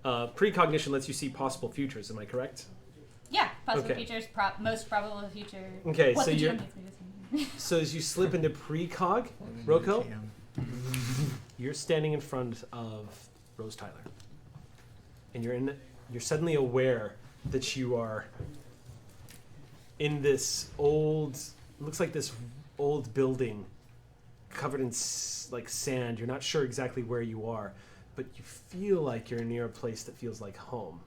Precognition lets you see possible futures. Am I correct? Yeah, possible Okay. futures, most probable future. Okay, What so the you're. GM needs me to say. So as you slip into precog, Roko, you're standing in front of Rose Tyler, and you're suddenly aware that you are in this old, looks like this old building covered in like sand. You're not sure exactly where you are, but you feel like you're near a place that feels like home.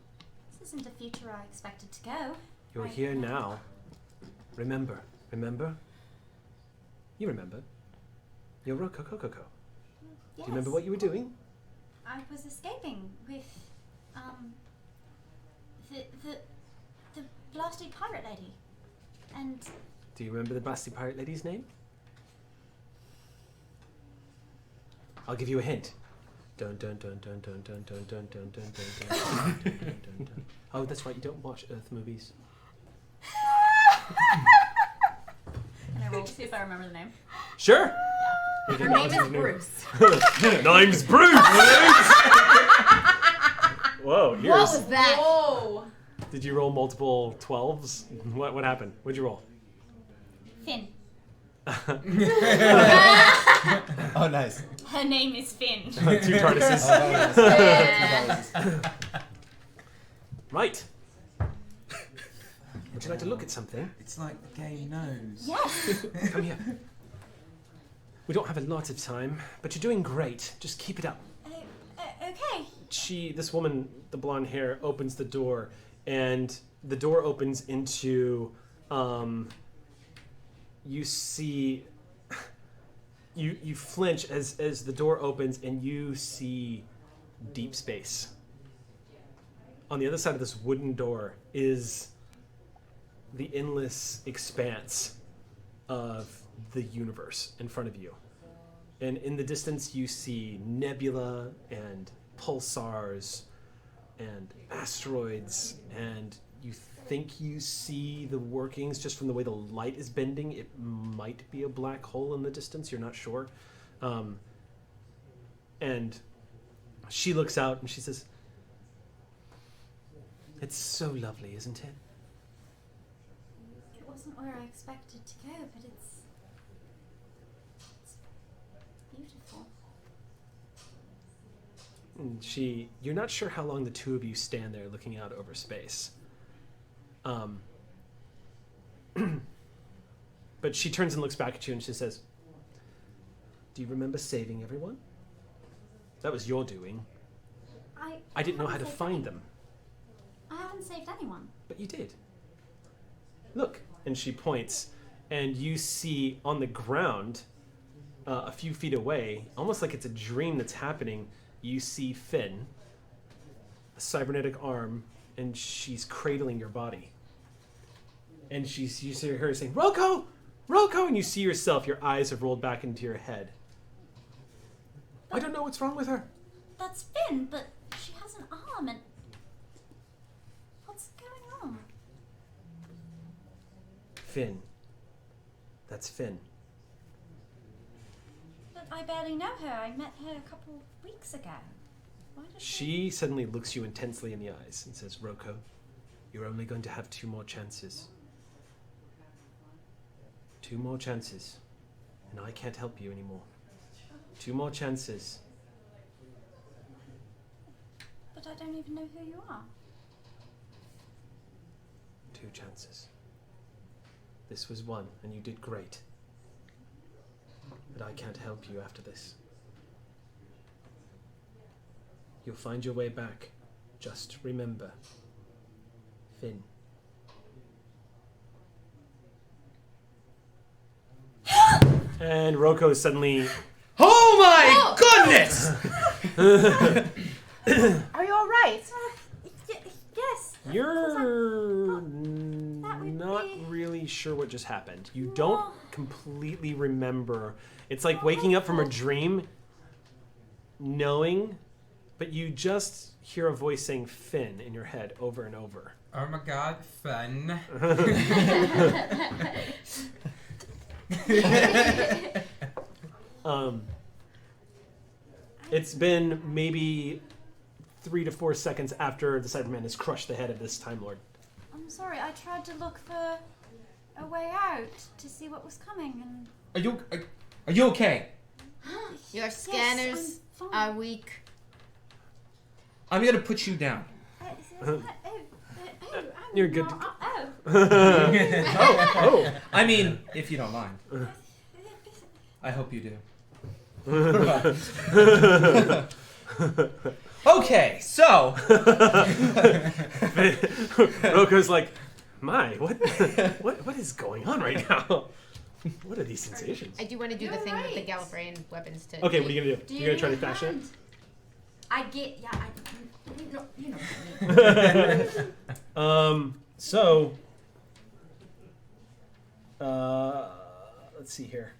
This isn't the future I expected to go. You're Right. here now. Remember? You remember. You're Roko Kokoko. Do you remember what you were doing? I was escaping with, the blasted pirate lady. And Do you remember the blasted pirate lady's name? I'll give you a hint. Dun dun dun dun dun dun dun dun dun dun dun dun dun. Oh, that's right. You don't watch Earth movies. roll to see if I remember the name. Sure. Her name is Bruce. Name's Bruce. Whoa, yours. What was that? Whoa. Did you roll multiple 12s? What happened? What'd you roll? Finn. Oh, nice. Her name is Finn. 2 TARDISes. Yeah. Right. Would you like to look at something? It's like the game knows. Yes. Come here. We don't have a lot of time, but you're doing great. Just keep it up. Okay. This woman, the blonde hair, opens the door, and the door opens into, you see, you flinch as the door opens, and you see deep space. On the other side of this wooden door is the endless expanse of the universe in front of you. And in the distance, you see nebula and pulsars and asteroids, and you think you see the workings just from the way the light is bending. It might be a black hole in the distance, you're not sure. And she looks out and she says, "It's so lovely, isn't it?" It wasn't where I expected to go, but it's beautiful. And you're not sure how long the two of you stand there looking out over space. But she turns and looks back at you and she says, "Do you remember saving everyone? That was your doing. I didn't know how to find them." I haven't saved anyone. "But you did. Look." And she points, and you see on the ground, a few feet away, almost like it's a dream that's happening, you see Finn, a cybernetic arm, and she's cradling your body. And you see her saying, "Roko! Roko!" And you see yourself, your eyes have rolled back into your head. "I don't know what's wrong with her." That's Finn, but she has an arm and... What's going on? "Finn. That's Finn." But I barely know her. I met her a couple weeks ago. Why does She suddenly looks you intensely in the eyes and says, "Roko, you're only going to have 2 more chances. 2 more chances. And I can't help you anymore. 2 more chances." But I don't even know who you are. 2 chances. This was 1, and you did great. But I can't help you after this. You'll find your way back. Just remember, Finn. And Roko is suddenly... Oh my goodness! Are you all right? Yes. You're that would not be- really sure what just happened. You don't completely remember. It's like waking up from a dream, knowing, but you just hear a voice saying Finn in your head over and over. Oh my god, fun. It's been maybe 3 to 4 seconds after the Cyberman has crushed the head of this Time Lord. I'm sorry, I tried to look for a way out to see what was coming and... Are you okay? Your scanners I'm fine. are weak. I'm gonna put you down. You're good. Oh. I mean, if you don't mind. I hope you do. Okay, so Roko's like, what is going on right now? What are these sensations? I do want to do the You're thing with the right. Gallifreyan weapons to. Okay, what are you gonna do? You're gonna try to fashion it? I get, yeah, you know what I mean. So, let's see here.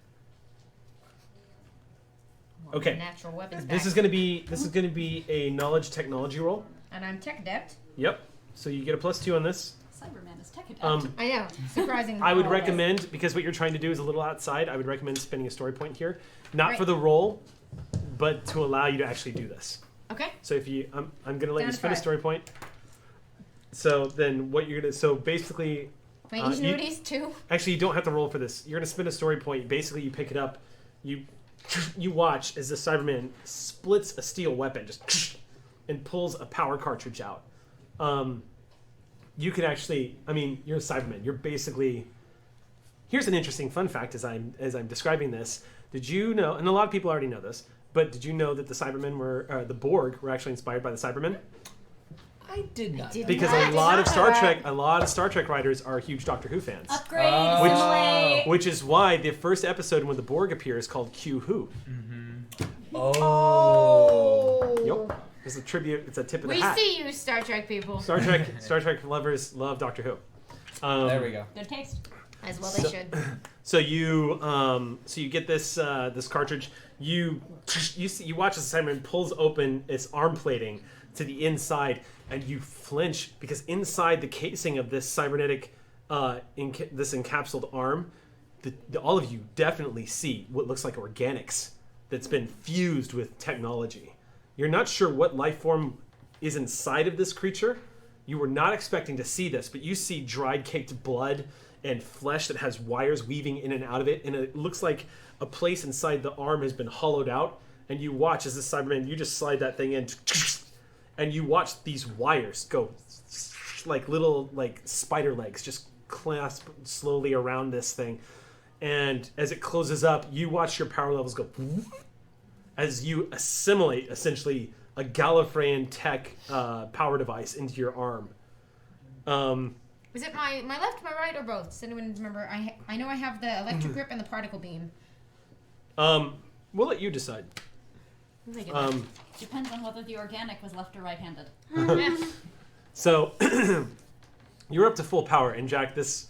Okay. Natural weapons. This is gonna be a knowledge technology roll. And I'm tech adept. Yep. So you get a +2 on this. Cyberman is tech adept. I know. Surprising. I would always. recommend, because what you're trying to do is a little outside, I would recommend spending a story point here. Not Right. for the role, but to allow you to actually do this. Okay. So if you, I'm going to let Down you to spend a 5. story point. So then what you're going to, so basically, My you- ingenuity's 2. actually you don't have to roll for this. You're going to spend a story point. Basically you pick it up, you watch as the Cyberman splits a steel weapon, just and pulls a power cartridge out. You can actually, I mean, you're a Cyberman. You're basically, here's an interesting fun fact as I'm describing this. Did you know, and a lot of people already know this, but did you know that the Cybermen were, the Borg were actually inspired by the Cybermen? I did not. did Because not. a lot of Did not Star know Trek, that. a lot of Star Trek writers are huge Doctor Who fans. Upgrade, Oh. assimilate. Which is why the first episode when the Borg appear is called Q Who. Oh. Yep. It's a tribute. It's a tip of the We hat. see you, Star Trek people. Star Trek lovers love Doctor Who. There we go. Good taste. As well they should. So you get this this cartridge. You watch as Simon pulls open its arm plating to the inside, and you flinch because inside the casing of this cybernetic this encapsulated arm, all of you definitely see what looks like organics that's been fused with technology. You're not sure what life form is inside of this creature. You were not expecting to see this, but you see dried caked blood and flesh that has wires weaving in and out of it, and it looks like a place inside the arm has been hollowed out, and you watch as this Cyberman, you just slide that thing in, and you watch these wires go like little like spider legs just clasp slowly around this thing, and as it closes up, you watch your power levels go as you assimilate essentially a Gallifreyan tech power device into your arm. Is it my left, my right, or both? Does anyone remember? I know I have the electric grip and the particle beam. We'll let you decide. Depends on whether the organic was left or right-handed. So you're up to full power, and Jack, this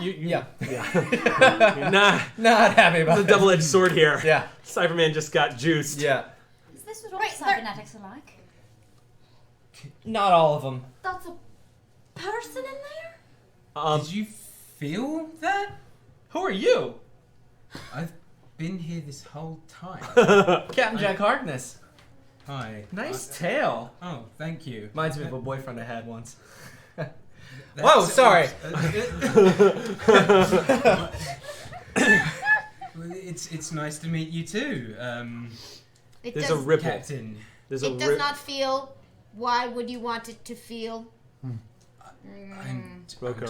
Yeah. you're not Not happy about the it. double-edged sword here. Yeah. Cyberman just got juiced. Yeah. Is this what all Right, cybernetics are like? Not all of them. That's a person in there? Did you feel that? Who are you? I've been here this whole time. Captain Jack Harkness. Hi. Nice tail. Oh, thank you. Reminds me of a boyfriend I had once. That's- Whoa, sorry. It's nice to meet you too, It There's does, a ripple. Captain. There's a it does not feel. Why would you want it to feel? I'm Rocco.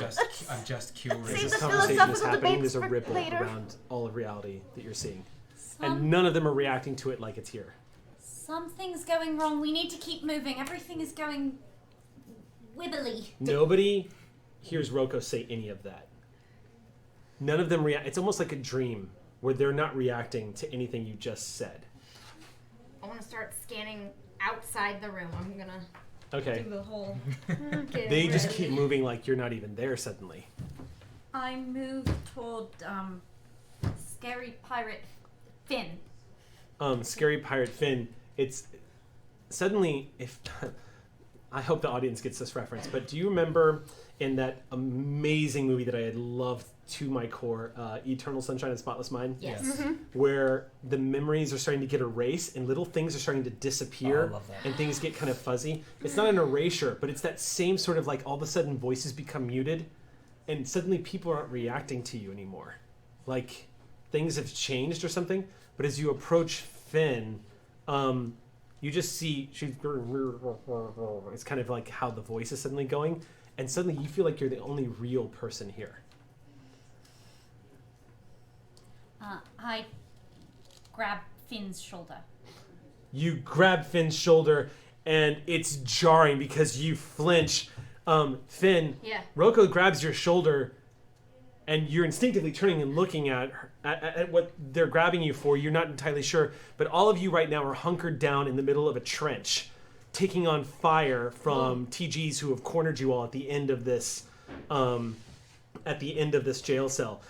just curious. As this the conversation is philosophical happening, there's debates a for ripple later. around all of reality that you're seeing. And none of them are reacting to it like it's here. Something's going wrong. We need to keep moving. Everything is going wibbly. Nobody hears Rocco say any of that. None of them react. It's almost like a dream where they're not reacting to anything you just said. I want to start scanning outside the room. I'm gonna Okay. do the whole. They just keep moving like you're not even there suddenly. I moved toward scary pirate Finn. Scary Pirate Finn, it's suddenly, if I hope the audience gets this reference, but do you remember in that amazing movie that I had loved to my core, Eternal Sunshine of the Spotless Mind? Yes. Where the memories are starting to get erased and little things are starting to disappear Oh, I love that. and things get kind of fuzzy. It's not an erasure, but it's that same sort of like all of a sudden voices become muted and suddenly people aren't reacting to you anymore. Like things have changed or something. But as you approach Finn, you just see it's kind of like how the voice is suddenly going, and suddenly you feel like you're the only real person here. I grab Finn's shoulder. You grab Finn's shoulder, and it's jarring because you flinch. Finn, Yeah. Rocco grabs your shoulder, and you're instinctively turning and looking at her, at what they're grabbing you for. You're not entirely sure, but all of you right now are hunkered down in the middle of a trench, taking on fire from TGs who have cornered you all at the end of this. At the end of this jail cell,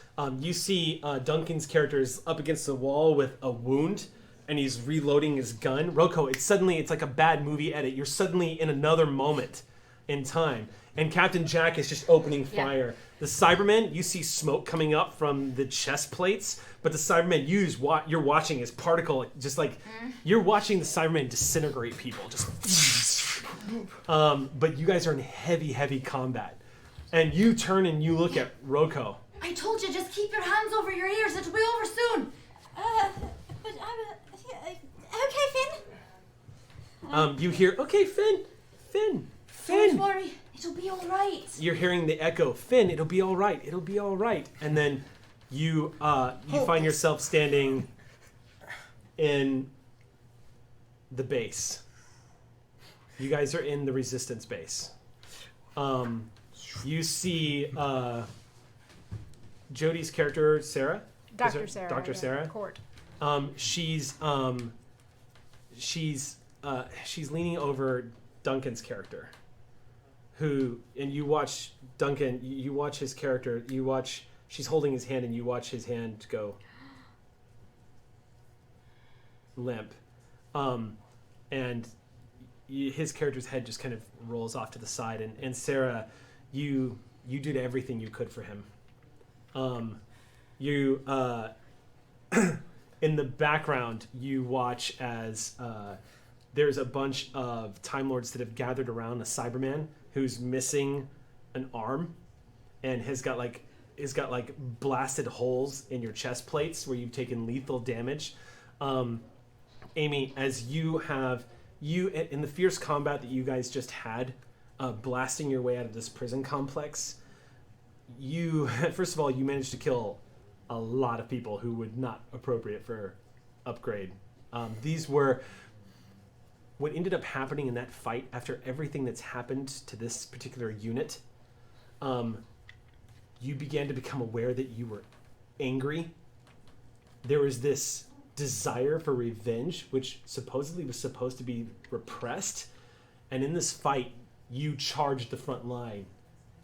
you see Duncan's character is up against the wall with a wound, and he's reloading his gun. Rocco, it's like a bad movie edit. You're suddenly in another moment in time, and Captain Jack is just opening fire. The Cybermen, you see smoke coming up from the chest plates, but the Cybermen you're watching as particle, just like you're watching the Cybermen disintegrate people. Just, but you guys are in heavy combat, and you turn and you look at Roko. I told you, just keep your hands over your ears. It'll be over soon. But I'm okay, Finn. You hear, okay, Finn. Don't worry, it'll be all right. You're hearing the echo, Finn, it'll be all right. It'll be all right. And then you find yourself standing in the base. You guys are in the resistance base. You see Jodie's character, Sarah. Dr. Sarah. Dr. Sarah. Court. She's leaning over Duncan's character, and you watch Duncan. You watch his character. She's holding his hand, and you watch his hand go limp, and his character's head just kind of rolls off to the side. And Sarah, you did everything you could for him. In the background, you watch as there's a bunch of Time Lords that have gathered around a Cyberman who's missing an arm and has got blasted holes in your chest plates where you've taken lethal damage. Amy, as you in the fierce combat that you guys just had, blasting your way out of this prison complex, you first of all you managed to kill a lot of people who would not appropriate for upgrade. These were what ended up happening in that fight. After everything that's happened to this particular unit, you began to become aware that you were angry. There was this desire for revenge, which supposedly was supposed to be repressed. And in this fight, you charged the front line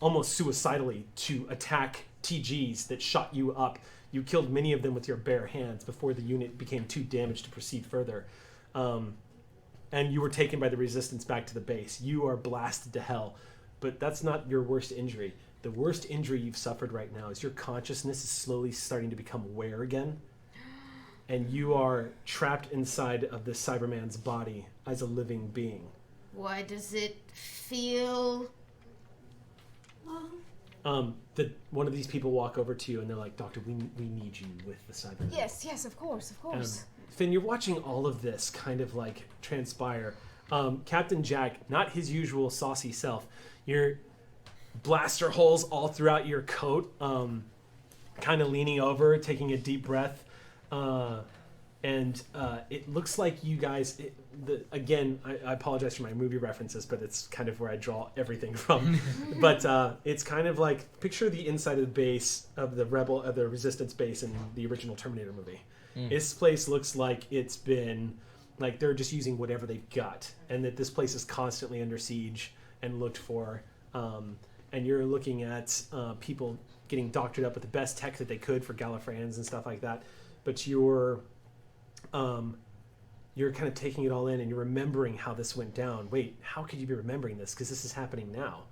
almost suicidally to attack TGs that shot you up. You killed many of them with your bare hands before the unit became too damaged to proceed further. And you were taken by the resistance back to the base. You are blasted to hell. But that's not your worst injury. The worst injury you've suffered right now is your consciousness is slowly starting to become aware again. And you are trapped inside of the Cyberman's body as a living being. Why does it feel... One of these people walk over to you and they're like, Doctor, we need you with the Cyberman. Yes, of course. Finn, you're watching all of this kind of like transpire. Captain Jack, not his usual saucy self. Your blaster holes all throughout your coat, kind of leaning over, taking a deep breath. And it looks like you guys, I apologize for my movie references, but it's kind of where I draw everything from. But it's kind of like, picture the inside of the base of the Resistance base in the original Terminator movie. This place looks like it's been, like they're just using whatever they've got, and that this place is constantly under siege and looked for. And you're looking at people getting doctored up with the best tech that they could for Gallifreyans and stuff like that. But you're kind of taking it all in, and you're remembering how this went down. Wait, how could you be remembering this? Because this is happening now.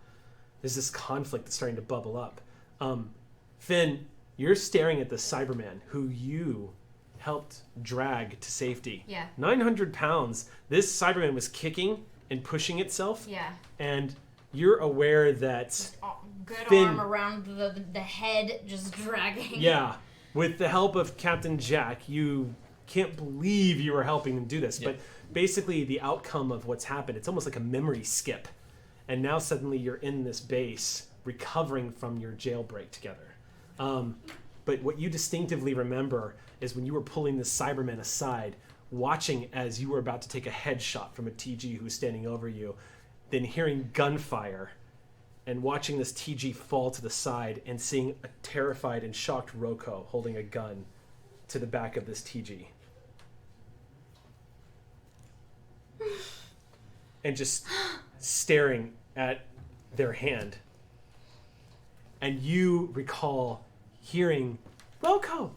There's this conflict that's starting to bubble up. Finn, you're staring at the Cyberman who you helped drag to safety. Yeah. 900 pounds. This Cyberman was kicking and pushing itself. Yeah. And you're aware that Good Finn, arm around the head, just dragging. Yeah. With the help of Captain Jack, you can't believe you were helping them do this. Yep. But basically the outcome of what's happened, it's almost like a memory skip. And now suddenly you're in this base recovering from your jailbreak together. But what you distinctively remember is when you were pulling the Cyberman aside, watching as you were about to take a headshot from a TG who was standing over you, then hearing gunfire and watching this TG fall to the side and seeing a terrified and shocked Roko holding a gun to the back of this TG. And just staring at their hand. And you recall hearing, Roko!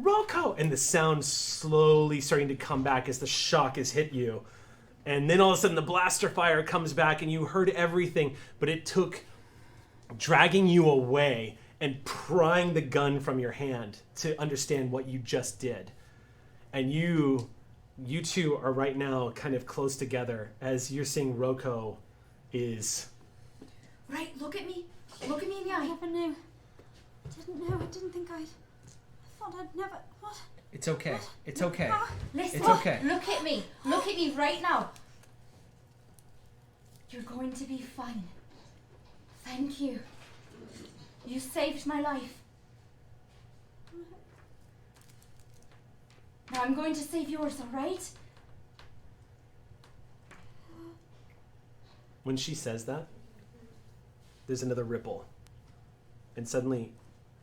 Roko! And the sound slowly starting to come back as the shock has hit you. And then all of a sudden the blaster fire comes back and you heard everything, but it took dragging you away and prying the gun from your hand to understand what you just did. And you two are right now kind of close together as you're seeing Roko is... Right, look at me. Look at me in the eye. I never knew. Didn't know. I didn't think I thought I'd never... What? It's okay. It's okay. Listen, It's okay. Look at me. Look at me right now. You're going to be fine. Thank you. You saved my life. Now I'm going to save yours, alright? When she says that, there's another ripple. And suddenly,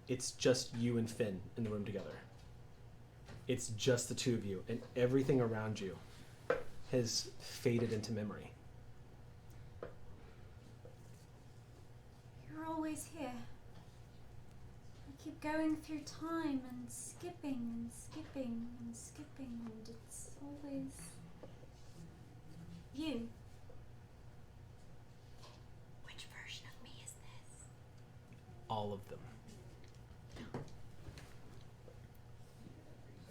it's just you and Finn in the room together. It's just the two of you, and everything around you has faded into memory. You're always here. I keep going through time and skipping and skipping and skipping, and it's always you. Which version of me is this? All of them.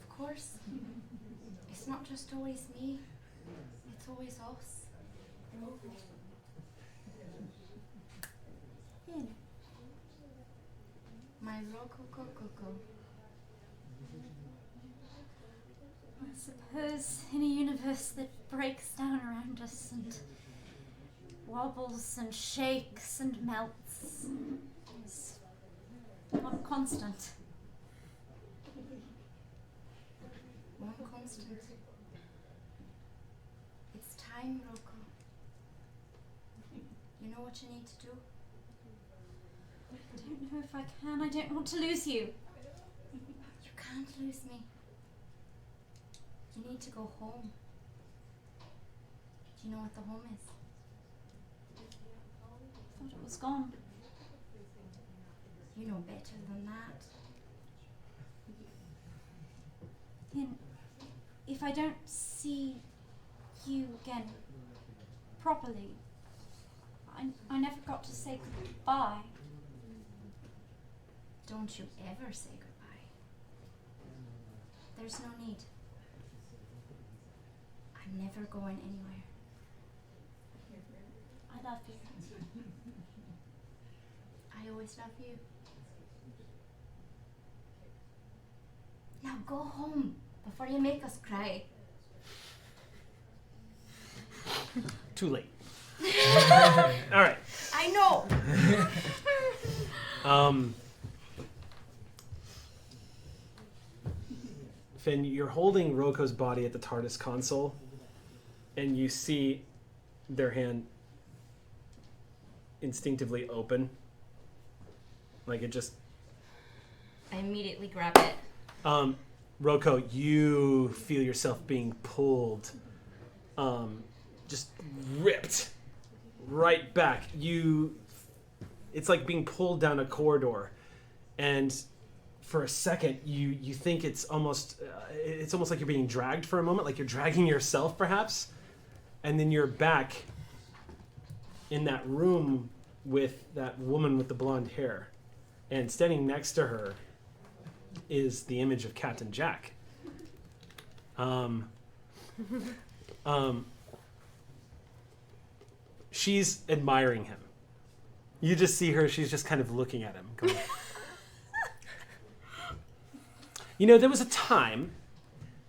Of course. It's not just always me. It's always us. Finn. My Rococococo. I suppose in a universe that breaks down around us and wobbles and shakes and melts, is one constant. One constant. It's time, Roko. You know what you need to do? I don't know if I can. I don't want to lose you. You can't lose me. You need to go home. Do you know what the home is? I thought it was gone. You know better than that. Finn, if I don't see you again properly, I never got to say goodbye. Don't you ever say goodbye. There's no need. I'm never going anywhere. I love you. I always love you. Now go home before you make us cry. Too late. All right. I know. Finn, you're holding Roko's body at the TARDIS console, and you see their hand instinctively open. Like it just... I immediately grab it. Roko, you feel yourself being pulled, just ripped right back. It's like being pulled down a corridor, and for a second you think it's almost like you're being dragged for a moment, like you're dragging yourself perhaps, and then you're back in that room with that woman with the blonde hair, and standing next to her is the image of Captain Jack. She's admiring him. You just see her, she's just kind of looking at him, going, you know, there was a time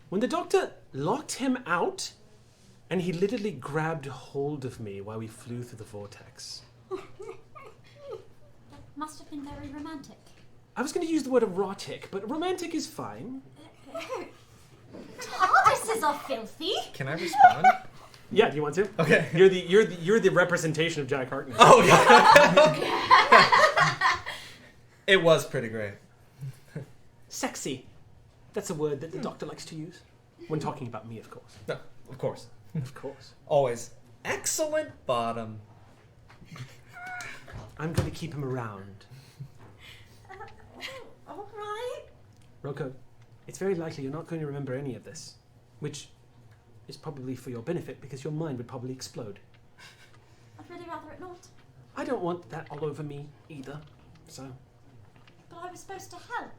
when the Doctor locked him out and he literally grabbed hold of me while we flew through the vortex. That must have been very romantic. I was going to use the word erotic, but romantic is fine. TARDISes are filthy. Can I respond? Yeah, do you want to? Okay. You're the representation of Jack Harkness. Oh yeah. It was pretty great. Sexy. That's a word that the Doctor likes to use when talking about me, of course. No, of course. Of course. Always. Excellent bottom. I'm going to keep him around. All right. Roko, it's very likely you're not going to remember any of this, which is probably for your benefit because your mind would probably explode. I'd really rather it not. I don't want that all over me either, so... But I was supposed to help.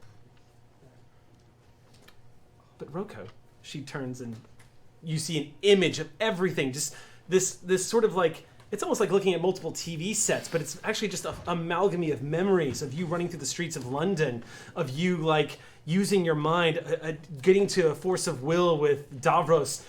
But Roko, she turns and you see an image of everything. Just this sort of like, it's almost like looking at multiple TV sets, but it's actually just an amalgamy of memories of you running through the streets of London, of you like using your mind, getting to a force of will with Davros,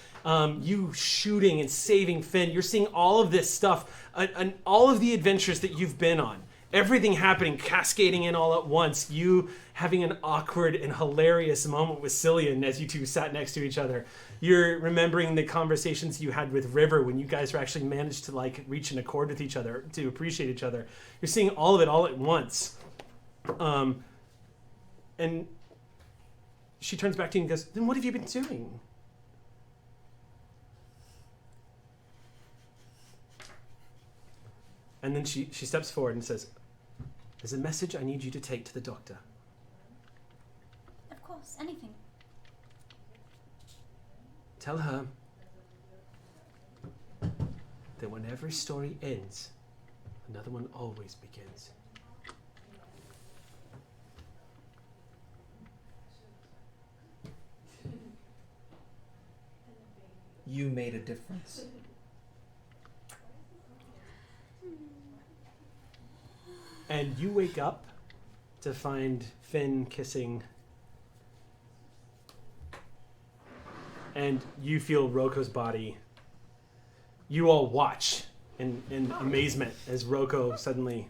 you shooting and saving Finn. You're seeing all of this stuff, and all of the adventures that you've been on. Everything happening, cascading in all at once. You having an awkward and hilarious moment with Cillian as you two sat next to each other. You're remembering the conversations you had with River when you guys actually managed to like reach an accord with each other, to appreciate each other. You're seeing all of it all at once. And she turns back to you and goes, then what have you been doing? And then she steps forward and says, there's a message I need you to take to the doctor. Of course, anything. Tell her that when every story ends, another one always begins. You made a difference. And you wake up to find Finn kissing, and you feel Roko's body. You all watch in amazement as Roko suddenly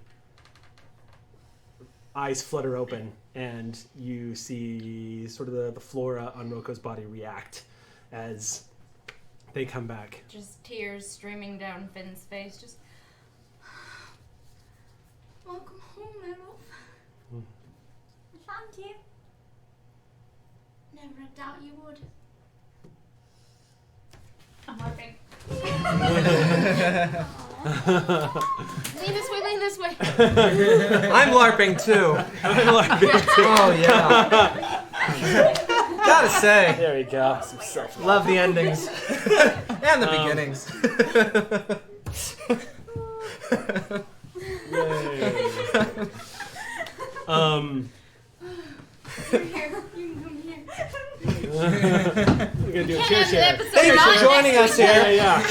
eyes flutter open, and you see sort of the flora on Roko's body react as they come back. Just tears streaming down Finn's face. Just welcome home, my love. I found you. Never a doubt you would. I'm LARPing. Lean this way. I'm LARPing too. I'm LARPing too. Oh yeah. Gotta say, There we go. Some self-love. love the endings and the beginnings. We're gonna do a cheer share. Thanks for joining us here. Yeah.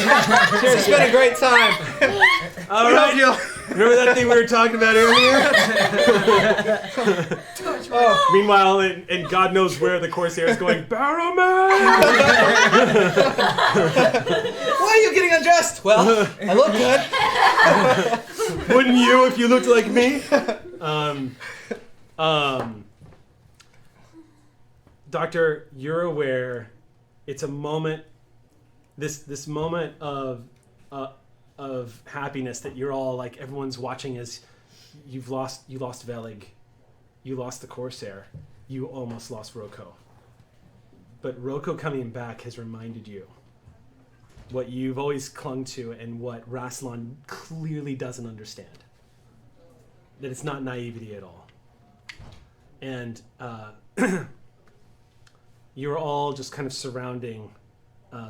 It's been a great time. All right. Remember that thing we were talking about earlier? Meanwhile, and God knows where the Corsair is going, Barrowman! Why are you getting undressed? Well, I look good. Wouldn't you if you looked like me? Doctor, you're aware it's a moment, this moment of happiness that you're all like, everyone's watching as you lost Velig, you lost the Corsair, you almost lost Roko. But Roko coming back has reminded you what you've always clung to and what Rassilon clearly doesn't understand. That it's not naivety at all. And you're all just kind of surrounding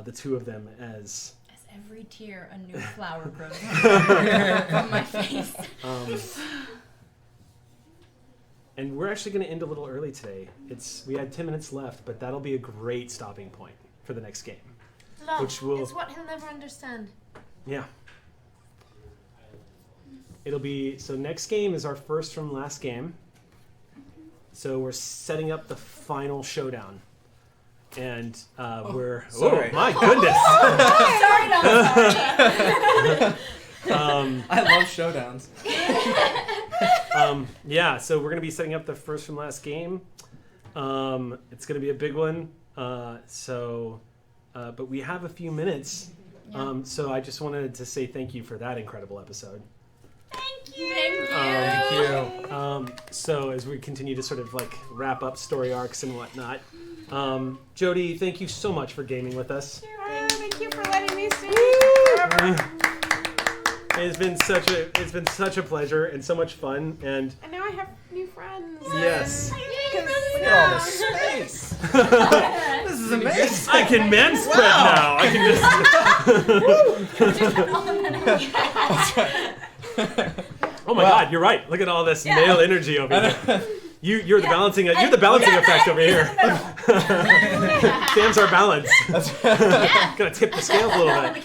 the two of them as every tear a new flower grows from my face. And we're actually going to end a little early today. We had 10 minutes left, but that'll be a great stopping point for the next game. Love Which will- is what he'll never understand. Yeah. It'll be, so next game is our first from last game. So we're setting up the final showdown. And we're, sorry. oh my goodness. I love showdowns. Yeah, so we're going to be setting up the first from last game. It's going to be a big one. But we have a few minutes. So I just wanted to say thank you for that incredible episode. Thank you. Thank you. So as we continue to sort of like wrap up story arcs and whatnot, Jody, thank you so much for gaming with us. Thank you for letting me stay. It's been such a pleasure and so much fun, and And now I have new friends. yes. Yay! Look at all this space. This is amazing. I can manspread now. I can just. Oh my God, you're right. Look at all this male energy over here. You're the balancing. You're the balancing effect over here. Sam's our balance. Gonna tip the scales a little bit.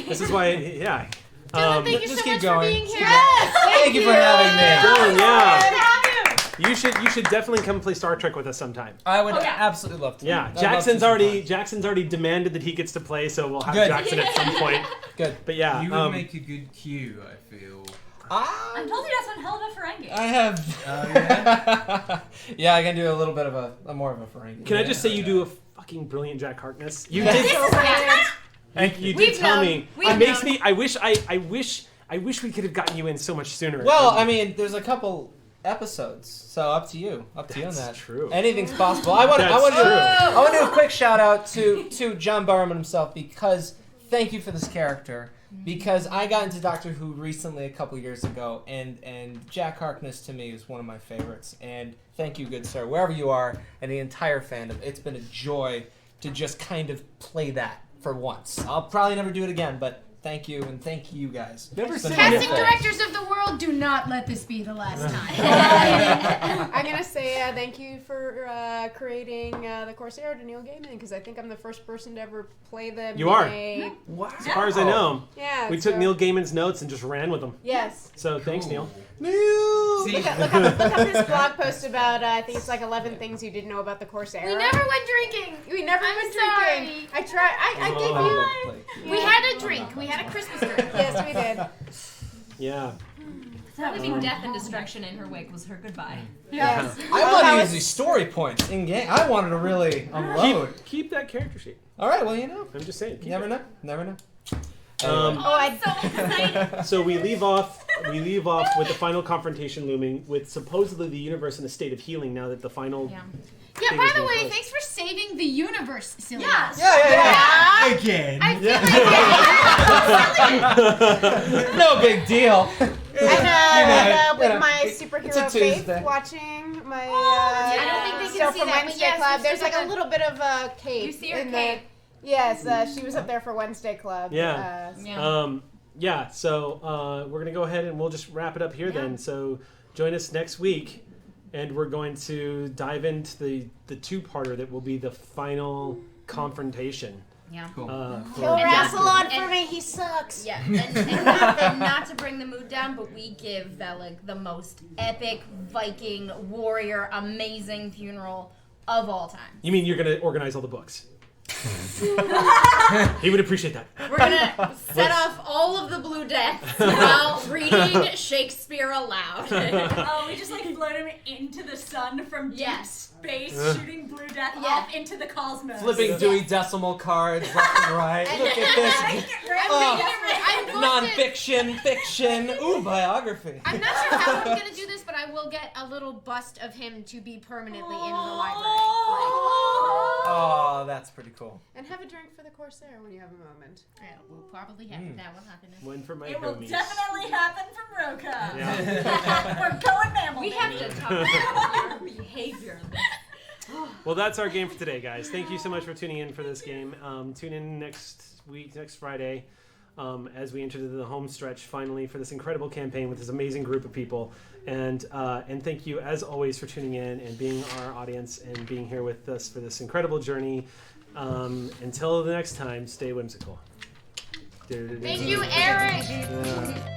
This is why, yeah. Dylan, thank you just so keep much going. for being here. Thank you for having me. Dylan, yeah. You should definitely come play Star Trek with us sometime. I would absolutely love to. Yeah, Jackson's already demanded that he gets to play, so we'll have Jackson at some point. Good. But yeah, You would make a good cue, I feel. I'm told you that's one hell of a Ferengi. I have. Yeah, I can do a little bit of a more of a Ferengi. Can I just say you do a fucking brilliant Jack Harkness? You did. You did tell me. It makes me. I wish we could have gotten you in so much sooner. Well, I mean, there's a couple episodes, so up to you. Up to you on that. That's true. Anything's possible. I want to do a quick shout out to John Barrowman himself, because thank you for this character. Because I got into Doctor Who recently, a couple years ago, and Jack Harkness to me is one of my favorites. And thank you, good sir, wherever you are, and the entire fandom. It's been a joy to just kind of play that for once. I'll probably never do it again, but thank you, and thank you guys. Casting directors of the world, do not let this be the last time. I'm gonna say thank you for creating the Corsair to Neil Gaiman, because I think I'm the first person to ever play them. You are. Wow. As far as I know. Yeah. We took Neil Gaiman's notes and just ran with them. Yes. So thanks, Neil. Look up his blog post about I think it's like 11 things you didn't know about the Corsair. We never went drinking. We never went drinking. I tried. I gave you. We had a drink. We had a Christmas drink. Yes, we did. Yeah. Leaving death and destruction in her wake was her goodbye. Yes. I want to use these story points in game. I wanted to really unload. Keep that character sheet. All right, well, you know. I'm just saying. You never know. Never know. I'm so excited. So we leave off with the final confrontation looming, with supposedly the universe in a state of healing now that the final. Yeah, thing by is the being way, closed. thanks for saving the universe, Silly. Yes. Yeah. Again. I feel like No big deal. And with my it's a superhero Tuesday. faith watching my I don't think they can Stuff see from that, but Wednesday yes, Club. you There's still like a got little bit of a cape. You see her in cape. Yes, she was up there for Wednesday Club. Yeah. Yeah. So we're gonna go ahead and we'll just wrap it up here then. So join us next week, and we're going to dive into the two-parter that will be the final confrontation. Yeah. Cool. Kill Rassilon for me. He sucks. Yeah, and not to bring the mood down, but we give Veleg the most epic Viking warrior, amazing funeral of all time. You mean you're gonna organize all the books? He would appreciate that. We're gonna set off all of the blue deaths while reading Shakespeare aloud. Oh, we just like float him into the sun from deep space, shooting blue death off into the cosmos. Flipping Dewey Decimal cards left and right. Look at this. Non-fiction, fiction. Ooh, biography. I'm not sure how I'm gonna do this, but I will get a little bust of him to be permanently in the library. Oh, that's pretty cool. And have a drink for the Corsair when you have a moment. Yeah, we'll probably have that will happen. One for my It will homies. definitely happen from Roka. Yeah. We're going mammal. We have to talk about your behavior. Well, that's our game for today, guys. Thank you so much for tuning in for this game. Tune in next Friday, as we enter the home stretch finally for this incredible campaign with this amazing group of people. And thank you, as always, for tuning in and being our audience and being here with us for this incredible journey. Until the next time, stay whimsical. Thank you, Eric. Yeah.